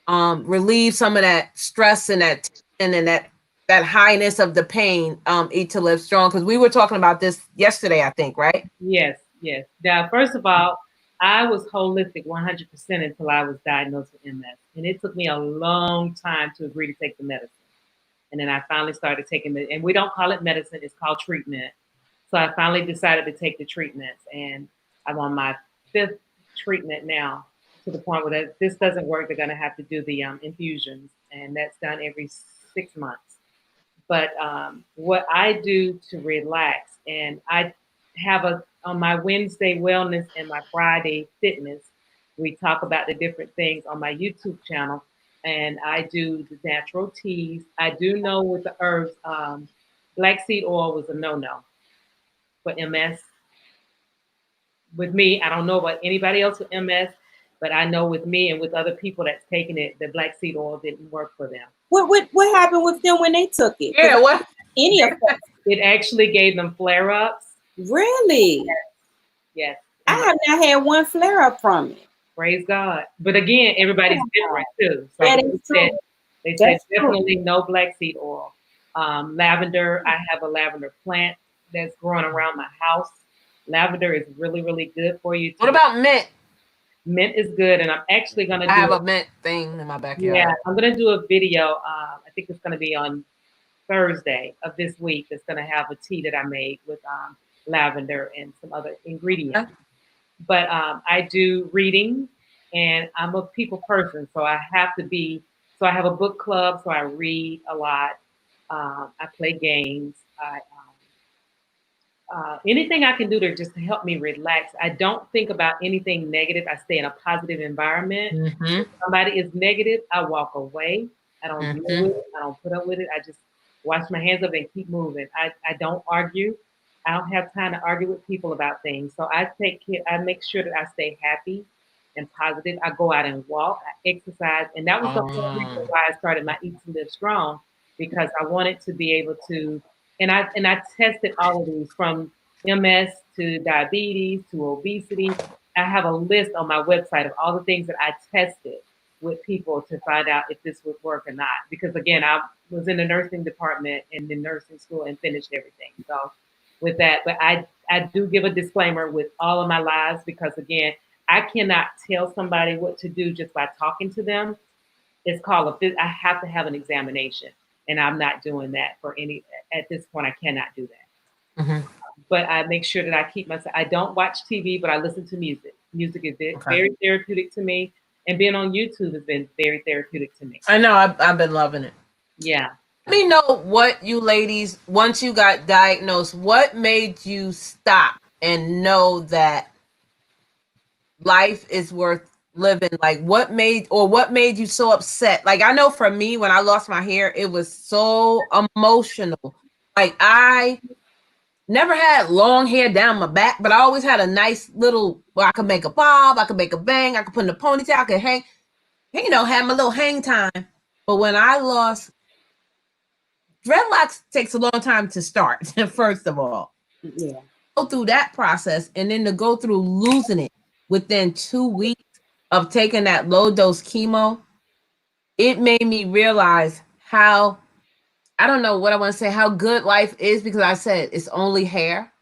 relieve some of that stress and that tension and that highness of the pain. Eat to live strong, because we were talking about this yesterday, I think, right? Yes. Now, first of all, I was holistic 100% until I was diagnosed with MS, and it took me a long time to agree to take the medicine. And then I finally started taking it, and we don't call it medicine; it's called treatment. So I finally decided to take the treatments, and I'm on my 5th treatment now, to the point where if this doesn't work, they're going to have to do the infusions, and that's done every 6 months. But what I do to relax, and I have on my Wednesday wellness and my Friday fitness, we talk about the different things on my YouTube channel, and I do the natural teas. I do know with the herbs, black seed oil was a no-no for MS. With me, I don't know about anybody else with MS, but I know with me and with other people that's taken it, the black seed oil didn't work for them. What happened with them when they took it? Yeah, what? Any of that? It actually gave them flare-ups. Really? Yes. I have not had one flare-up from it. Praise God. But again, everybody's different too. So they said definitely no black seed oil. Lavender, I have a lavender plant that's growing around my house. Lavender is really, really good for you too. What about mint? Mint is good, and I'm actually going to do... I have a mint thing in my backyard. Yeah, I'm going to do a video. I think it's going to be on Thursday of this week. It's going to have a tea that I made with lavender and some other ingredients. Yeah. But I do reading, and I'm a people person, so I have to be... So I have a book club, so I read a lot. I play games. Anything I can do to help me relax. I don't think about anything negative. I stay in a positive environment. Mm-hmm. If somebody is negative, I walk away. I don't deal with it. I don't put up with it. I just wash my hands up and keep moving. I don't argue. I don't have time to argue with people about things. So I make sure that I stay happy and positive. I go out and walk. I exercise. And that was the whole reason why I started my Eat to Live Strong, because I wanted to be able to... And I tested all of these, from MS to diabetes to obesity. I have a list on my website of all the things that I tested with people to find out if this would work or not. Because again, I was in the nursing department and the nursing school and finished everything. So with that, but I do give a disclaimer with all of my lives, because again, I cannot tell somebody what to do just by talking to them. It's called I have to have an examination. And I'm not doing that at this point. I cannot do that. Mm-hmm. But I make sure that I keep myself... I don't watch TV, but I listen to music. Music is very therapeutic to me. And being on YouTube has been very therapeutic to me. I know. I've been loving it. Yeah. Let me know what you ladies, once you got diagnosed, what made you stop and know that life is worth living? Like what made you so upset? Like I know for me, when I lost my hair, it was so emotional. Like I Never had long hair down my back, but I always had a nice little, well, I could make a bob, I could make a bang, I could put in a ponytail, I could hang, you know, have my little hang time. But when I lost, dreadlocks takes a long time to start, first of all. Yeah. Go through that process, and then to go through losing it within 2 weeks of taking that low dose chemo, it made me realize how, I don't know what I want to say, how good life is, because I said it's only hair.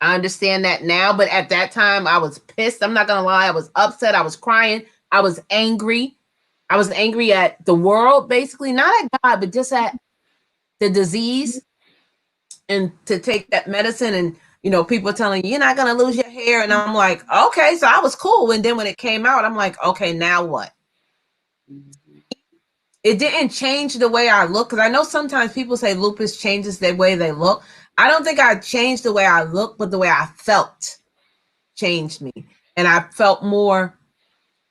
I understand that now, but at that time I was pissed. I'm not going to lie. I was upset. I was crying. I was angry. I was angry at the world, basically, not at God, but just at the disease. And to take that medicine, and, you know, people telling you, you're not going to lose your hair. And I'm like, okay, so I was cool. And then when it came out, I'm like, okay, now what? It didn't change the way I look, because I know sometimes people say lupus changes the way they look. I don't think I changed the way I look, but the way I felt changed me. And I felt more,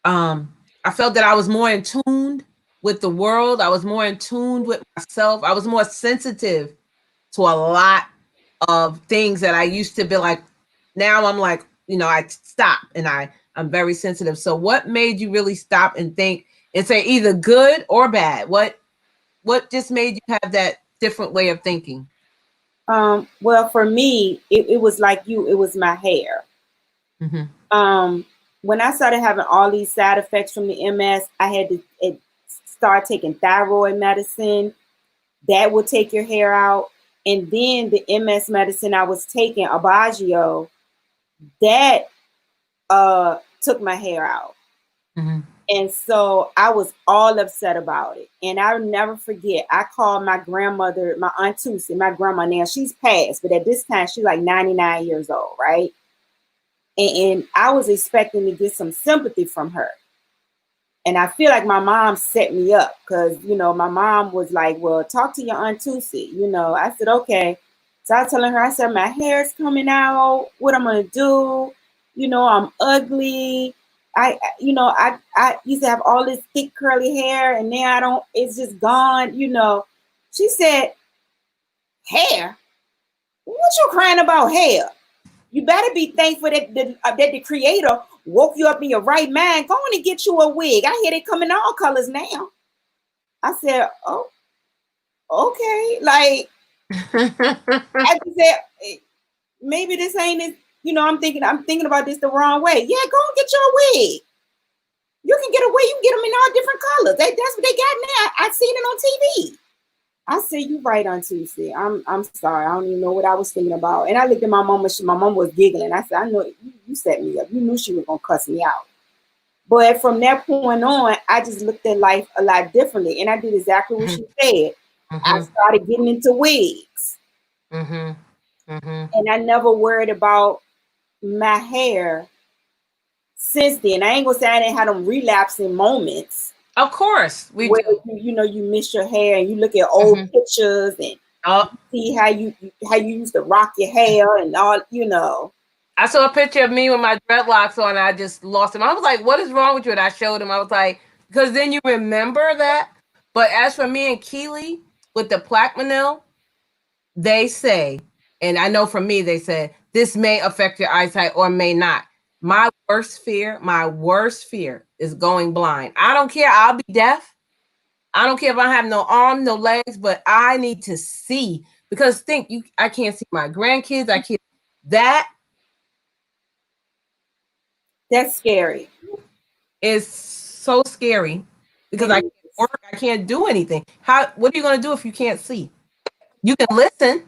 I felt that I was more in tune with the world. I was more in tune with myself. I was more sensitive to a lot of things that I used to be like. Now I'm like, you know, I stop, and I'm very sensitive. So what made you really stop and think and say either good or bad? What just made you have that different way of thinking? Well, for me, it was like you, it was my hair. Mm-hmm. When I started having all these side effects from the MS, I had to start taking thyroid medicine. That will take your hair out. And then the MS medicine I was taking, Abagio, that took my hair out. Mm-hmm. And so I was all upset about it. And I'll never forget, I called my grandmother, my Aunt Tusi, my grandma now, she's passed, but at this time, she's like 99 years old, right? And I was expecting to get some sympathy from her. And I feel like my mom set me up, because, you know, my mom was like, well, talk to your Aunt Tusi. You know, I said, okay. So I was telling her, I said, my hair's coming out. What I'm going to do? You know, I'm ugly. I used to have all this thick curly hair, and now I don't, it's just gone, you know. She said, hair? What you crying about hair? You better be thankful that the creator woke you up in your right mind. Go on and get you a wig. I hear they come in all colors now. I said, oh, okay. Like, I just said, maybe this ain't it. You know, I'm thinking about this the wrong way. Yeah, go and get your wig. You can get a wig. You can get them in all different colors. That's what they got now. I've seen it on TV. I said, you right, on Tuesday. I'm sorry. I don't even know what I was thinking about. And I looked at my mom. My mom was giggling. I said, I know you set me up. You knew she was going to cuss me out. But from that point on, I just looked at life a lot differently. And I did exactly what she said. Mm-hmm. I started getting into wigs. Mm-hmm. Mm-hmm. And I never worried about my hair since then. I ain't going to say I didn't have them relapsing moments. Of course, we do. You know, you miss your hair and you look at old pictures and see how you used to rock your hair and all, you know. I saw a picture of me with my dreadlocks on. I just lost them. I was like, what is wrong with you? And I showed him. I was like, because then you remember that. But as for me and Keely with the Plaquenil, they say, and I know for me, they said, this may affect your eyesight or may not. My worst fear is going blind. I don't care. I'll be deaf. I don't care if I have no arm, no legs, but I need to see, because I can't see my grandkids. I can't. That's scary. It's so scary, because I can't work. I can't do anything. What are you going to do if you can't see? You can listen.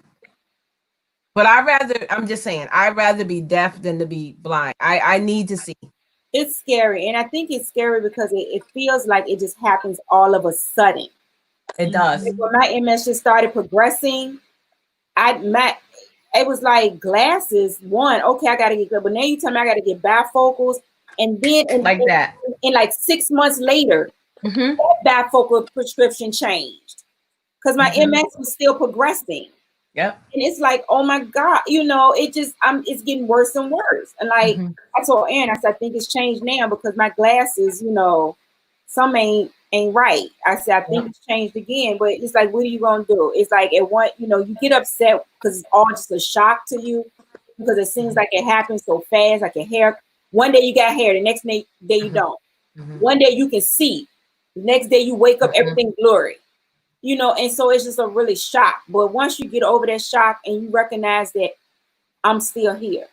But I'm just saying, I'd rather be deaf than to be blind. I need to see. It's scary. And I think it's scary because it feels like it just happens all of a sudden. It does. When my MS just started progressing, it was like glasses. One, okay, I got to get good. But now you tell me I got to get bifocals. And then that. In like 6 months later, that bifocal prescription changed. Because my MS was still progressing. Yep. And it's like, oh my God, you know, it's getting worse and worse. And like I told Aaron, I said, I think it's changed now because my glasses, you know, some ain't right. I said, I think it's changed again, but it's like, what are you gonna do? It's like at one, you get upset because it's all just a shock to you because it seems like it happens so fast, like your hair. One day you got hair, the next day you don't. One day you can see, the next day you wake up, everything blurry. And so it's just a really shock. But once you get over that shock and you recognize that I'm still here,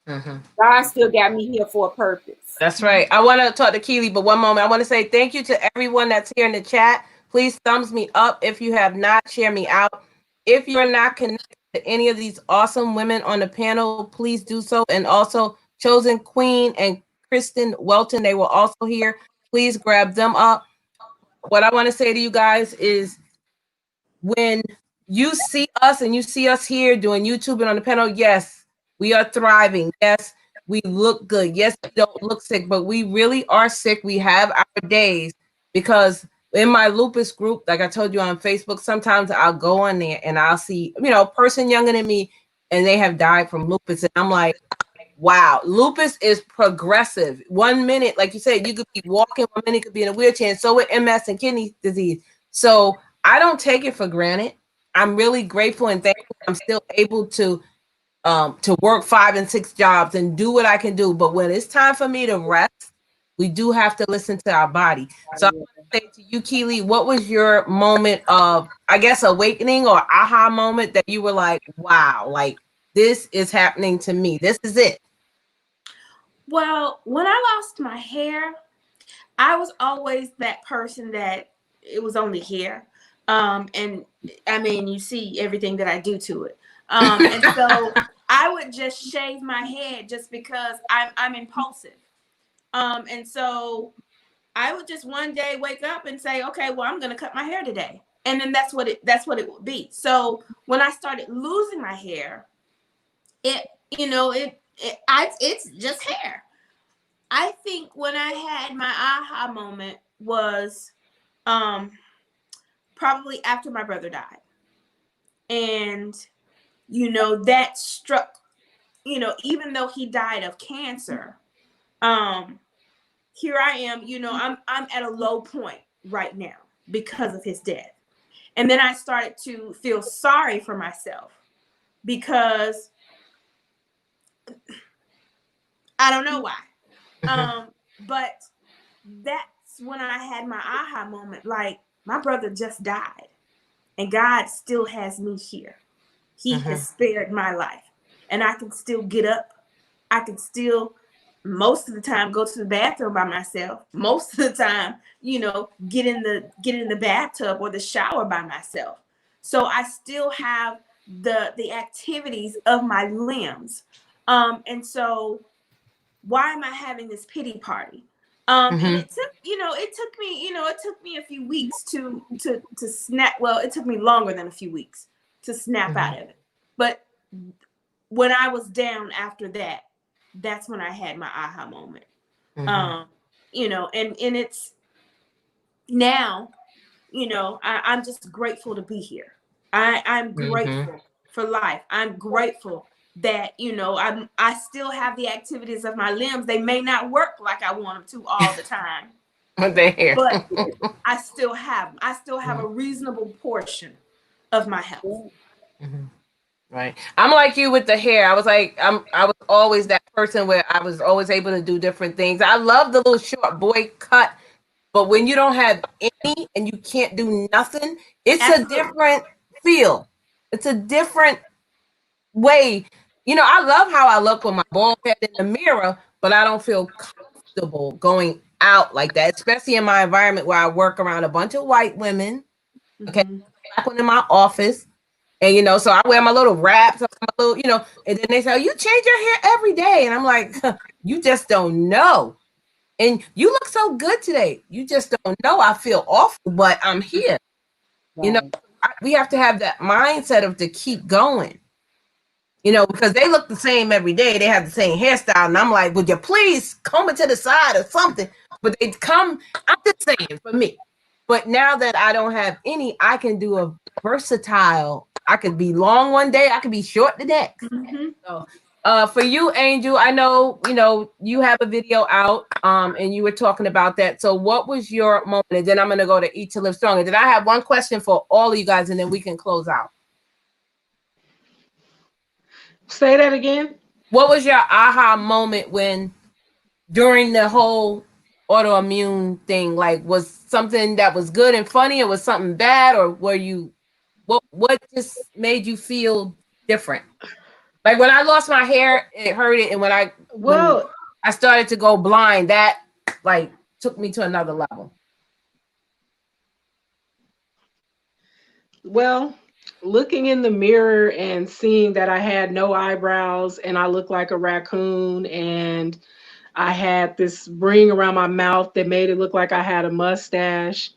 God still got me here for a purpose. That's right. I want to talk to Keely, but one moment. I want to say thank you to everyone that's here in the chat. Please thumbs me up if you have not. Share me out. If you're not connected to any of these awesome women on the panel, please do so. And also Chosen Queen and Kristen Welton, they were also here. Please grab them up. What I want to say to you guys is when you see us and you see us here doing YouTube and on the panel, yes, we are thriving. Yes, we look good. Yes, we don't look sick, but we really are sick. We have our days because in my lupus group, like I told you on Facebook, sometimes I'll go on there and I'll see, a person younger than me and they have died from lupus. And I'm like, wow, lupus is progressive. 1 minute, like you said, you could be walking, 1 minute could be in a wheelchair, and so with MS and kidney disease. So I don't take it for granted. I'm really grateful and thankful I'm still able to work 5 and 6 jobs and do what I can do. But when it's time for me to rest, we do have to listen to our body. So I want to say to you, Keely, what was your moment of, I guess, awakening or aha moment that you were like, wow, like this is happening to me. This is it. Well, when I lost my hair, I was always that person that it was only hair. And I mean, you see everything that I do to it. And so I would just shave my head just because I'm impulsive. And so I would just one day wake up and say, okay, well, I'm going to cut my hair today. And then that's what it would be. So when I started losing my hair, it's just hair. I think when I had my aha moment was probably after my brother died. And, that struck, even though he died of cancer, here I am, I'm at a low point right now because of his death. And then I started to feel sorry for myself because I don't know why. But that's when I had my aha moment. Like, my brother just died and God still has me here. He has spared my life and I can still get up. I can still, most of the time, go to the bathroom by myself. Most of the time, get in the bathtub or the shower by myself. So I still have the activities of my limbs. And so why am I having this pity party? And it took me a few weeks to snap. Well, it took me longer than a few weeks to snap out of it. But when I was down after that, that's when I had my aha moment. And it's now, I'm just grateful to be here. I'm grateful for life. I'm grateful that, I still have the activities of my limbs. They may not work like I want them to all the time. But they're here. But I still have a reasonable portion of my health. Right. I'm like you with the hair. I was always that person where I was always able to do different things. I love the little short boy cut, but when you don't have any and you can't do nothing, it's Absolutely. A different feel. It's a different way. I love how I look with my bald head in the mirror, but I don't feel comfortable going out like that, especially in my environment where I work around a bunch of white women. Okay. Black one in my office. And, so I wear my little wraps, and then they say, oh, you change your hair every day. And I'm like, you just don't know. And you look so good today. You just don't know. I feel awful, but I'm here. Right. We have to have that mindset of to keep going, because they look the same every day. They have the same hairstyle. And I'm like, would you please comb it to the side or something? But I'm just saying for me. But now that I don't have any, I can do a versatile. I could be long one day. I could be short the next. So For you, Angel, I know, you have a video out, and you were talking about that. So what was your moment? And then I'm going to go to Eat to Live Strong. And then I have one question for all of you guys, and then we can close out. Say that again. What was your aha moment when, during the whole autoimmune thing, like, was something that was good and funny, or was something bad, or were you, what just made you feel different? Like when I lost my hair, it hurted, and when I started to go blind, that like took me to another level. Well, looking in the mirror and seeing that I had no eyebrows and I looked like a raccoon, and I had this ring around my mouth that made it look like I had a mustache.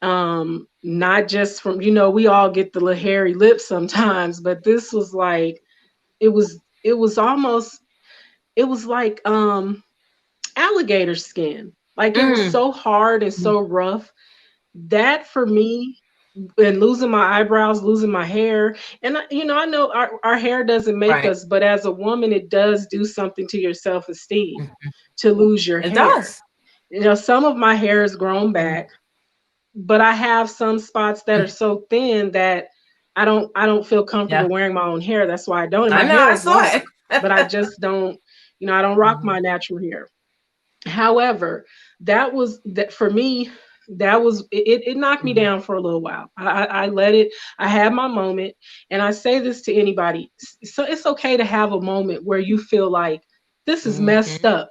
Not just from, we all get the little hairy lips sometimes, but this was like, it was almost, it was like alligator skin. Like it was so hard and so rough. That for me, and losing my eyebrows, losing my hair. And I know our hair doesn't make us, but as a woman, it does do something to your self-esteem to lose your hair. It does. Some of my hair has grown back, but I have some spots that are so thin that I don't feel comfortable wearing my own hair. That's why I don't. And my hair is long, but I just don't, I don't rock my natural hair. However, that was that for me. That was it knocked me down for a little while. I let it, I had my moment. And I say this to anybody. So it's okay to have a moment where you feel like this is messed up.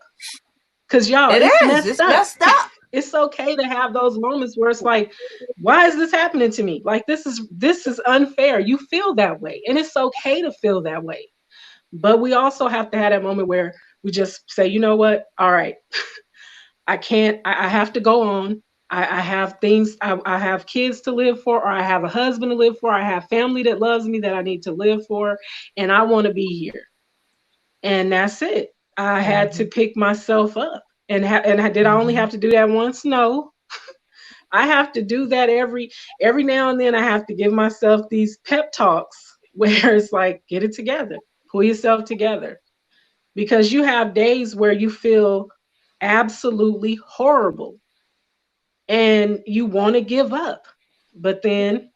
Because y'all, it's messed up. It's okay to have those moments where it's like, why is this happening to me? Like this is unfair. You feel that way. And it's okay to feel that way. But we also have to have that moment where we just say, you know what? All right. I can't, I have to go on. I have things, I have kids to live for, or I have a husband to live for. I have family that loves me that I need to live for, and I want to be here. And that's it. I had to pick myself up. And did I only have to do that once? No. I have to do that every now and then. I have to give myself these pep talks where it's like, get it together, pull yourself together. Because you have days where you feel absolutely horrible and you want to give up, but then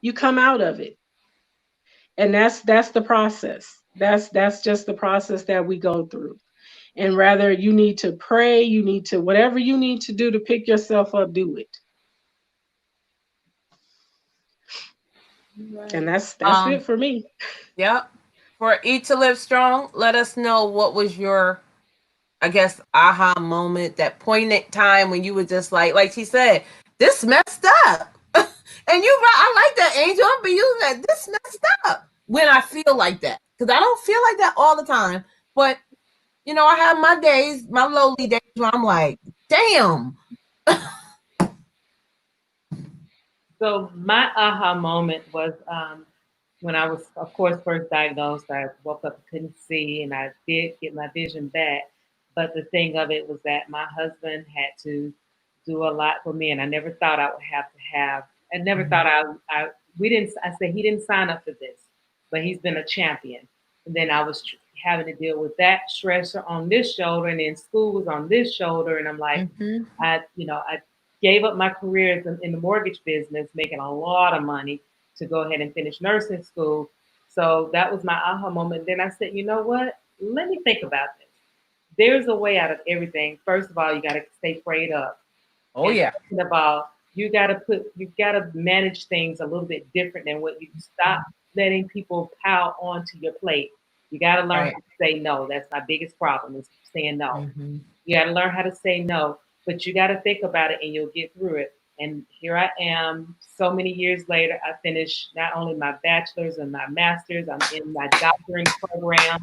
you come out of it. And that's the process. That's just the process that we go through. And rather, you need to pray, you need to, whatever you need to do to pick yourself up, do it. And that's it for me. Yep. For Eat to Live Strong, let us know what was your, I guess, aha moment, that poignant time when you were just like she said, this messed up. And I like that, Angel. I'm using that. This messed up. When I feel like that, because I don't feel like that all the time. But I have my days, my lowly days, where I'm like, damn. So my aha moment was when I was, of course, first diagnosed. I woke up and couldn't see, and I did get my vision back. But the thing of it was that my husband had to do a lot for me, and I never thought I would have to have. I never thought I said he didn't sign up for this, but he's been a champion. And then I was having to deal with that stressor on this shoulder, and then school was on this shoulder, and I'm like, I gave up my career in the mortgage business, making a lot of money to go ahead and finish nursing school. So that was my aha moment. Then I said, you know what? Let me think about this. There's a way out of everything. First of all, you got to stay prayed up. Oh, and second of all, you got to manage things a little bit different than what you stop letting people pile onto your plate. You got to learn how to say no. That's my biggest problem, is saying no. You got to learn how to say no, but you got to think about it and you'll get through it. And here I am, so many years later, I finished not only my bachelor's and my master's, I'm in my doctoring program.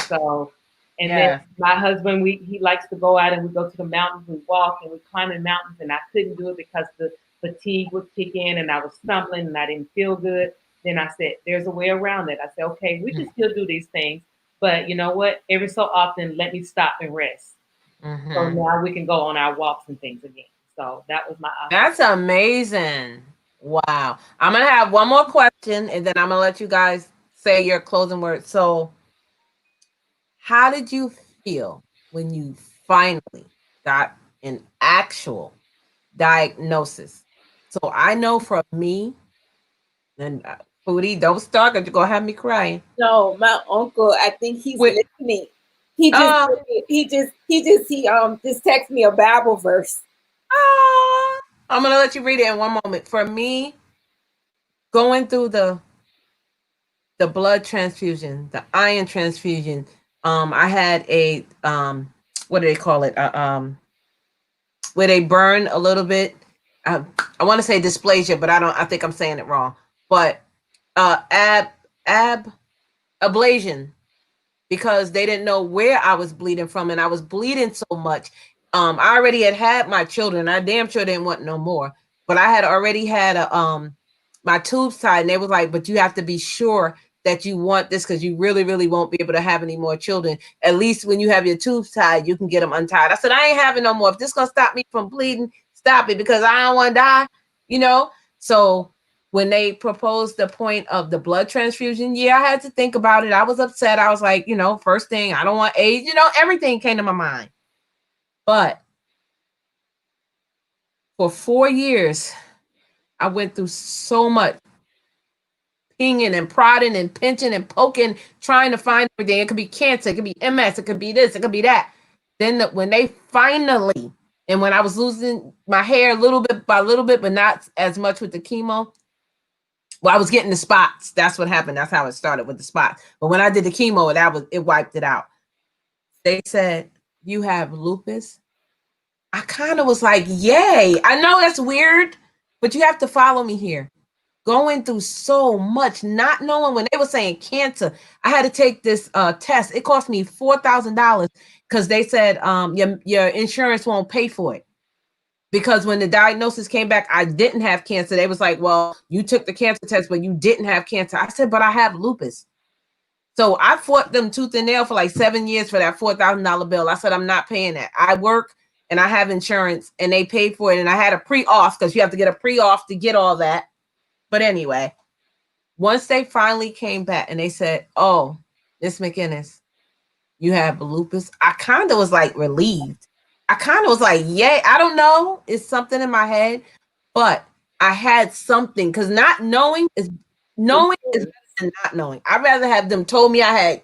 So, and then my husband, he likes to go out and we go to the mountains, we walk and we climb the mountains, and I couldn't do it because the fatigue would kick in and I was stumbling and I didn't feel good. Then I said, there's a way around it. I said, okay, we can still do these things, but you know what? Every so often, let me stop and rest. So now we can go on our walks and things again. So that was my aha. That's amazing. Wow. I'm going to have one more question, and then I'm going to let you guys say your closing words. So how did you feel when you finally got an actual diagnosis? So I know for me, and Foodie, don't start because you're gonna have me crying. No, my uncle, I think he's With listening. He just just text me a Bible verse. I'm gonna let you read it in one moment. For me, going through the blood transfusion, the iron transfusion, I had a what do they call it? Where they burn a little bit. I want to say dysplasia, but I think I'm saying it wrong. But ab ablation, because they didn't know where I was bleeding from, and I was bleeding so much. I already had my children. I damn sure didn't want no more, but I had already had my tubes tied, and they was like, "But you have to be sure that you want this, because you really, really won't be able to have any more children. At least when you have your tubes tied, you can get them untied." I said, "I ain't having no more. If this gonna stop me from bleeding, stop it, because I don't want to die." You know. So when they proposed the point of the blood transfusion, yeah, I had to think about it. I was upset. I was like, first thing, I don't want AIDS. Everything came to my mind. But for 4 years, I went through so much pinging and prodding and pinching and poking, trying to find everything. It could be cancer, it could be MS, it could be this, it could be that. Then when they finally, and when I was losing my hair little bit by little bit, but not as much with the chemo. Well, I was getting the spots. That's what happened. That's how it started, with the spots. But when I did the chemo, it wiped it out. They said, "You have lupus." I kind of was like, yay. I know that's weird, but you have to follow me here. Going through so much, not knowing, when they were saying cancer, I had to take this test. It cost me $4,000 because they said your insurance won't pay for it. Because when the diagnosis came back, I didn't have cancer. They was like, "Well, you took the cancer test, but you didn't have cancer." I said, "But I have lupus." So I fought them tooth and nail for like 7 years for that $4,000 bill. I said, "I'm not paying that. I work and I have insurance," and they paid for it. And I had a pre-auth, because you have to get a pre-auth to get all that. But anyway, once they finally came back and they said, "Oh, Miss McInnes, you have lupus," I kind of was like relieved. I kind of was like, yay. I don't know. It's something in my head, but I had something, because knowing is better than not knowing. I'd rather have them told me I had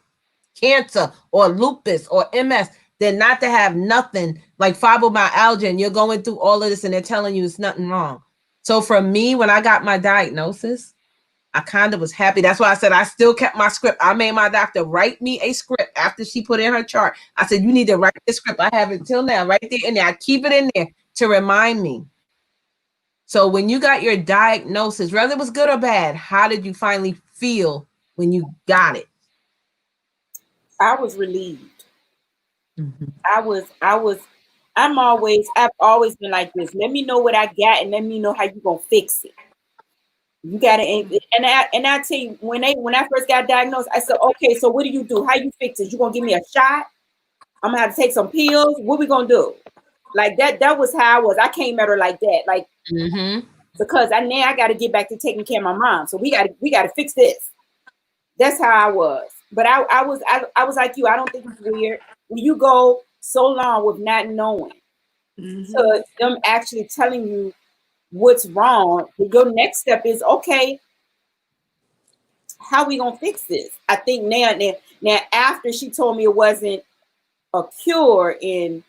cancer or lupus or MS than not to have nothing, like fibromyalgia, and you're going through all of this and they're telling you it's nothing wrong. So for me, when I got my diagnosis, I kind of was happy. That's why I said I still kept my script. I made my doctor write me a script after she put in her chart. I said, "You need to write this script." I have it till now, right there in there. I keep it in there to remind me. So when you got your diagnosis, whether it was good or bad, how did you finally feel when you got it? I was relieved. Mm-hmm. I've always been like this. Let me know what I got, and let me know how you gonna fix it. You gotta, and I tell you, when I first got diagnosed, I said, "Okay, so what do you do? How you fix it? You gonna give me a shot? I'm gonna have to take some pills. What we gonna do?" Like that was how I was. I came at her like that, like because now I got to get back to taking care of my mom. So we got to fix this. That's how I was. But I was like you. I don't think it's weird when you go so long with not knowing, to them actually telling you what's wrong. Your next step is, okay, how we gonna fix this? I think now after she told me it wasn't a cure and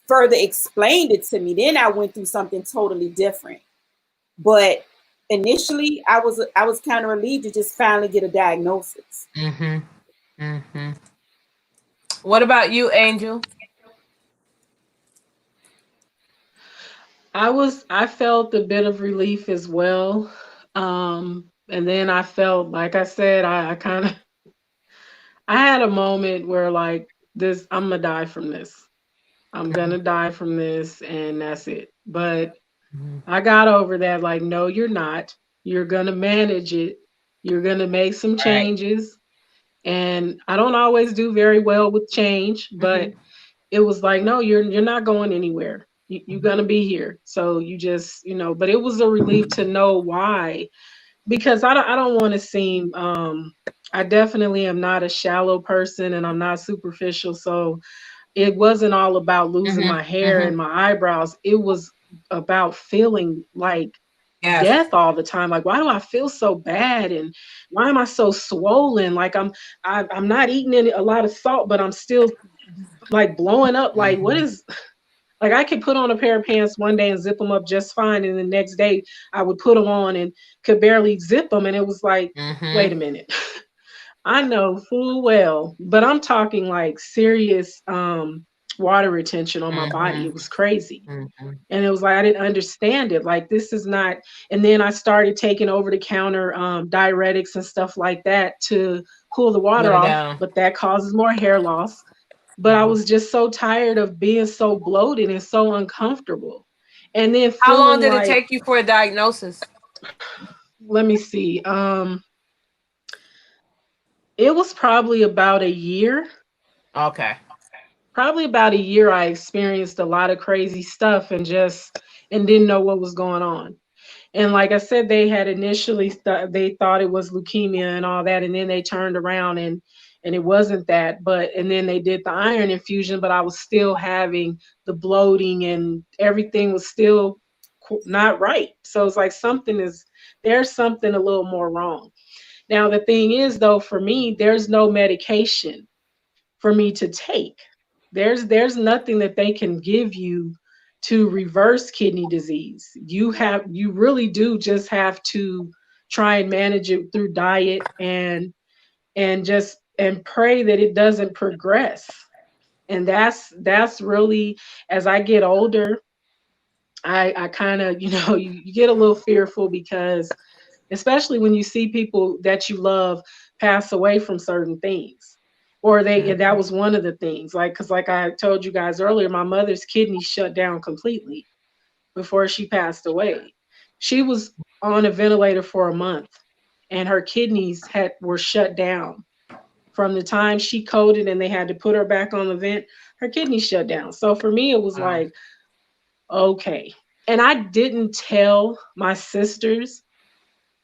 further explained it to me, then I went through something totally different. But initially, I was kind of relieved to just finally get a diagnosis. What about you, Angel? I felt a bit of relief as well. And then I felt, like I said, I kind of, I had a moment where like this, I'm gonna die from this. I'm gonna die from this, and that's it. But I got over that. Like, no, you're not. You're gonna manage it. You're gonna make some changes. And I don't always do very well with change, but it was like, no, you're not going anywhere. You're gonna be here. So you just, but it was a relief to know why, because I don't want to seem I definitely am not a shallow person, and I'm not superficial. So it wasn't all about losing my hair and my eyebrows. It was about feeling like death all the time. Like, why do I feel so bad? And why am I so swollen? Like I'm not eating a lot of salt, but I'm still like blowing up. Like, what is, like, I could put on a pair of pants one day and zip them up just fine. And the next day I would put them on and could barely zip them. And it was like, wait a minute. I know full well, but I'm talking like serious water retention on my body. It was crazy. And it was like I didn't understand it. Like, this is not. And then I started taking over the counter diuretics and stuff like that to cool the water off, but that causes more hair loss. But I was just so tired of being so bloated and so uncomfortable. And then how long did like, it take you for a diagnosis? Let me see. It was probably about a year. Okay. Probably about a year. I experienced a lot of crazy stuff and didn't know what was going on. And like I said, they had initially they thought it was leukemia and all that, and then they turned around and it wasn't that. And then they did the iron infusion, but I was still having the bloating and everything was still not right. So it's like there's something a little more wrong. Now the thing is, though, for me, there's no medication for me to take. There's nothing that they can give you to reverse kidney disease. You really do just have to try and manage it through diet and pray that it doesn't progress. And that's really, as I get older, I kind of, you get a little fearful, because especially when you see people that you love pass away from certain things, or that was one of the things, like, because like I told you guys earlier, my mother's kidneys shut down completely before she passed away. She was on a ventilator for a month, and her kidneys were shut down from the time she coded and they had to put her back on the vent. Her kidneys shut down. So for me, it was like, okay. And I didn't tell my sisters.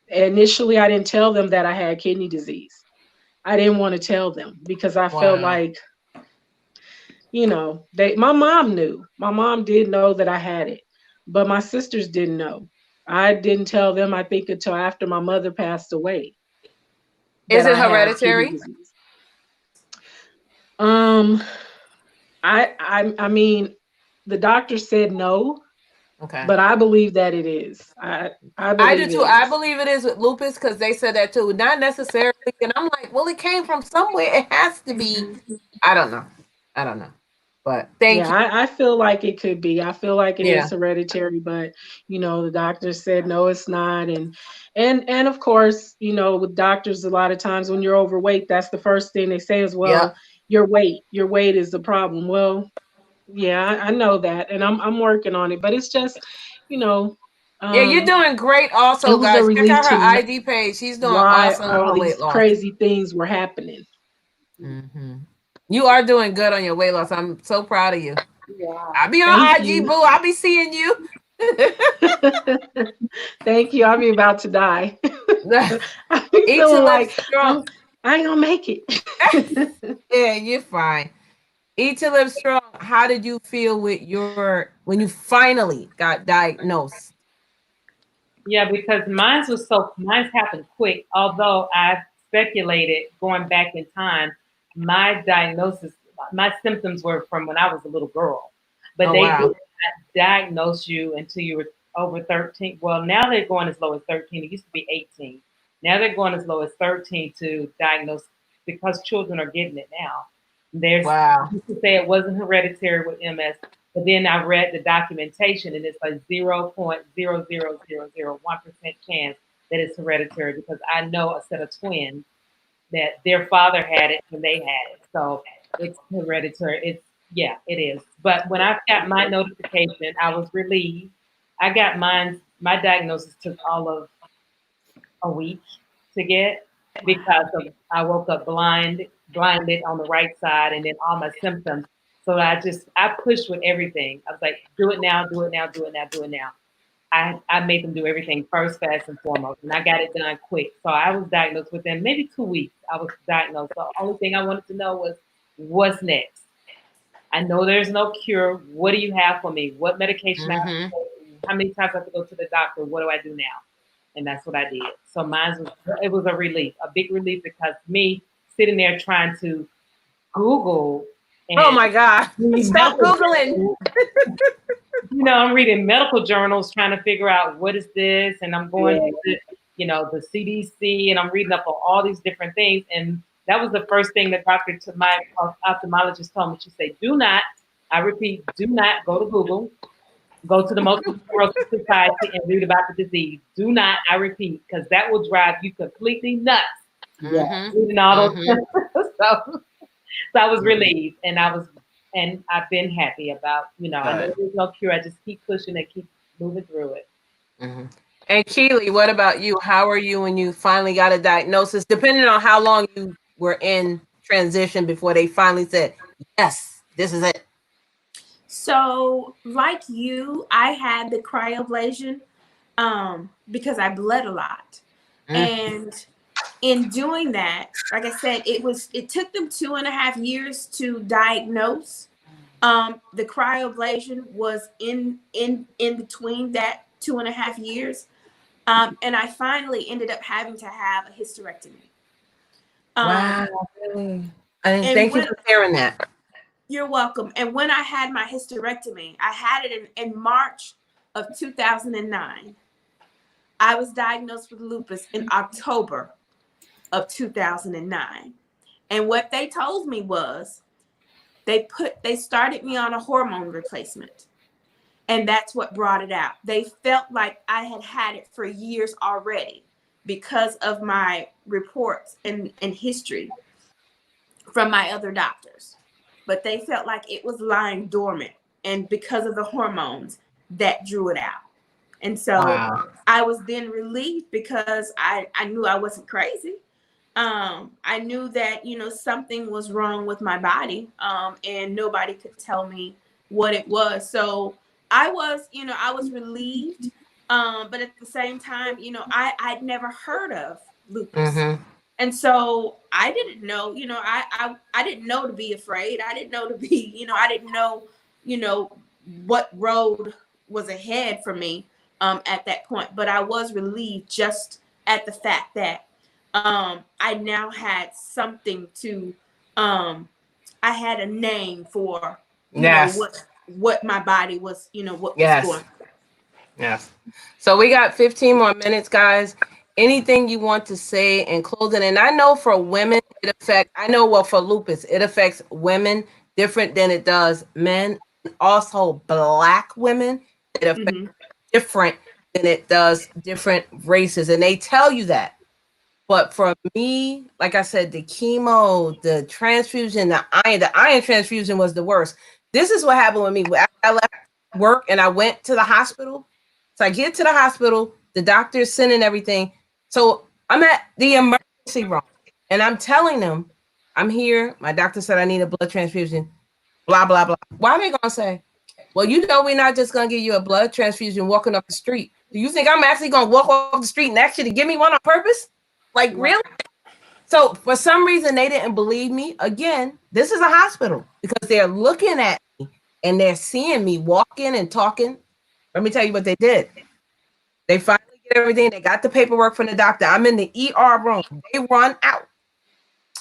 Initially, I didn't tell them that I had kidney disease. I didn't want to tell them because I felt like, my mom knew. My mom did know that I had it, but my sisters didn't know. I didn't tell them, I think, until after my mother passed away. Is it hereditary? I mean, the doctor said no. Okay. But I believe that it is. I do too. I believe it is with lupus, because they said that too. Not necessarily. And I'm like, well, it came from somewhere. It has to be. I don't know. But thank you. I feel like it could be. I feel like it is hereditary, but the doctor said no, it's not. And of course, with doctors, a lot of times when you're overweight, that's the first thing they say is, well, your weight is the problem. Well, yeah, I know that, and I'm working on it, but it's just, yeah, you're doing great. Also, guys, check out her IG page. She's doing awesome. All these crazy things were happening. You are doing good on your weight loss. I'm so proud of you. Yeah, I'll be on IG, boo. I'll be seeing you. Thank you. I'll be about to die. I be feeling like I ain't gonna make it. Yeah, you're fine. Eat to live strong. How did you feel with when you finally got diagnosed? Yeah, because mine happened quick. Although I speculated going back in time, my symptoms were from when I was a little girl, but they did not diagnose you until you were over 13. Well, now they're going as low as 13. It used to be 18. Now they're going as low as 13 to diagnose, because children are getting it now. There's to say it wasn't hereditary with MS, but then I read the documentation and it's like 0.00001% chance that it's hereditary, because I know a set of twins that their father had it when they had it. So it's hereditary. It is. But when I got my notification, I was relieved. I got my diagnosis took all of a week to get, because I woke up blinded on the right side, and then all my symptoms. So I pushed with everything. I was like, do it now, do it now, do it now, do it now. I made them do everything first, fast, and foremost, and I got it done quick. So I was diagnosed within maybe 2 weeks. I was diagnosed. The only thing I wanted to know was what's next. I know there's no cure. What do you have for me? What medication I have to take? How many times I have to go to the doctor? What do I do now? And that's what I did. So it was a relief, a big relief, because me sitting there trying to Google. And oh my God! Stop Googling. I'm reading medical journals trying to figure out what is this, and I'm going to the CDC, and I'm reading up on all these different things. And that was the first thing that my ophthalmologist told me. She said, "Do not, I repeat, do not go to Google. Go to the Multiple Sclerosis Society and read about the disease. Do not, I repeat, because that will drive you completely nuts." Yeah. Reading all those so I was relieved, and I've been happy about, I know there's no cure. I just keep pushing and keep moving through it. And Keely, what about you? How are you when you finally got a diagnosis, depending on how long you were in transition before they finally said, yes, this is it? So, like you, I had the cryoablation because I bled a lot. And in doing that, like I said, it took them 2.5 years to diagnose. The cryoablation was in between that 2.5 years. And I finally ended up having to have a hysterectomy. Wow, really? And thank you for sharing that. You're welcome. And when I had my hysterectomy, I had it in March of 2009. I was diagnosed with lupus in October of 2009. And what they told me was they started me on a hormone replacement. And that's what brought it out. They felt like I had it for years already because of my reports and history from my other doctors. But they felt like it was lying dormant. And because of the hormones, that drew it out. And so I was then relieved because I knew I wasn't crazy. I knew that, something was wrong with my body, and nobody could tell me what it was. So I was relieved. But at the same time, I'd never heard of lupus. And so I didn't know, I didn't know to be afraid. I didn't know to be, I didn't know, what road was ahead for me at that point. But I was relieved just at the fact that I now had something to, I had a name for, what my body was, what was going on. Yes. So we got 15 more minutes, guys. Anything you want to say in closing? And I know for women, for lupus, it affects women different than it does men. Also, Black women, it affects different than it does different races. And they tell you that. But for me, like I said, the chemo, the transfusion, the iron transfusion was the worst. This is what happened with me. I left work and I went to the hospital. So I get to the hospital, the doctor's sending everything. So I'm at the emergency room and I'm telling them, I'm here. My doctor said I need a blood transfusion, blah, blah, blah. Why are they going to say, well, we're not just going to give you a blood transfusion walking up the street. Do you think I'm actually going to walk off the street and ask you to give me one on purpose? Like, really? So for some reason, they didn't believe me. Again, this is a hospital because they're looking at me and they're seeing me walking and talking. Let me tell you what they did. They finally get everything. They got the paperwork from the doctor. I'm in the ER room. They run out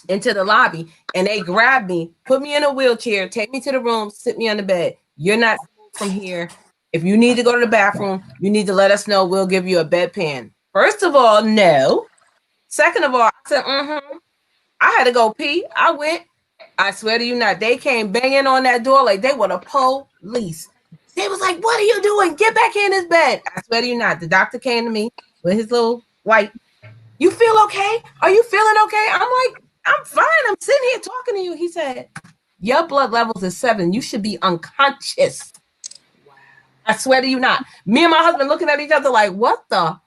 into the lobby and they grab me, put me in a wheelchair, take me to the room, sit me on the bed. You're not from here. If you need to go to the bathroom, you need to let us know. We'll give you a bedpan. First of all, no. Second of all, I said, I had to go pee. I went. I swear to you not. They came banging on that door like they were the police. They was like, what are you doing? Get back in this bed. I swear to you not. The doctor came to me with his little white. You feel okay? Are you feeling okay? I'm like, I'm fine. I'm sitting here talking to you. He said, your blood levels is 7. You should be unconscious. Wow. I swear to you not. Me and my husband looking at each other like, what the?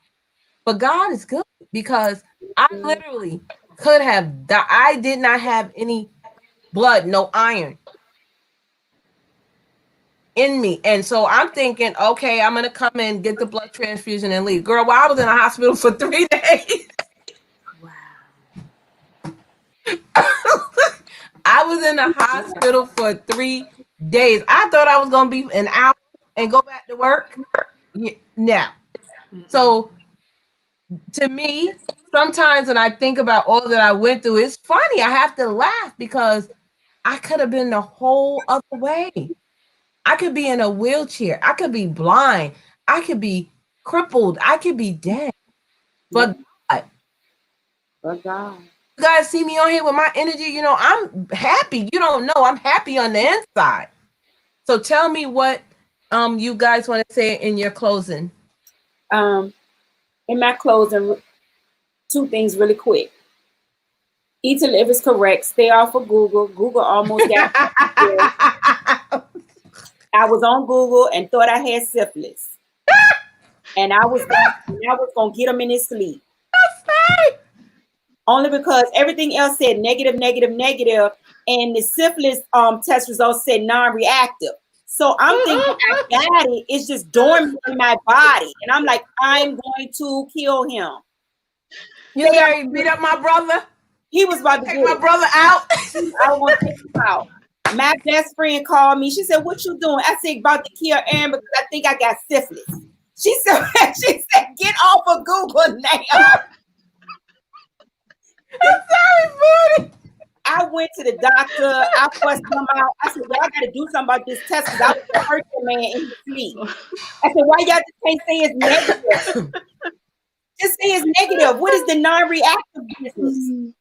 But God is good because I literally could have died. I did not have any blood, no iron. in me. And so I'm thinking, okay, I'm going to come in, get the blood transfusion and leave. Girl, while I was in the hospital for 3 days. Wow. I was in the hospital for 3 days. I thought I was going to be an hour and go back to work. No. So to me, sometimes when I think about all that I went through, it's funny. I have to laugh because I could have been the whole other way. I could be in a wheelchair. I could be blind. I could be crippled. I could be dead. But God. But God. You guys see me on here with my energy, you know, I'm happy. You don't know, I'm happy on the inside. So tell me what you guys want to say in your closing. In my closing, 2 things really quick. Eat to live is correct. Stay off of Google. Google almost got I was on Google and thought I had syphilis. And I was gonna get them in his sleep. Only because everything else said negative, negative, negative, and the syphilis test results said non-reactive. So I'm thinking I got it. It's just dormant in my body, and I'm like, I'm going to kill him. You already beat up my brother. He was about to take my brother out. I want to take him out. My best friend called me. She said, "What you doing?" I said, "About to kill Aaron because I think I got syphilis." She said, "Get off of Google now." I'm sorry, Foodie. I went to the doctor. I fussed him out. I said, "Y'all got to do something about this test because I was gonna hurt the man in his sleep." I said, "Why y'all just can't say it's negative? Just say it's negative. What is the non-reactive business?"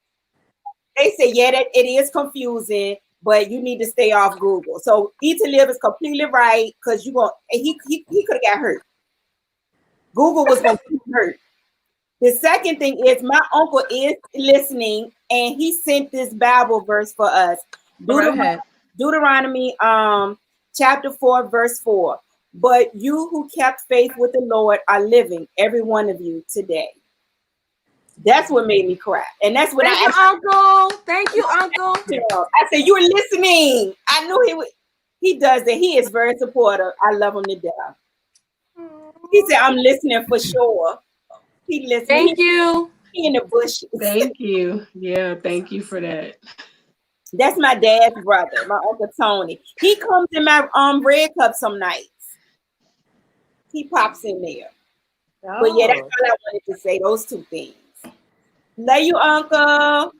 They say, "Yeah, that it is confusing, but you need to stay off Google." So Eat to Live is completely right because he could have got hurt. Google was gonna get hurt. The second thing is my uncle is listening and he sent this Bible verse for us. Deuteronomy chapter 4, verse 4. But you who kept faith with the Lord are living, every one of you today. That's what made me cry. And that's what Thank you, Uncle. Thank you, Uncle. I said, "You were listening." I knew he would. He does that. He is very supportive. I love him to death. He said, "I'm listening for sure." He listening. Thank you. He in the bushes. Thank you. Yeah, thank you for that. That's my dad's brother, my Uncle Tony. He comes in my red cup some nights. He pops in there. Oh. But yeah, that's all I wanted to say. Those 2 things. Love you, Uncle.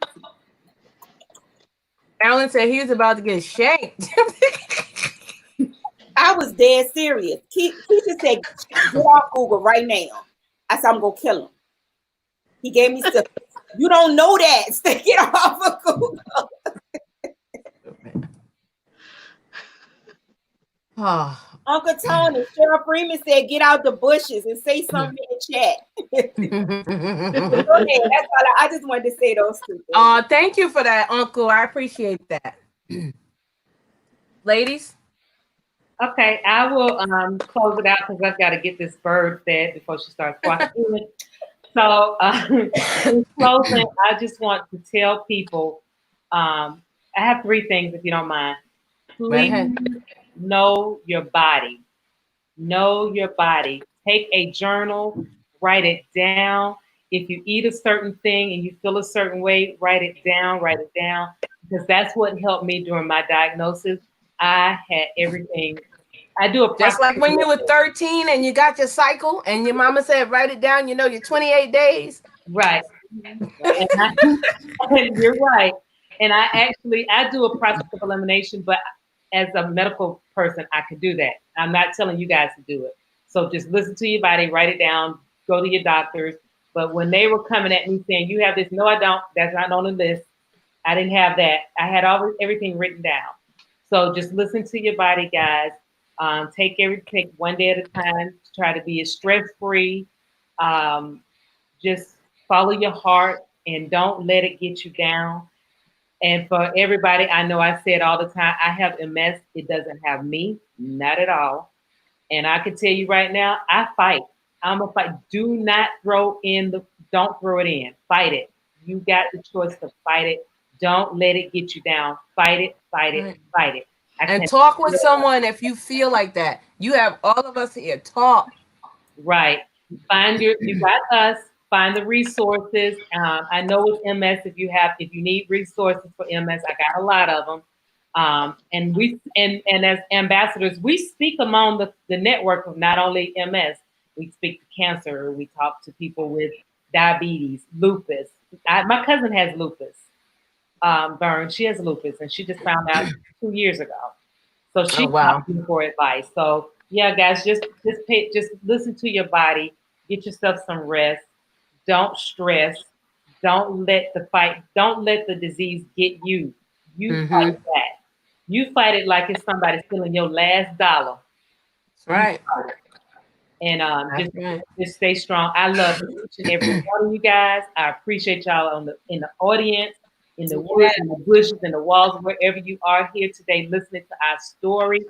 Alan said he was about to get shanked. I was dead serious. He just said, "Get off Google right now." I said, "I'm gonna kill him." He gave me stuff. You don't know that. Get off of Google. Uncle Tony, Cheryl Freeman said, "Get out the bushes and say something in the chat." Go ahead. That's all. I just wanted to say those 2 things. Thank you for that, Uncle. I appreciate that. Ladies? Okay, I will close it out because I've got to get this bird fed before she starts walking. So in closing, I just want to tell people, I have 3 things if you don't mind. Please know your body. Know your body. Take a journal, write it down. If you eat a certain thing and you feel a certain way, write it down, because that's what helped me during my diagnosis. I had everything. I do a just like when you were 13 and you got your cycle and your mama said, write it down, you know, your 28 days. Right. And you're right. And I do a process of elimination, but as a medical person, I could do that. I'm not telling you guys to do it. So just listen to your body, write it down, go to your doctors. But when they were coming at me saying, "You have this," no, I don't. That's not on the list. I didn't have that. I had everything written down. So just listen to your body, guys. Take one day at a time. Try to be as stress-free. Just follow your heart and don't let it get you down. And for everybody, I know I say it all the time, I have MS. It doesn't have me, not at all. And I can tell you right now, I fight. I'm a fight. Do not don't throw it in. Fight it. You got the choice to fight it. Don't let it get you down. Fight it, fight it, fight it. And talk with someone if you feel like that. You have all of us here. Talk. Right. You got us. Find the resources. I know with MS, if you need resources for MS, I got a lot of them. And as ambassadors, we speak among the network of not only MS. We speak to cancer. We talk to people with diabetes, lupus. My cousin has lupus. Burns. She has lupus, and she just found out 2 years ago. So she's asking for advice. So yeah, guys, just listen to your body. Get yourself some rest. Don't stress. Don't let the disease get you. You fight that. You fight it like it's somebody stealing your last dollar. That's right. And just stay strong. I love each and every one of you guys. I appreciate y'all in the audience, in the woods, in the bushes, in the walls, wherever you are here today listening to our story.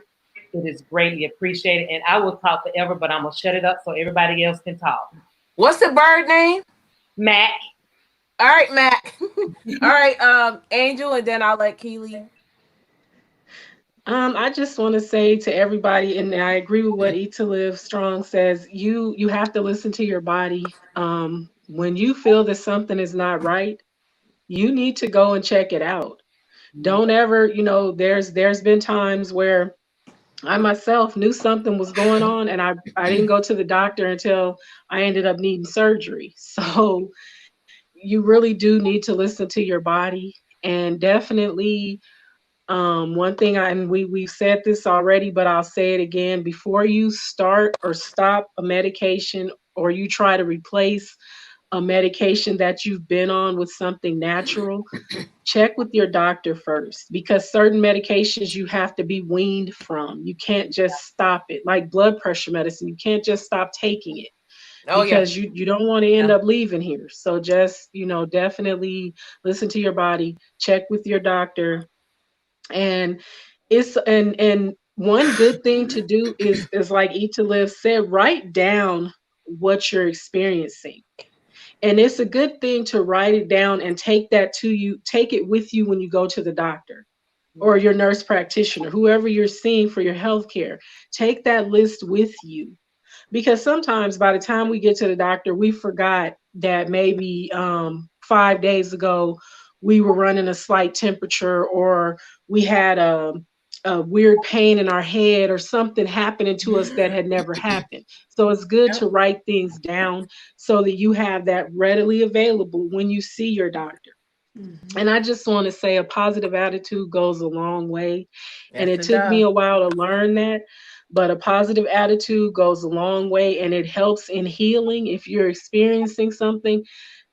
It is greatly appreciated. And I will talk forever, but I'm going to shut it up so everybody else can talk. What's the bird name? Mac. All right, Mac. All right, Angel, and then I'll let Keely. I just want to say to everybody, and I agree with what Eat to Live Strong says, you have to listen to your body. When you feel that something is not right, you need to go and check it out. Don't ever, there's been times where I myself knew something was going on, and I didn't go to the doctor until I ended up needing surgery. So you really do need to listen to your body. And definitely one thing, we've said this already, but I'll say it again: before you start or stop a medication, or you try to replace a medication that you've been on with something natural, check with your doctor first, because certain medications you have to be weaned from. You can't just stop it. Like blood pressure medicine, you can't just stop taking it. Because you don't want to end up leaving here. So just, definitely listen to your body, check with your doctor. And and one good thing to do is like Eat to Live said, write down what you're experiencing. And it's a good thing to write it down and take it with you when you go to the doctor or your nurse practitioner, whoever you're seeing for your health care. Take that list with you. Because sometimes by the time we get to the doctor, we forgot that maybe 5 days ago we were running a slight temperature, or we had a weird pain in our head, or something happening to us that had never happened. So it's good to write things down so that you have that readily available when you see your doctor. And I just want to say a positive attitude goes a long way. And it took me a while to learn that. But a positive attitude goes a long way, and it helps in healing. If you're experiencing something,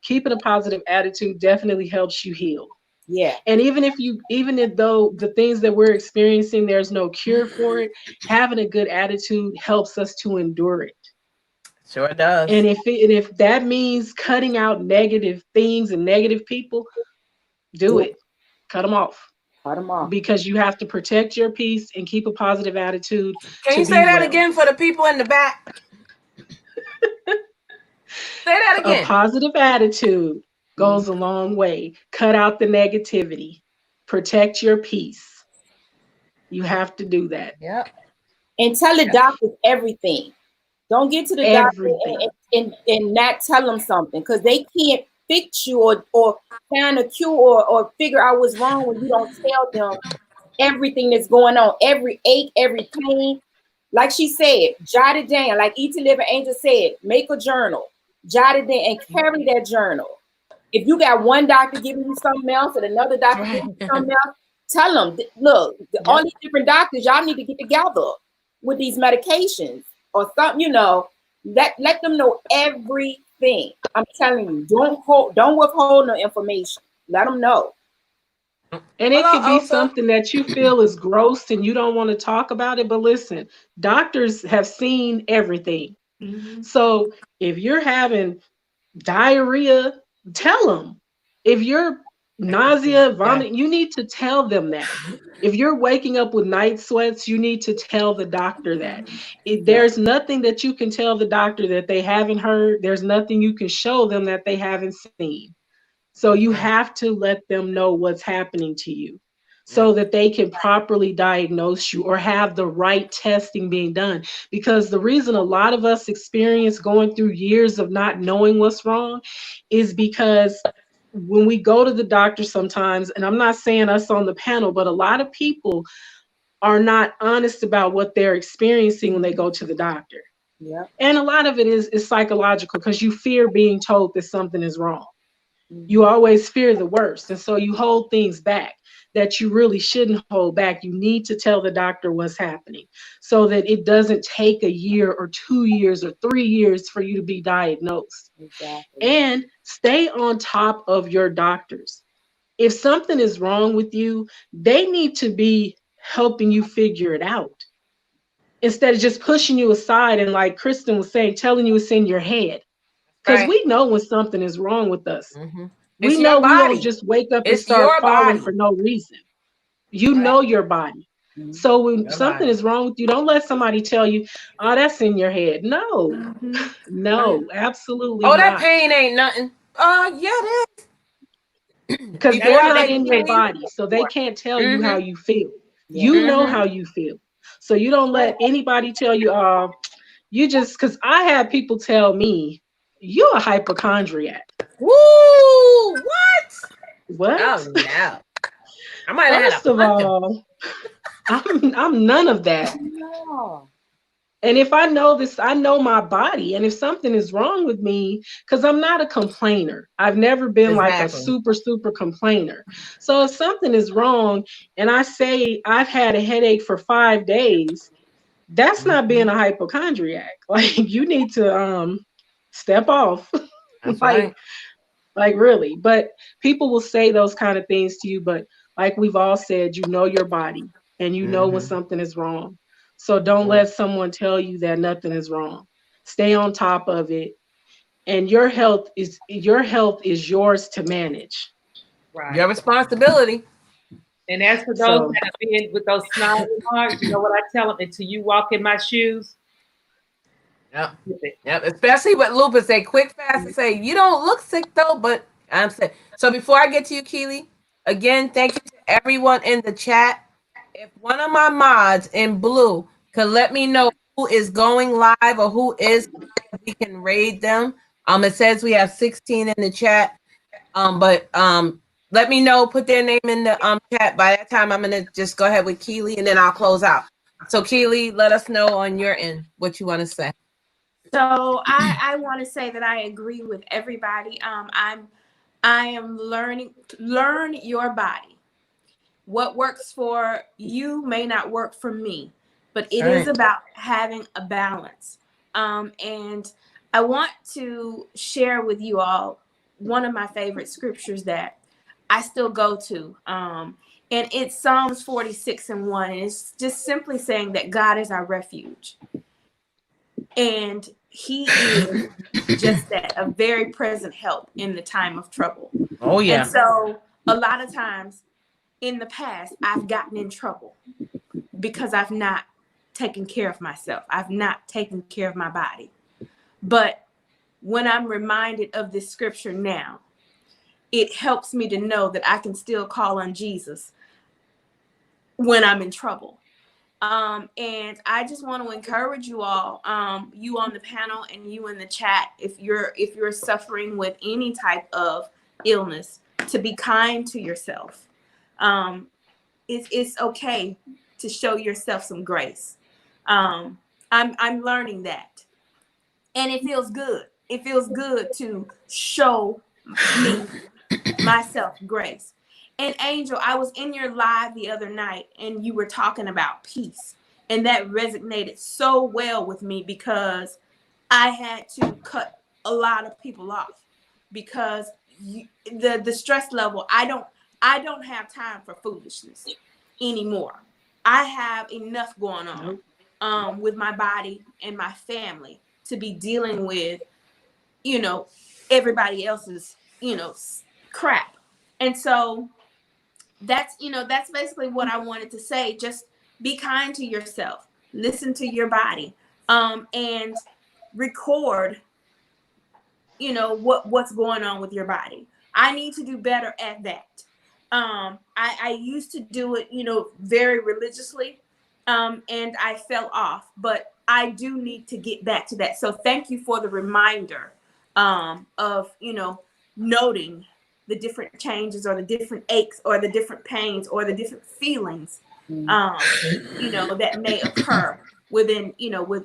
keeping a positive attitude definitely helps you heal. Yeah. And even though the things that we're experiencing, there's no cure for it, having a good attitude helps us to endure it. Sure does. And if that means cutting out negative things and negative people, do it. Cut them off. Because you have to protect your peace and keep a positive attitude. Can you say that again for the people in the back? Say that again. A positive attitude goes a long way. Cut out the negativity. Protect your peace. You have to do that. Yep. And tell the doctors everything. Don't get to the doctor and not tell them something, because they can't fix you or find a cure or figure out what's wrong when you don't tell them everything that's going on, every ache, every pain. Like she said, jot it down. Like Eat to Live and Angel said, make a journal, jot it down, and carry that journal. If you got one doctor giving you something else and another doctor giving you something else, tell them, look, all these different doctors, y'all need to get together with these medications or something, let them know everything. I'm telling you, don't withhold no information. Let them know. And it could be something that you feel is gross and you don't want to talk about it. But listen, doctors have seen everything. Mm-hmm. So if you're having diarrhea, tell them. If you're nausea, vomiting, you need to tell them that. If you're waking up with night sweats, you need to tell the doctor that. There's nothing that you can tell the doctor that they haven't heard. There's nothing you can show them that they haven't seen. So you have to let them know what's happening to you. so that they can properly diagnose you or have the right testing being done. Because the reason a lot of us experience going through years of not knowing what's wrong is because when we go to the doctor sometimes, and I'm not saying us on the panel, but a lot of people are not honest about what they're experiencing when they go to the doctor. Yeah. And a lot of it is psychological, because you fear being told that something is wrong. You always fear the worst. And so you hold things back that you really shouldn't hold back. You need to tell the doctor what's happening so that it doesn't take a year or 2 years or 3 years for you to be diagnosed. Exactly. And stay on top of your doctors. If something is wrong with you, they need to be helping you figure it out instead of just pushing you aside and, like Kristen was saying, telling you it's in your head. Because we know when something is wrong with us. We It's know your we don't body. just wake up and It's start your falling body. for no reason. You know your body. So when something is wrong with you, don't let somebody tell you, oh, that's in your head. No, no, absolutely Oh, that not. pain ain't nothing. Yeah, it is. Because Before they're not they in tell your you, body, so they can't tell you how you feel. Yeah. You know how you feel. So you don't let anybody tell you, you just, because I have people tell me, you're a hypochondriac. Woo! What? What? Oh no! I might have First had a of all, I'm none of that. No. And if I know this, I know my body. And if something is wrong with me, because I'm not a complainer, I've never been like a super, super complainer. So if something is wrong and I say I've had a headache for 5 days, that's not being a hypochondriac. Like, you need to step off. That's like, right. like really. But people will say those kind of things to you. But like we've all said, you know your body and you know when something is wrong. So don't let someone tell you that nothing is wrong. Stay on top of it. And your health is yours to manage. Right. Your responsibility. And as for those that have been with those snide remarks, you know what I tell them? Until you walk in my shoes. Yep. Yep. Especially with lupus, they quick fast to say, you don't look sick though, but I'm sick. So before I get to you, Keely, again, thank you to everyone in the chat. If one of my mods in blue could let me know who is going live or who is live, we can raid them. It says we have 16 in the chat. But let me know, put their name in the chat. By that time, I'm gonna just go ahead with Keely and then I'll close out. So Keely, let us know on your end what you want to say. So I want to say that I agree with everybody. I am learn your body. What works for you may not work for me, but it is about having a balance. And I want to share with you all one of my favorite scriptures that I still go to. And it's Psalms 46:1. And it's just simply saying that God is our refuge. And he is just that, a very present help in the time of trouble. Oh, yeah. And so a lot of times in the past, I've gotten in trouble because I've not taken care of myself. I've not taken care of my body. But when I'm reminded of this scripture now, it helps me to know that I can still call on Jesus when I'm in trouble. And I just want to encourage you all, you on the panel and you in the chat, if you're suffering with any type of illness, to be kind to yourself. It's okay to show yourself some grace. I'm learning that, and it feels good. It feels good to show myself grace. And Angel, I was in your live the other night and you were talking about peace. And that resonated so well with me because I had to cut a lot of people off because the stress level, I don't have time for foolishness anymore. I have enough going on with my body and my family to be dealing with, everybody else's, crap. And so that's basically what I wanted to say. Just be kind to yourself, listen to your body, and record, what's going on with your body. I need to do better at that. I used to do it, very religiously, and I fell off. But I do need to get back to that. So thank you for the reminder of, noting the different changes or the different aches or the different pains or the different feelings, that may occur within,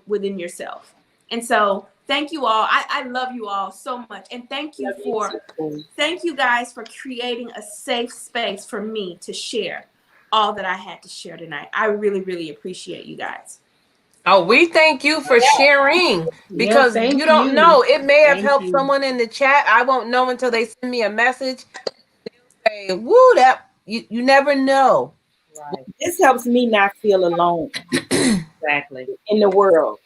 within yourself. And so thank you all. I love you all so much. And thank you guys for creating a safe space for me to share all that I had to share tonight. I really, really appreciate you guys. Oh, we thank you for sharing, because thank you don't you. know. It may have Thank helped you. someone in the chat. I won't know until they send me a message. They'll say, woo, that you never know. Right. This helps me not feel alone Exactly. in the world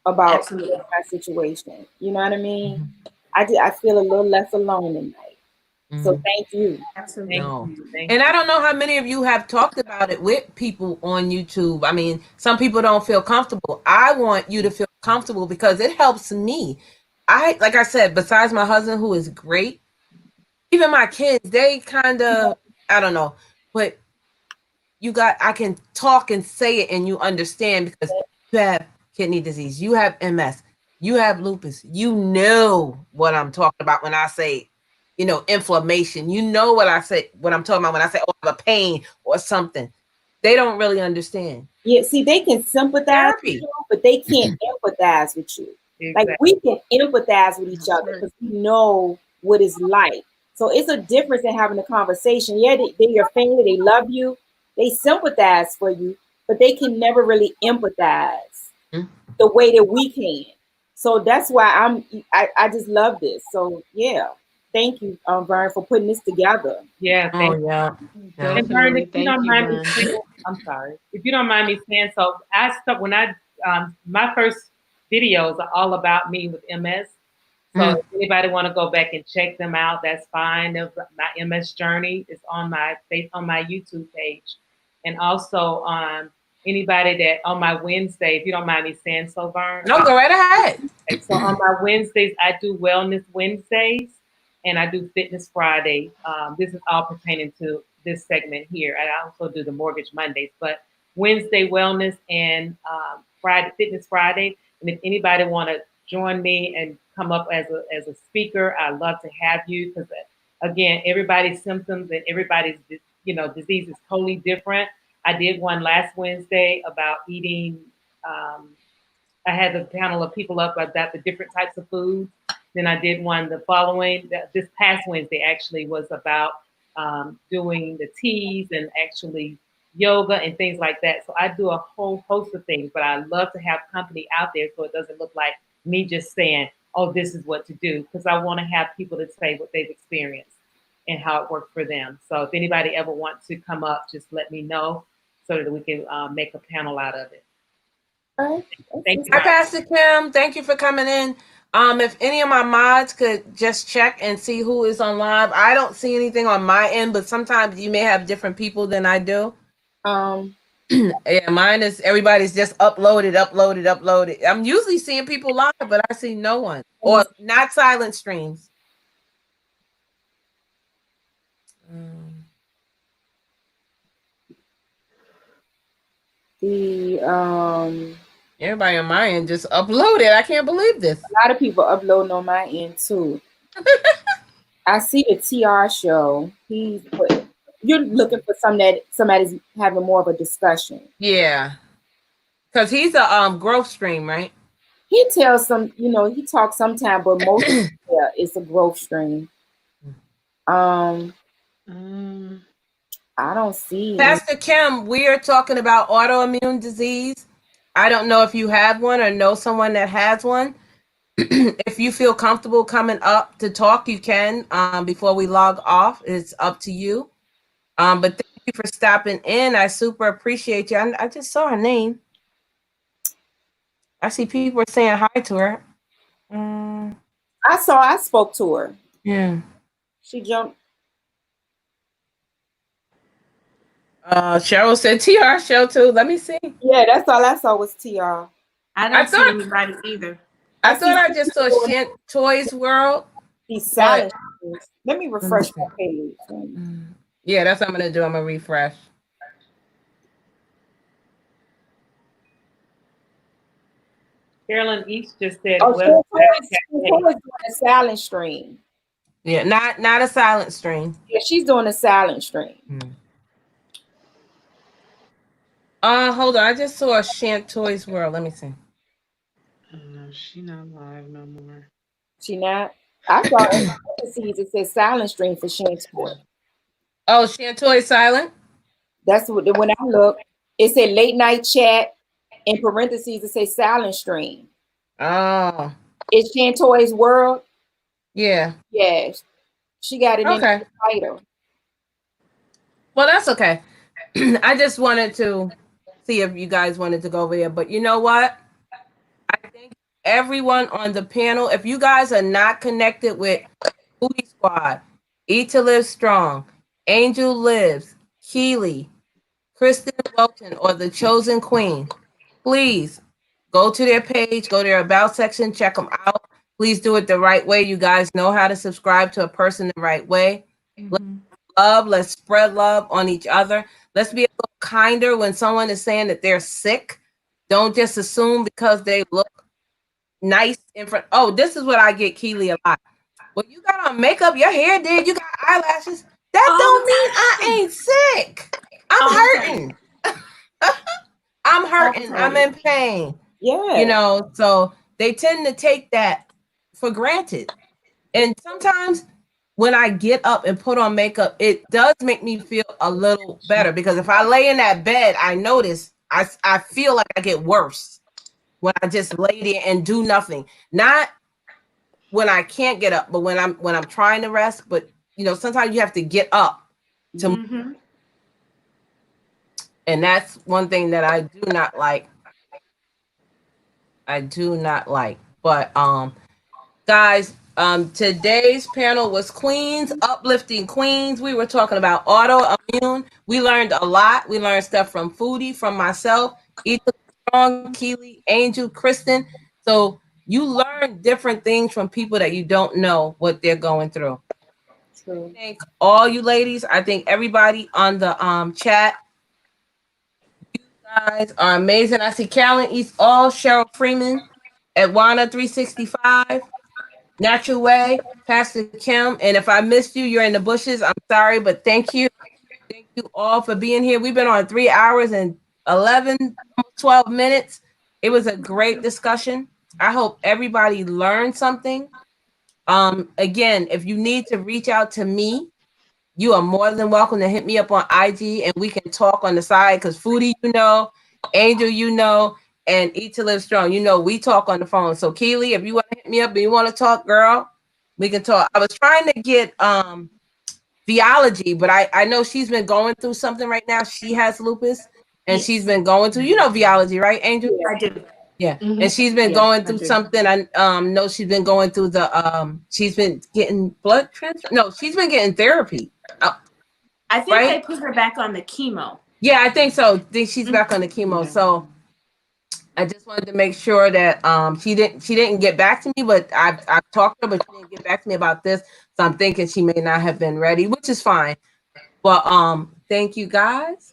about Absolutely. my situation. You know what I mean? I feel a little less alone tonight. So thank you. Absolutely. No. Thank And I don't know how many of you have talked about it with people on YouTube. I mean, some people don't feel comfortable. I want you to feel comfortable because it helps me. Like I said, besides my husband, who is great, even my kids, they kind of, I don't know, but I can talk and say it and you understand, because you have kidney disease, you have MS, you have lupus, you know what I'm talking about when I say, inflammation. You know what I'm talking about when I say, oh, I have a pain or something. They don't really understand. Yeah, see, they can sympathize with you, but they can't empathize with you. Exactly. Like, we can empathize with each other because we know what it's like. So it's a difference in having a conversation. Yeah, they're your family, they love you, they sympathize for you, but they can never really empathize the way that we can. So that's why I just love this. So yeah, thank you, Vern, for putting this together. Yeah. Oh, yeah. And Vern, if you Thank don't you, mind me Vern. saying, I'm sorry. If you don't mind me saying so, my first videos are all about me with MS. So if anybody want to go back and check them out, that's fine. My MS journey is on my YouTube page, and also anybody that on my Wednesday, if you don't mind me saying so, Vern. No, go right ahead. Okay, so on my Wednesdays, I do Wellness Wednesdays and I do Fitness Friday. This is all pertaining to this segment here. I also do the Mortgage Mondays, but Wednesday Wellness and Friday Fitness Friday. And if anybody want to join me and come up as a speaker, I'd love to have you, because again, everybody's symptoms and everybody's disease is totally different. I did one last Wednesday about eating. I had a panel of people up about the different types of foods. Then I did one this past Wednesday actually was about doing the teas and actually yoga and things like that. So I do a whole host of things, but I love to have company out there so it doesn't look like me just saying, oh, this is what to do, because I want to have people to say what they've experienced and how it worked for them. So if anybody ever wants to come up, just let me know so that we can make a panel out of it. Thank you. Hi, Pastor Kim. Thank you for coming in. If any of my mods could just check and see who is on live. I don't see anything on my end, but sometimes you may have different people than I do. Yeah, mine is everybody's just uploaded. I'm usually seeing people live, but I see no one, or not silent streams. Everybody on my end just uploaded. I can't believe this. A lot of people uploading on my end too. I see the TR show. You're looking for somebody's having more of a discussion. Yeah, because he's a growth stream, right? He tells he talks sometimes, but most it's a growth stream. I don't see Pastor Kim. We are talking about autoimmune disease. I don't know if you have one or know someone that has one. If you feel comfortable coming up to talk, you can. Before we log off, it's up to you. But thank you for stopping in. I super appreciate you. I just saw her name. I see people saying hi to her. I spoke to her. Yeah. She jumped. Cheryl said TR show too. Let me see. Yeah, that's all I saw was TR. I don't see anybody either. I thought I just saw Toys World. These silent. Let me refresh my page. Yeah, that's what I'm gonna do. I'm gonna refresh. Carolyn East just said, Oh, well, she's doing a silent stream. Yeah, not a silent stream. Yeah, she's doing a silent stream. Hold on. I just saw a Shantoy's World. Let me see. No, she not live no more. She not? I saw it says silent stream for Shantoy. Oh, Shantoy silent? That's what when I look, it said late night chat. In parentheses, it says silent stream. Oh. It's Shantoy's World. Yeah. Yes. She got it in Okay. the title. Well, that's okay. I just wanted to see if you guys wanted to go over there. But you know what? I think everyone on the panel, if you guys are not connected with Foodie Squad, Eat to Live Strong, Angel Lives, Keely, Kristen Welton, or The Chosen Queen, please go to their page, go to their About section, check them out. Please do it the right way. You guys know how to subscribe to a person the right way. Let's spread love on each other. Let's be a little kinder when someone is saying that they're sick. Don't just assume because they look nice in front. Oh, this is what I get Keely a lot. Well, you got on makeup, your hair did, you got eyelashes. That don't mean I ain't sick. I'm hurting. I'm hurting. I'm in pain. Yeah. You know, so they tend to take that for granted. And sometimes when I get up and put on makeup, it does make me feel a little better because if I lay in that bed, I notice I feel like I get worse when I just lay there and do nothing. Not when I can't get up, but when I'm trying to rest. But you know, sometimes you have to get up to and that's one thing that I do not like. I do not like. But guys, today's panel was Queens, Uplifting Queens. We were talking about autoimmune. We learned a lot. We learned stuff from Foodie, from myself, Ethan Strong, Keely, Angel, Kristen. So you learn different things from people that you don't know what they're going through. True. Thank all you ladies. I think everybody on the chat. You guys are amazing. I see Carolyn East All, Cheryl Freeman, Edwana 365. Natural Way, Pastor Kim. And if I missed you, you're in the bushes. I'm sorry, but thank you. Thank you all for being here. We've been on 3 hours and 11, 12 minutes. It was a great discussion. I hope everybody learned something. Again, if you need to reach out to me, you are more than welcome to hit me up on IG and we can talk on the side because Foodie, you know, Angel, you know, and Eat to Live Strong, you know, we talk on the phone. So Keely, if you want to hit me up and you want to talk, girl, we can talk. I was trying to get Theology, but I know she's been going through something right now. She has lupus and she's been going through, you know, Theology, right, Angel? I do. Yeah. And she's been going through something. I know she's been going through she's been getting blood transfer. No, she's been getting therapy. I think they put her back on the chemo. Yeah, I think so. I think she's back on the chemo. So I just wanted to make sure that she didn't get back to me, but I've talked to her, but she didn't get back to me about this. So I'm thinking she may not have been ready, which is fine. But thank you guys.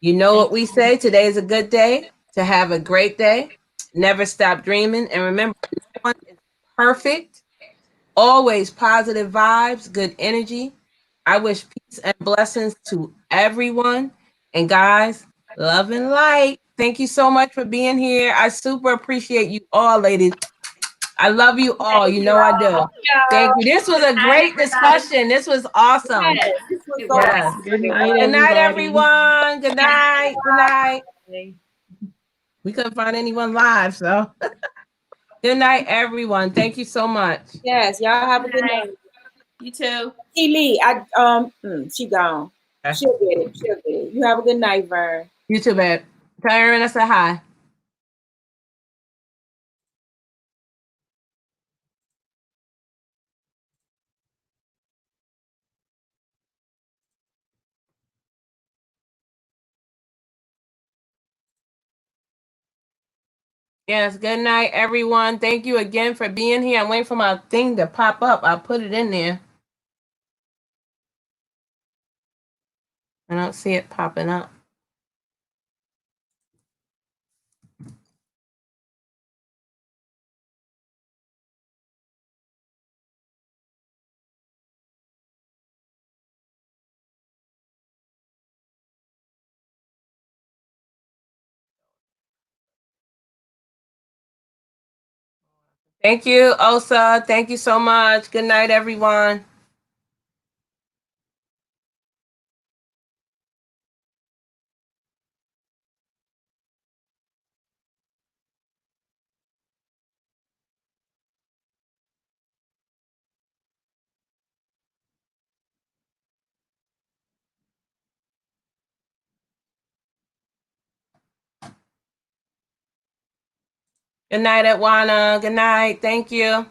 You know what we say. Today is a good day to have a great day. Never stop dreaming. And remember, no one is perfect. Always positive vibes, good energy. I wish peace and blessings to everyone. And guys, love and light. Thank you so much for being here. I super appreciate you all, ladies. I love you all. You know I do. Thank you. This was a great discussion. This was awesome. Yes, this was awesome. Good night, Good night, everybody. everyone. Good night. Good night. We couldn't find anyone live, so good night, everyone. Thank you so much. Yes, y'all have a good night. You too. Keely, she gone. She'll get it. She'll get it. You have a good night, Vern. You too, babe. Tell Erin I said hi. Yes, good night, everyone. Thank you again for being here. I'm waiting for my thing to pop up. I'll put it in there. I don't see it popping up. Thank you, Osa. Thank you so much. Good night, everyone. Good night, Edwana. Good night. Thank you.